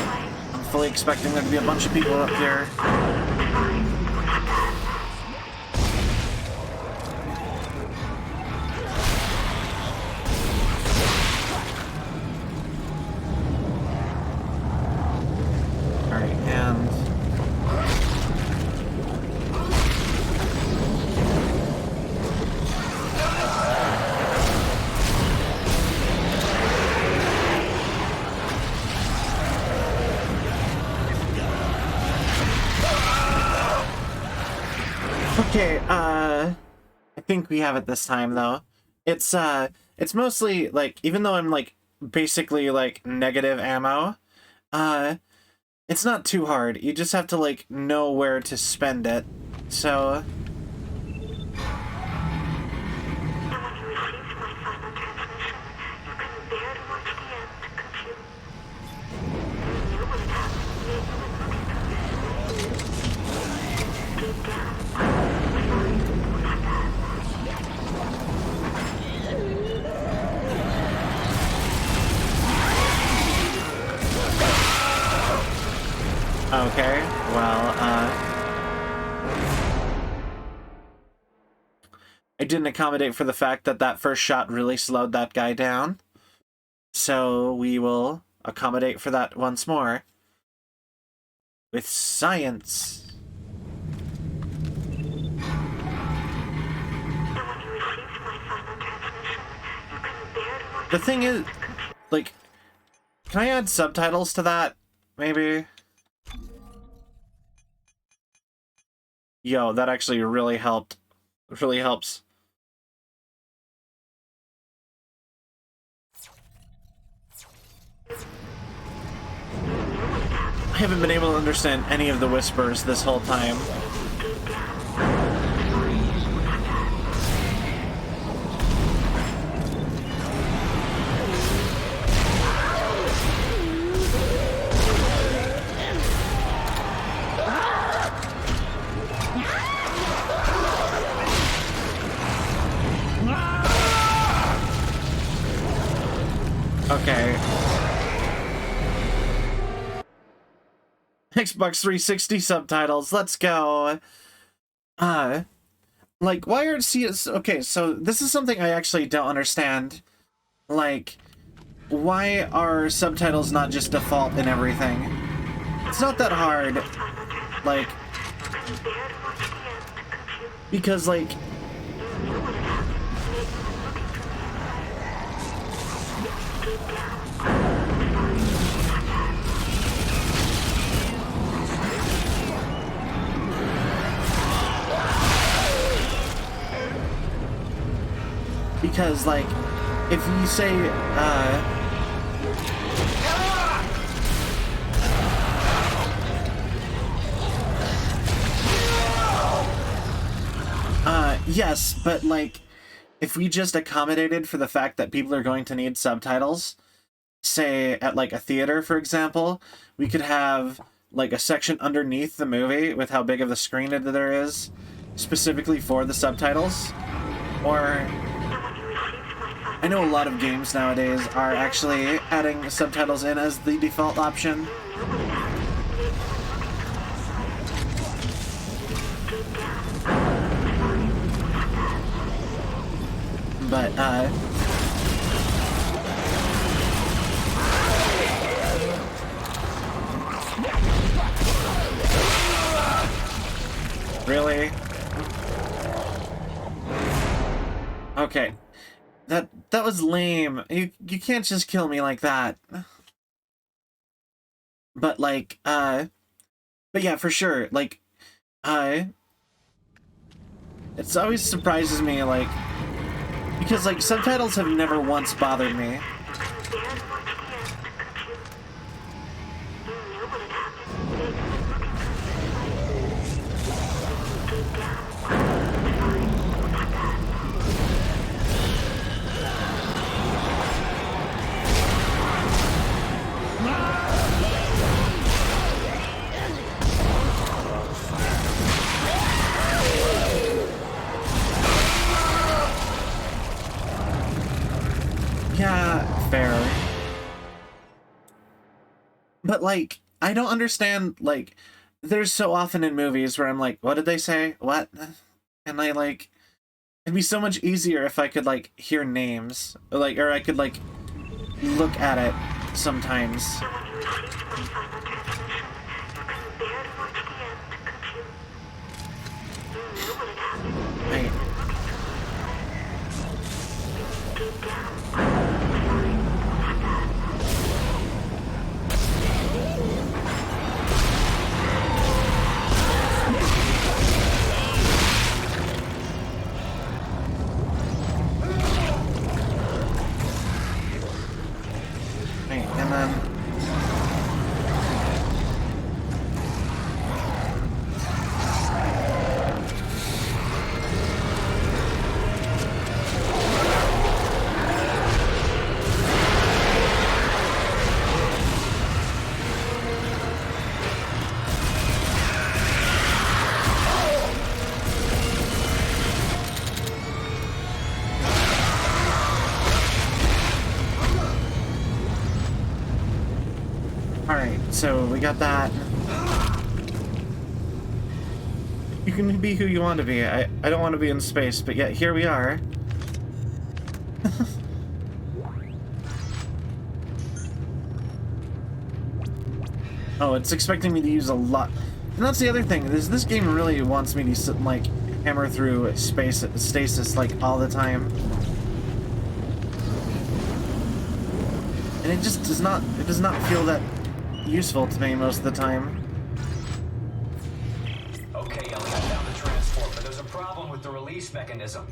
I'm fully expecting there to be a bunch of people up here. Alright, and... Okay, I think we have it this time, though. It's mostly, like, even though I'm, like, basically, like, negative ammo, it's not too hard. You just have to, like, know where to spend it. So... Okay, well, I didn't accommodate for the fact that that first shot really slowed that guy down. So we will accommodate for that once more. With science. The thing is, like, can I add subtitles to that? Maybe? Yo, that actually really helped. It really helps. I haven't been able to understand any of the whispers this whole time. Okay. Xbox 360 subtitles. Let's go. Like, why are CS... Okay, so this is something I actually don't understand. Like, why are subtitles not just default in everything? It's not that hard. Like... Because, like... Because, like, if you say, yes, but, like, if we just accommodated for the fact that people are going to need subtitles, say, at, like, a theater, for example, we could have, like, a section underneath the movie with how big of the screen there is, specifically for the subtitles, or... I know a lot of games nowadays are actually adding subtitles in as the default option. But, really? Okay. That was lame. You can't just kill me like that. But like, but yeah, for sure. Like, it's always surprises me, like, because like subtitles have never once bothered me. Yeah, fair. But, like, I don't understand, like, there's so often in movies where I'm like, what did they say? What? And I, like, it'd be so much easier if I could, like, hear names. Like, or I could, like, look at it sometimes. Right. And then... Alright, so we got that. You can be who you want to be. I don't want to be in space, but yet here we are. Oh, it's expecting me to use a lot. And that's the other thing, is this game really wants me to, like, hammer through stasis, like, all the time. And it just does not feel that useful to me most of the time. Okay, Ellie, I found the transport, but there's a problem with the release mechanism.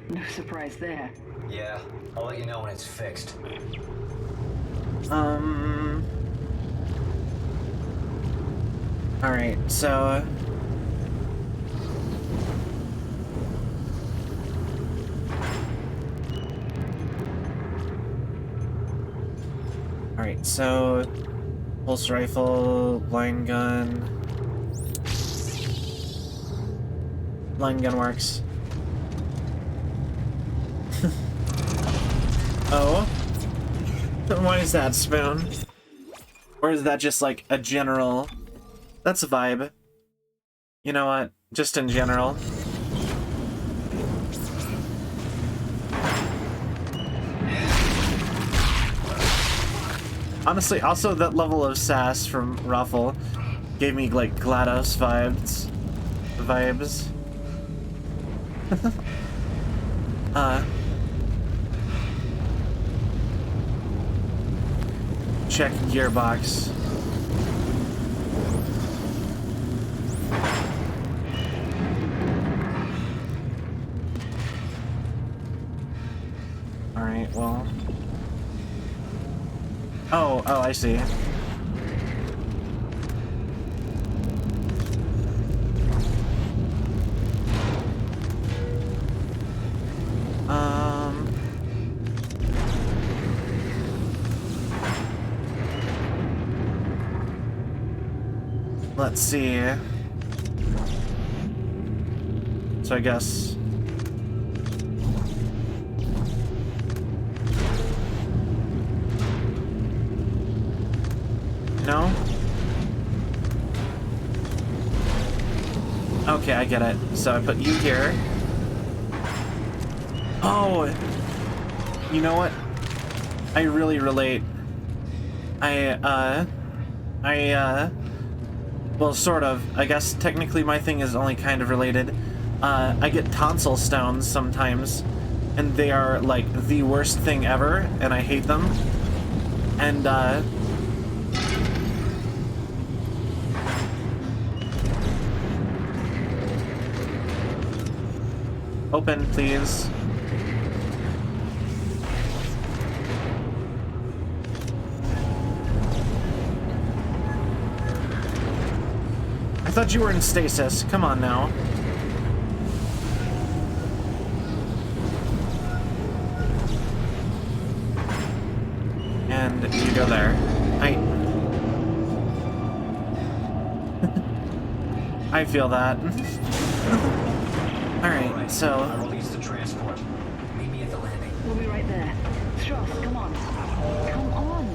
No surprise there. Yeah, I'll let you know when it's fixed. Alright, so... Alright, so... Pulse rifle, line gun... Line gun works. Oh? Why is that, Spoon? Or is that just like a general that's a vibe. You know what? Just in general. Honestly, also that level of sass from Ruffle gave me like GLaDOS vibes. Check gearbox. Alright, well. Oh, I see. Let's see. So I guess... No? Okay, I get it. So I put you here. Oh! You know what? I really relate. Well, sort of. I guess technically my thing is only kind of related. I get tonsil stones sometimes, and they are, like, the worst thing ever, and I hate them. And, open, please. I thought you were in stasis. Come on now. And you go there. I feel that. Alright, so... I release the transport. Meet me at the landing. We'll be right there. Strauss, come on. Come on.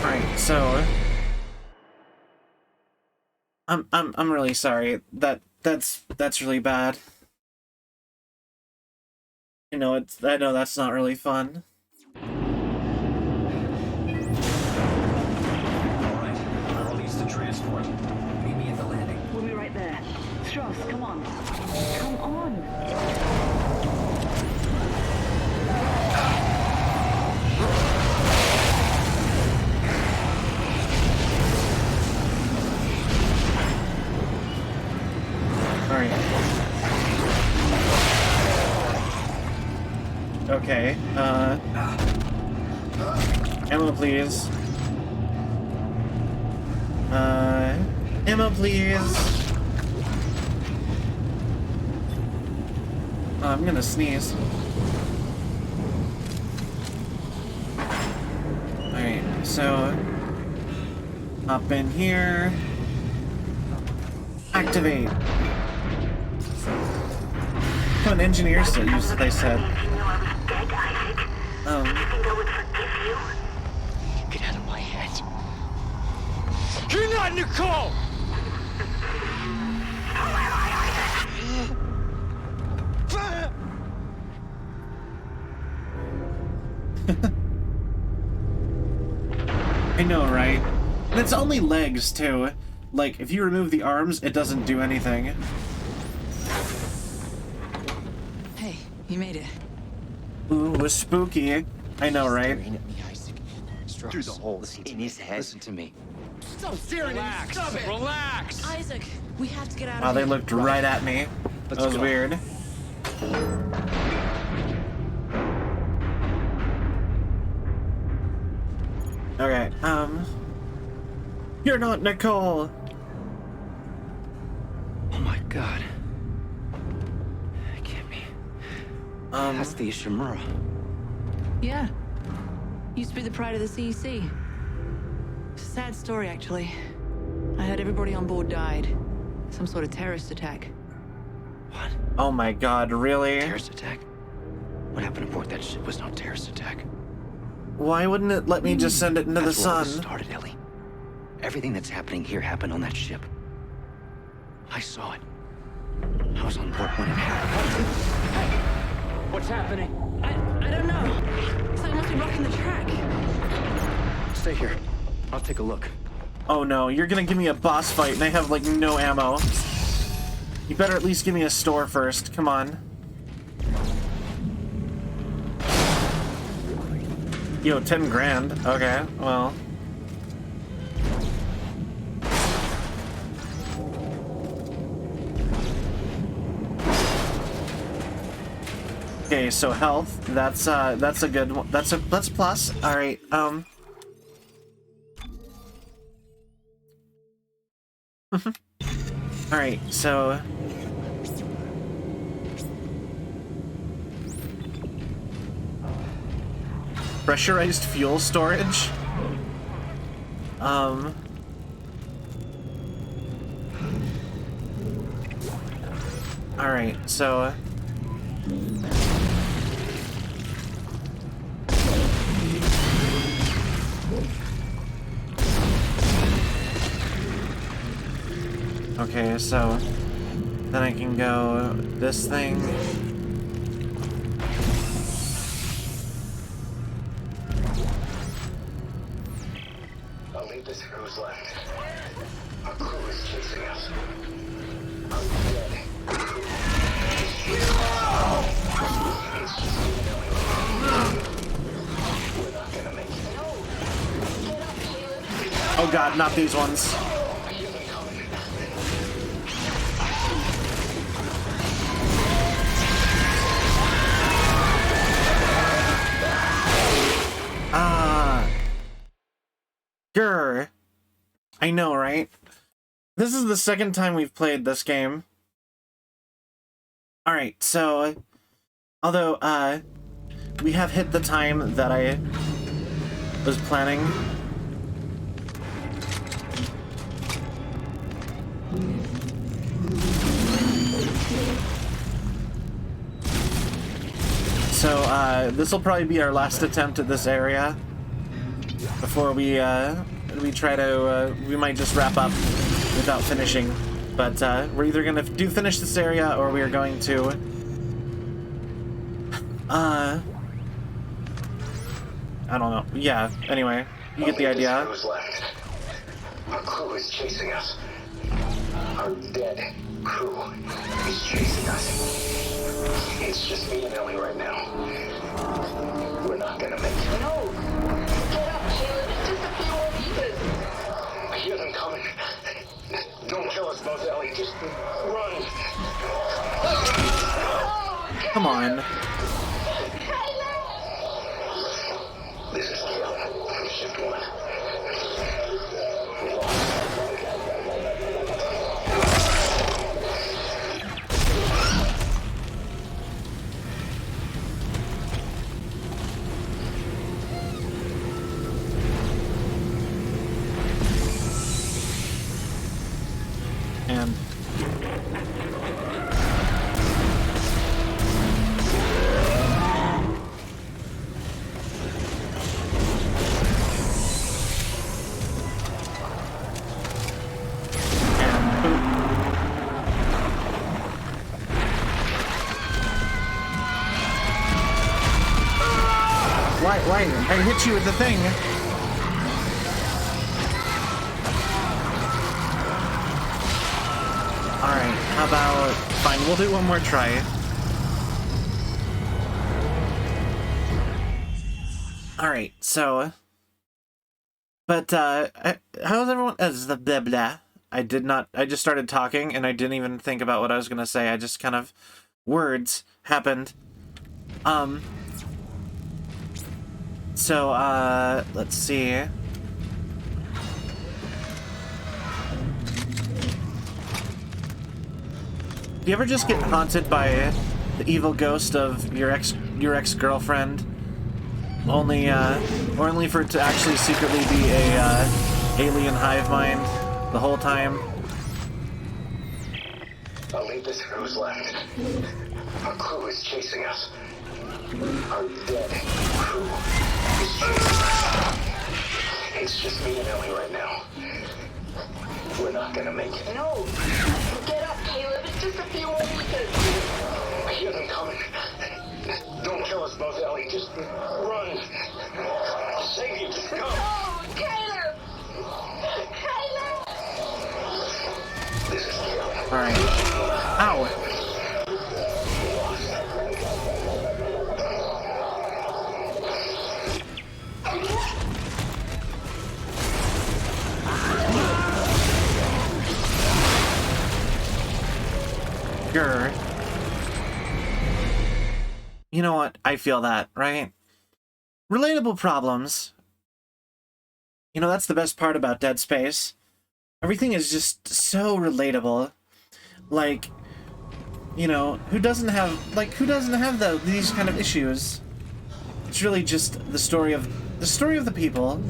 Alright, so... I'm really sorry. That's really bad. You know, I know that's not really fun. Alright, I release the transport. Meet me at the landing. We'll be right there. Strauss, come on. Come on. Alright. Okay, ammo please. Ammo please. I'm gonna sneeze. Alright, so hop in here. Activate. Oh, an engineer still used it, they said. Get out of my head. You're not Nicole! I know, right? And it's only legs, too. Like, if you remove the arms, it doesn't do anything. Hey, you made it. Ooh, spooky. I know, right? Through the holes in his head. Listen to me. Stop staring at me! Stop it! Relax! Isaac, we have to get out Oh, of they here. looked right at me. Let's That was go. weird. Okay, you're not Nicole! Oh my god. It can't be. That's the Ishimura. Yeah. Used to be the pride of the CEC. Sad story, actually. I heard everybody on board died. Some sort of terrorist attack. What? Oh my god, really? Terrorist attack? What happened aboard that ship was no terrorist attack. Why wouldn't it let me just send it into the That's where all sun? this started, Ellie. Everything that's happening here happened on that ship. I saw it. I was on board when it happened. What's happening? I don't know. Something must be blocking the track. Stay here. I'll take a look. Oh no, you're gonna give me a boss fight and I have like no ammo. You better at least give me a store first. Come on. Yo, 10 grand. Okay, well. Okay, so health. That's a good one. That's plus. All right. All right. So. Pressurized fuel storage. All right. So. Okay, so then I can go this thing. I'll leave this who's left. Our crew is chasing us. I'm dead. It's just me and Ellie. We're not gonna make it. Oh god, not these ones. Grr. I know, right? This is the second time we've played this game. Alright, so although we have hit the time that I was planning. So this will probably be our last attempt at this area before we try to we might just wrap up without finishing, but we're either gonna finish this area or we are going to I don't know. Yeah, anyway, you get the idea. Who's left? Our crew is chasing us. Our dead crew is chasing us. It's just me and Ellie right now. We're not gonna make it. No! Get up, Caleb. It's just a few more pieces. I hear them coming. Don't kill us both, Ellie. Just run. Come on. This is Caleb from Shift 1. And why? I hit you with the thing. Alright, how about... Fine, we'll do one more try. Alright, so... But, how's everyone... the blah blah. I just started talking and I didn't even think about what I was gonna say. I just kind of... Words happened. So, let's see. Do you ever just get haunted by the evil ghost of your ex-girlfriend? Only for it to actually secretly be a alien hive mind the whole time? I'll leave this who's left. Our crew is chasing us. are dead. It's just me and Ellie right now. We're not gonna make it. No! Get up, Caleb. It's just a few more meters. I hear them coming. Don't kill us both, Ellie. Just run. I'll save you. Just go. No! Caleb! Caleb! This is Ellie. Alright. Ow! Sure. You know what? I feel that, right? Relatable problems. You know, that's the best part about Dead Space. Everything is just so relatable. Like, you know, who doesn't have these kind of issues? It's really just the story of the people.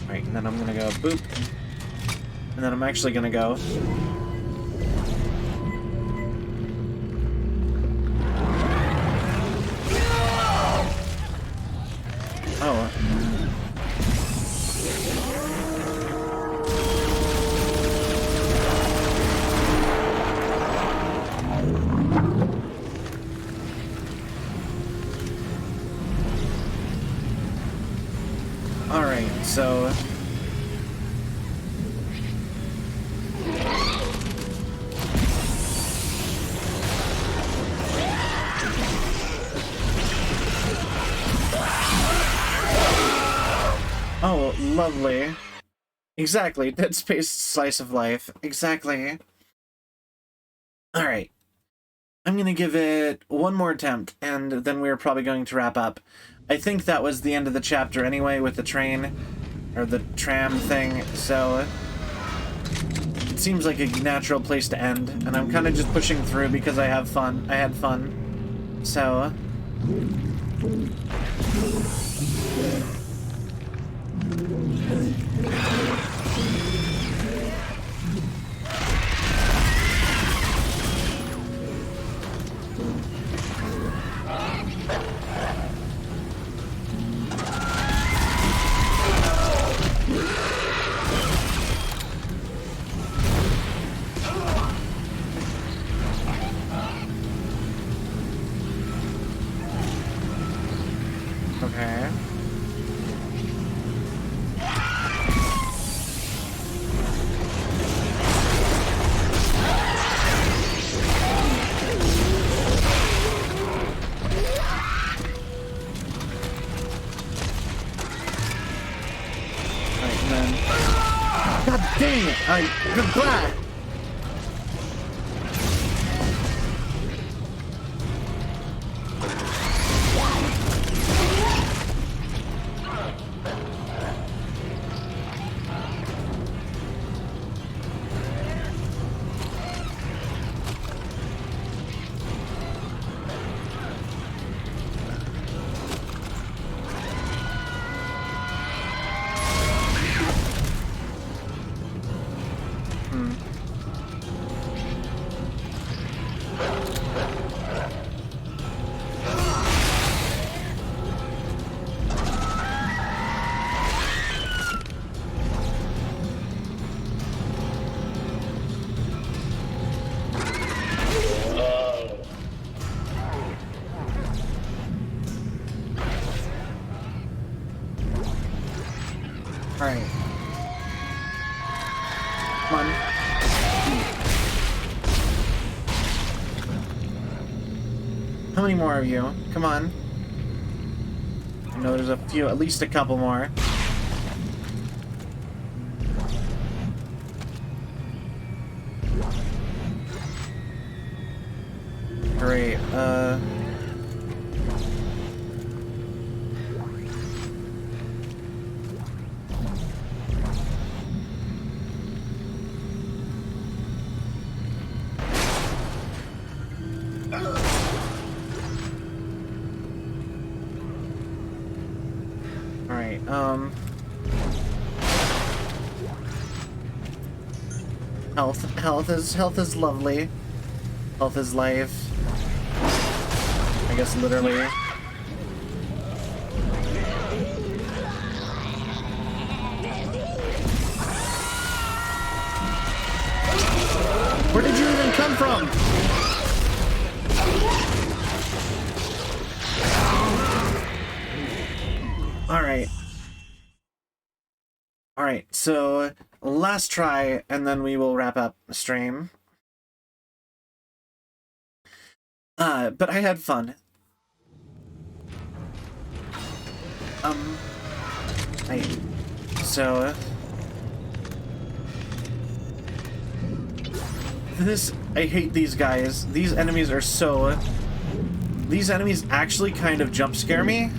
Right, and then I'm gonna go boop. And then I'm actually gonna go. Oh. Alright, so... Oh, lovely. Exactly, Dead Space slice of life. Exactly. Alright. I'm gonna give it one more attempt, and then we're probably going to wrap up. I think that was the end of the chapter anyway, with the train, or the tram thing, so... It seems like a natural place to end, and I'm kind of just pushing through because I had fun. So... Okay. Right, and then... God dang it! Goodbye! Alright. Come on. How many more of you? Come on. I know there's a few, at least a couple more. Great, Alright, Health is lovely. Health is life. I guess literally. Where did you even come from? Alright. Alright, so last try, and then we will wrap up the stream. But I had fun. I hate these guys. These enemies are so... These enemies actually kind of jump scare me.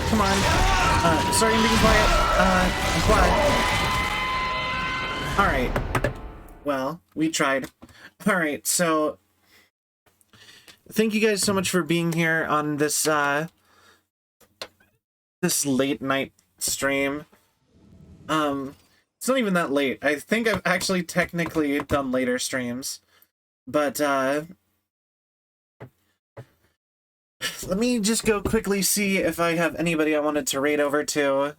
Come on. Sorry, I'm being quiet. I'm quiet. Alright. Well, we tried. Alright, so... Thank you guys so much for being here on this, this late night stream. It's not even that late. I think I've actually technically done later streams. But, let me just go quickly see if I have anybody I wanted to raid over to.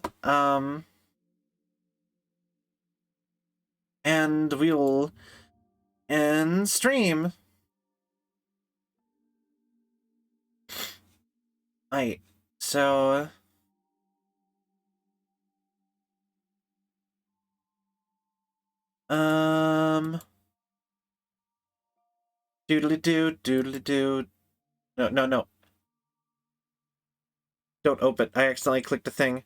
And we will end stream. Right, so... Doodly-doo, doodly-doo. No. Don't open. I accidentally clicked a thing.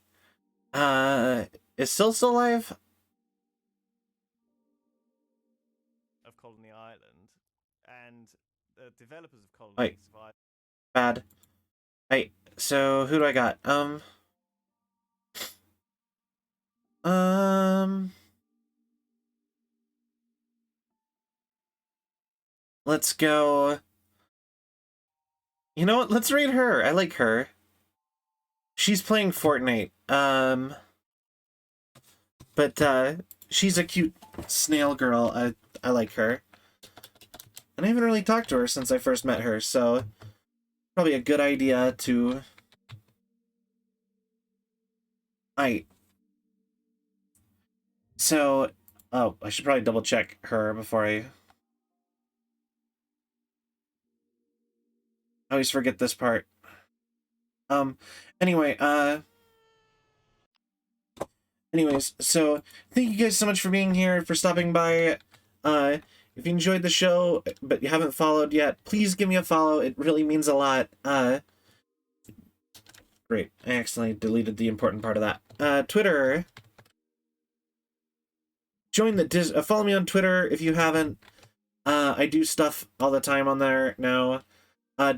Is Sil still alive? Of Colony Island, and the developers of Colony Wait. survived. Bad. Right, so who do I got? Let's go... You know what? Let's raid her. I like her. She's playing Fortnite. But she's a cute snail girl. I like her. And I haven't really talked to her since I first met her, so probably a good idea to... So, oh, I should probably double check her before I always forget this part. Anyway, anyways, so thank you guys so much for being here, for stopping by. If you enjoyed the show, but you haven't followed yet, please give me a follow. It really means a lot. Great. I accidentally deleted the important part of that. Twitter. Join the follow me on Twitter if you haven't. I do stuff all the time on there now.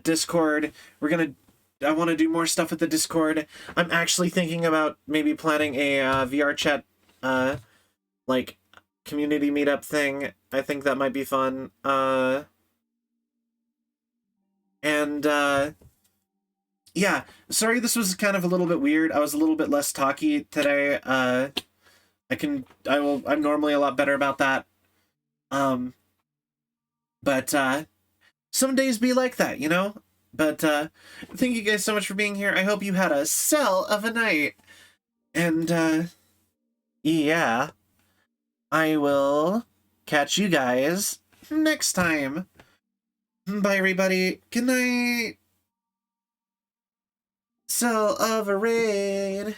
Discord. I want to do more stuff with the Discord. I'm actually thinking about maybe planning a VR chat, like, community meetup thing. I think that might be fun. And, yeah, sorry this was kind of a little bit weird. I was a little bit less talky today. I'm normally a lot better about that. But some days be like that, you know? But thank you guys so much for being here. I hope you had a cell of a night. And yeah, I will catch you guys next time. Bye, everybody. Good night. Cell of a raid.